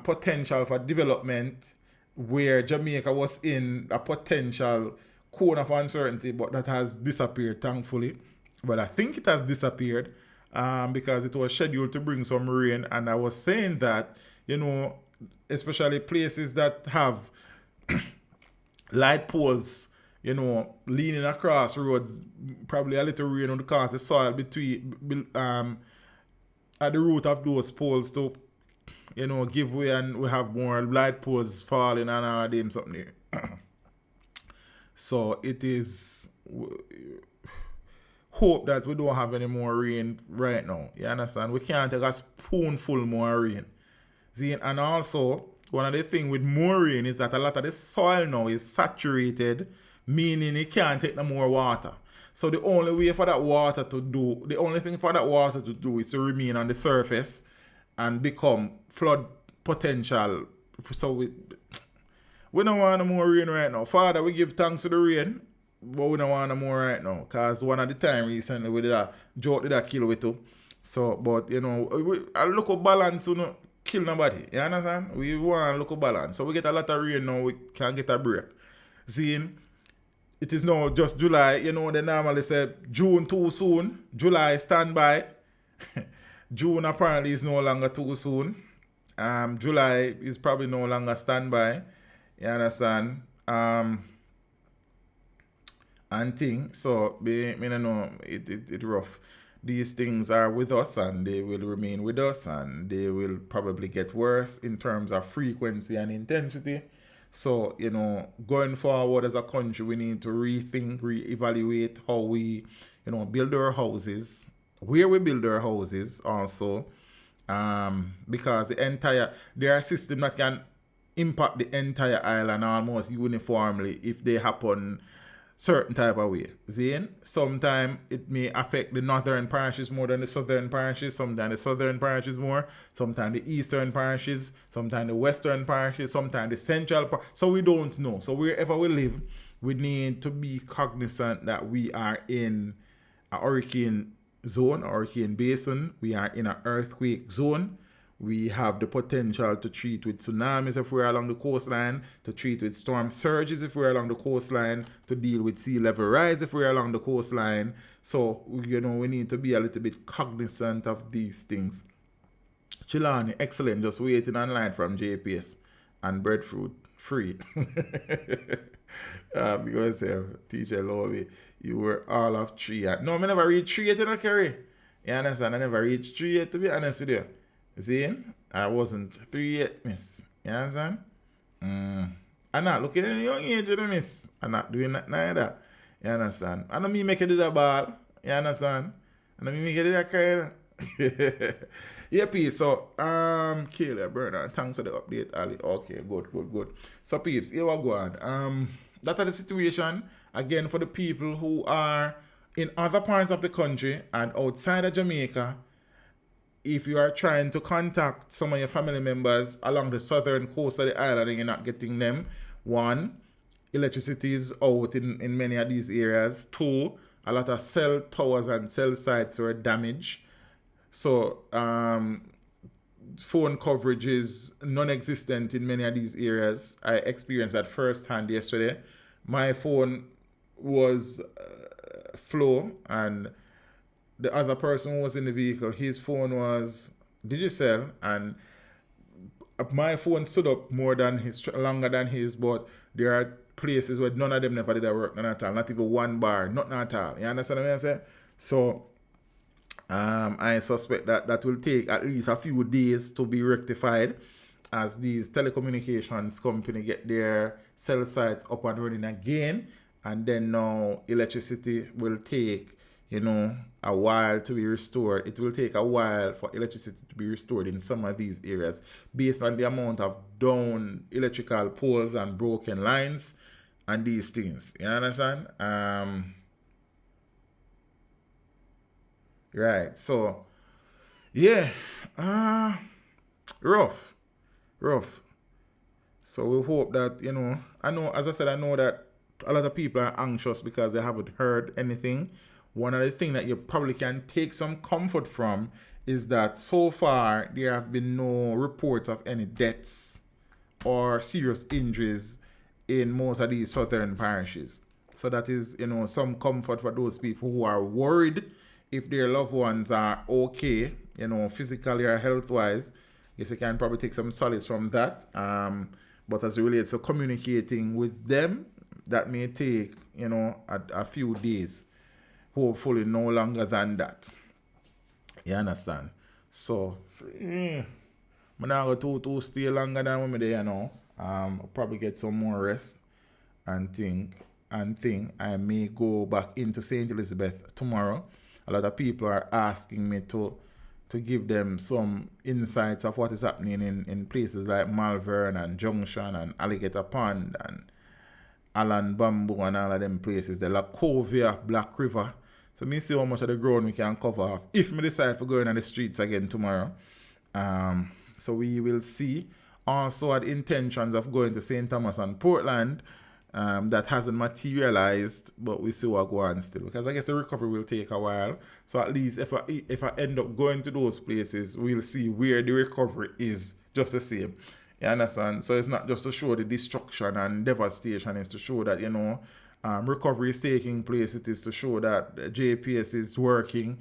potential for development, where Jamaica was in a potential cone of uncertainty, but that has disappeared, thankfully. But I think it has disappeared because it was scheduled to bring some rain. And I was saying that, especially places that have light poles, leaning across roads, probably a little rain on the cause the soil between at the root of those poles to, give way, and we have more light poles falling and all them something there. So it is hope that we don't have any more rain right now. You understand? We can't take a spoonful more rain. See, and also, one of the things with more rain is that a lot of the soil now is saturated, meaning it can't take no more water. So the only thing for that water to do is to remain on the surface and become flood potential. So we don't want no more rain right now. Father, we give thanks for the rain, but we don't want no more right now. Because one of the time recently we did a joke, did a kill with too. So, but a local balance, kill nobody. You understand? We want a local balance. So we get a lot of rain now, we can get a break. Seeing, it is now just July. They normally say June too soon. July standby. June apparently is no longer too soon. July is probably no longer standby. You understand? And thing. So, I know it rough. These things are with us and they will remain with us, and they will probably get worse in terms of frequency and intensity. So, going forward as a country, we need to rethink, reevaluate how we, build our houses, where we build our houses also, because there are systems that can impact the entire island almost uniformly if they happen certain type of way. Sometimes it may affect the northern parishes more than the southern parishes, sometimes the southern parishes more, sometimes the eastern parishes, sometimes the western parishes, sometimes the central so we don't know. So wherever we live, we need to be cognizant that we are in a hurricane zone, hurricane basin. We are in an earthquake zone. We have the potential to treat with tsunamis if we're along the coastline, to treat with storm surges if we're along the coastline, to deal with sea level rise if we're along the coastline. So, we need to be a little bit cognizant of these things. Chilani, excellent. Just waiting online from JPS. And breadfruit, free. Because teacher Lovey, you were all of 3 yet. No, I never reached 3 yet, Kerry. You understand? I never reached 3 yet, to be honest with you. See, I wasn't 3 yet, miss. You understand? I'm not looking at a young age, miss. I'm not doing that neither. You understand? I don't mean make it a ball. You understand? I don't mean make it a cry. Yeah, peeps. So, Kayla, Bernard, thanks for the update, Ali. Okay, good. So, peeps, here we go on. That is the situation. Again, for the people who are in other parts of the country and outside of Jamaica, if you are trying to contact some of your family members along the southern coast of the island and you're not getting them, one, electricity is out in many of these areas. Two, a lot of cell towers and cell sites were damaged. So phone coverage is non-existent in many of these areas. I experienced that firsthand yesterday. My phone was flow, and the other person who was in the vehicle, his phone was Digicel, and my phone stood up longer than his, but there are places where none of them never did work, none at all, not even one bar, nothing at all. You understand what I'm saying? So I suspect that will take at least a few days to be rectified as these telecommunications company get their cell sites up and running again, and then now electricity will take, a while to be restored. It will take a while for electricity to be restored in some of these areas based on the amount of down electrical poles and broken lines and these things. You understand? Right. So, yeah. Rough. So we hope that, I know that a lot of people are anxious because they haven't heard anything. One of the things that you probably can take some comfort from is that so far there have been no reports of any deaths or serious injuries in most of these southern parishes. So that is, some comfort for those people who are worried if their loved ones are okay, physically or health-wise. Yes, you can probably take some solace from that. But as it relates to communicating with them, that may take, a few days. Hopefully no longer than that. You understand? So, I'm not going to stay longer than when I'm there, I'll probably get some more rest and think. I may go back into St. Elizabeth tomorrow. A lot of people are asking me to give them some insights of what is happening in places like Malvern and Junction and Alligator Pond and Allen Bamboo and all of them places. The Lacovia, Black River. So me see how much of the ground we can cover off if me decide for going on the streets again tomorrow. So we will see. Also had intentions of going to St. Thomas and Portland. That hasn't materialized, but we see what go on still. Because I guess the recovery will take a while. So at least if I end up going to those places, we'll see where the recovery is just the same. You understand? So it's not just to show the destruction and devastation, it's to show that, recovery is taking place. It is to show that JPS is working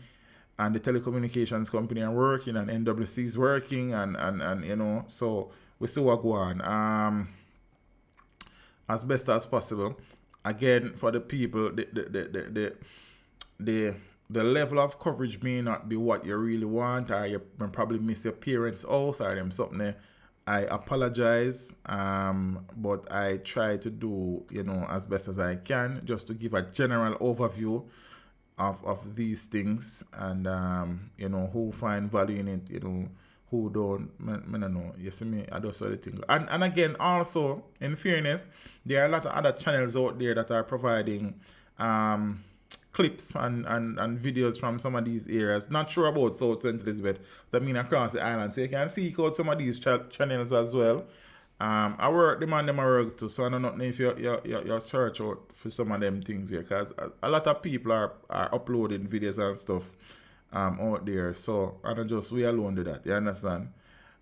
and the telecommunications company are working and NWC is working and so we see what go on. As best as possible. Again, for the people, the level of coverage may not be what you really want, or you probably miss your parents' house or them something. I apologize, but I try to do, as best as I can, just to give a general overview of these things, and who find value in it, who don't, I don't know. You see me, I just saw the thing. And again, also, in fairness, there are a lot of other channels out there that are providing clips and videos from some of these areas. Not sure about South St. Elizabeth, but I mean across the island. So you can seek out some of these channels as well. I work, the man them I work to, so I don't know if you search out for some of them things here, because a lot of people are uploading videos and stuff out there. So I don't just, we alone do that, you understand?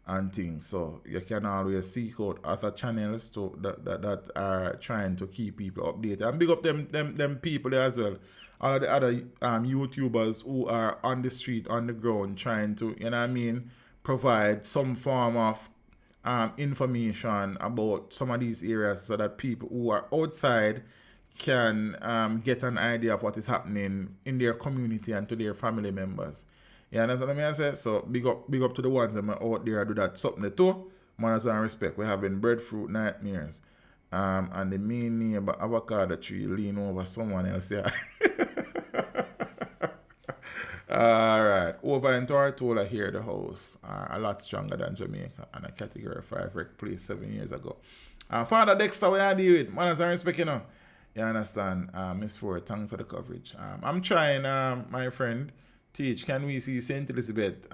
And things. So you can always seek out other channels to that are trying to keep people updated. And big up them people there as well. All of the other YouTubers who are on the street, on the ground, trying to, provide some form of information about some of these areas so that people who are outside can get an idea of what is happening in their community and to their family members. You understand what I say? So big up to the ones that are out there do that something too. Manners and respect. We're having breadfruit nightmares. And the main neighbor avocado tree lean over someone else here. Alright, over in Tortola here, the house are a lot stronger than Jamaica and a category 5 wreck place 7 years ago. Father Dexter, what you deal with? Manners and respect, You understand? Miss Ford, thanks for the coverage. I'm trying, my friend, teach. Can we see St. Elizabeth?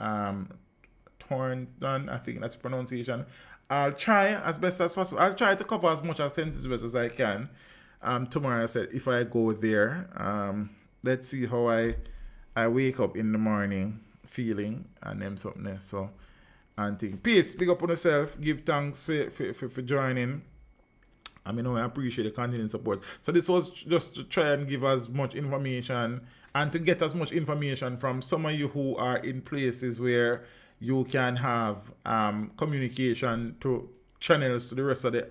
Thornton, I think that's the pronunciation. I'll try as best as possible. I'll try to cover as much of St. Elizabeth as I can. Tomorrow I said if I go there, let's see how I wake up in the morning feeling and them something else. So and think. Peace, big up on yourself. Give thanks for joining. I mean, I appreciate the continuing support. So this was just to try and give as much information and to get as much information from some of you who are in places where you can have communication to channels to the rest of the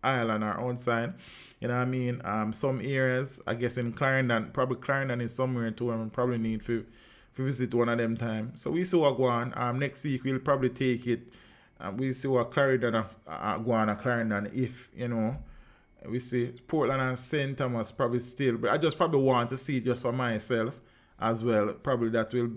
island or outside. You know what I mean? Some areas, I guess in Clarendon, probably Clarendon is somewhere too, and probably need to visit one of them time. So we see what go on. Next week we'll probably take it. We see what Clarendon go on at Clarendon if, you know, we see Portland and St. Thomas probably still, but I just probably want to see it just for myself as well. Probably that will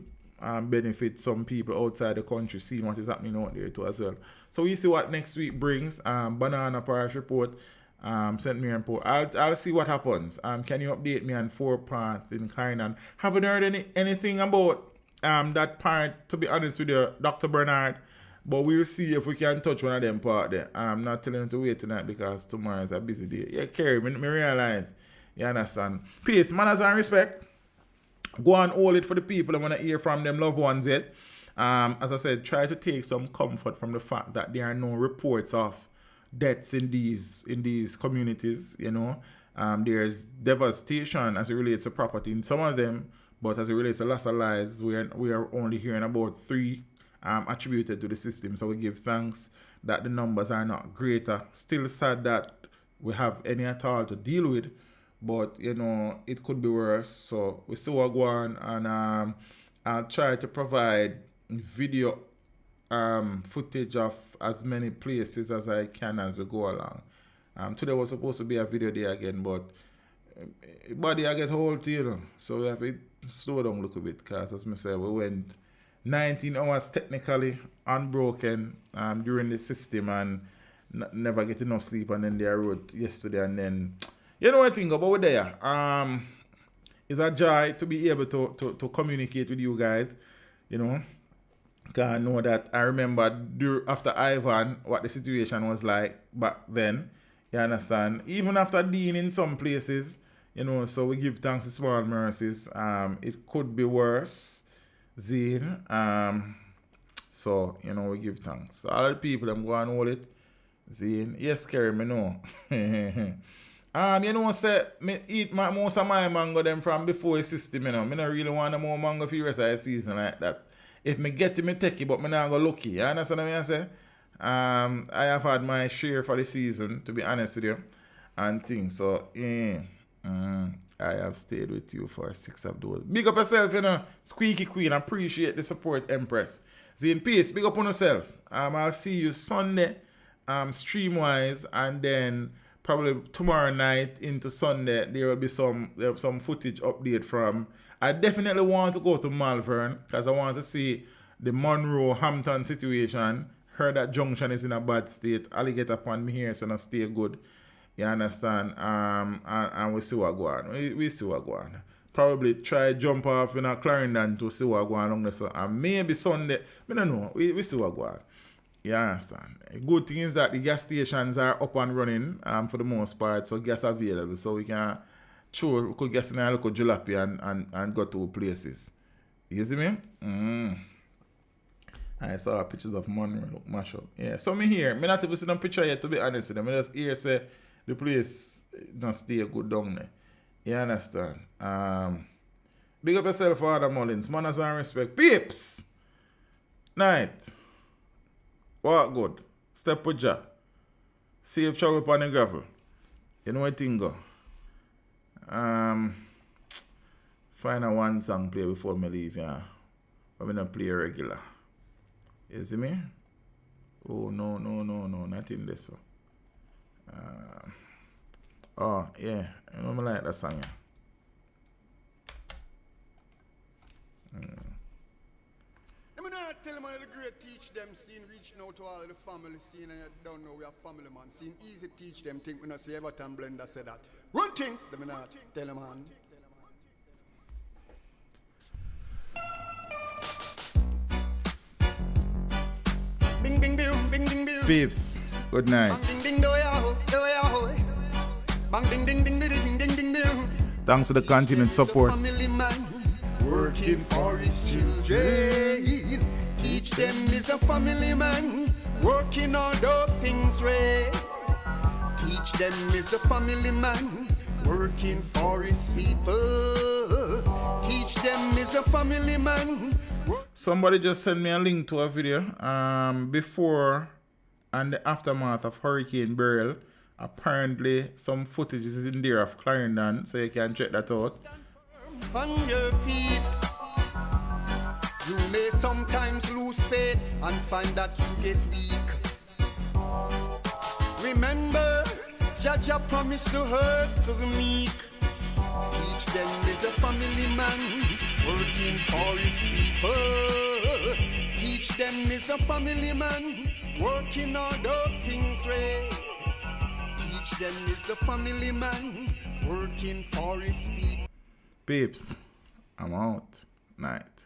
benefit some people outside the country, seeing what is happening out there too as well. So we see what next week brings. Banana Parish Report, St. Mary Port. I'll see what happens. Can you update me on 4 parts in Clarendon? Haven't heard anything about that part, to be honest with you, Dr. Bernard. But we'll see if we can touch one of them part there. I'm not telling you to wait tonight because tomorrow is a busy day. Yeah, Kerry, me realize. You understand? Peace, manners and respect. Go and hold it for the people I want to hear from them loved ones yet. As I said, try to take some comfort from the fact that there are no reports of deaths in these communities, you know. There's devastation as it relates to property in some of them, but as it relates to loss of lives, we are only hearing about 3 attributed to the system. So we give thanks that the numbers are not greater. Still sad that we have any at all to deal with, but you know it could be worse. So we still go on, and I'll try to provide video footage of as many places as I can as we go along. Today was supposed to be a video day again, but body I get hold to, you know, so we have to slow down a little bit because as I say, we went 19 hours technically unbroken during the system and never get enough sleep, and then they wrote yesterday, and then you know what I think about there. It's a joy to be able to communicate with you guys, you know. Because I know that I remember after Ivan what the situation was like back then. You understand? Even after Dean in some places, you know, so we give thanks to small mercies. It could be worse. Zine. So, you know, we give thanks. So all the people, them go and hold it. Zine. Yes, Kerry, me know. You know, say, me eat most of my mango them from before the system, you know. Me not really want no more mango for the rest of the season like that. If me get it, me take it, but me not go lucky. You understand what I say? I have had my share for the season, to be honest with you. And things, so, I have stayed with you for 6 of those. Big up yourself, you know. Squeaky Queen. Appreciate the support, Empress. See in peace. Big up on yourself. I'll see you Sunday, stream-wise, and then probably tomorrow night into Sunday, there will be some footage update from. I definitely want to go to Malvern because I want to see the Monroe-Hampton situation. Heard that Junction is in a bad state. Alligator upon me here, so not stay good. You understand? And we see what go on. We see what go on. Probably try jump off in a Clarendon to see what go on along the sun. And maybe Sunday. I don't know. We see what go on. You understand? Good thing is that the gas stations are up and running for the most part. So gas available. So we can could gas in a local jalopy and go to places. You see me? I saw pictures of Monroe. Look, mash up. Yeah. So me here. Me not even see no picture yet, to be honest with them. I just hear say the place don't stay good down there. You understand? Big up yourself, Father Mullins. Manners and respect. Peeps! Night. Walk good. Step with ya. Safe travel upon the gravel. You know what thing go? Find a one song play before me leave, yeah. But me not play regular. You see me? Oh, no, not in this. Oh, yeah. You know, I like that song, yeah. Let me not tell him one of the great teach them, scene reaching out to all the family scene, and you don't know we are family man. Scene easy teach them, think we not see Everton Blender say that. Run things, them not tell them man. Bing bing boom, bing bing boom. Peeps, good night. Bang ding ding do ya ho. Bang ding ding ding ding ding ding ding. Thanks for the continued support. Family man working for his children. Teach them is a family man working on those things right. Teach them is the family man working for his people. Teach them is a family man. Somebody just sent me a link to a video before and the aftermath of Hurricane Beryl. Apparently some footage is in there of Clarendon, so you can check that out. On your feet, you may sometimes lose faith and find that you get weak. Remember, Jaja promised to hurt to the meek. Teach them is a family man working for his people. Teach them is a family man working on those things right. Teach them is the family man working for his people. Peeps, I'm out. Night.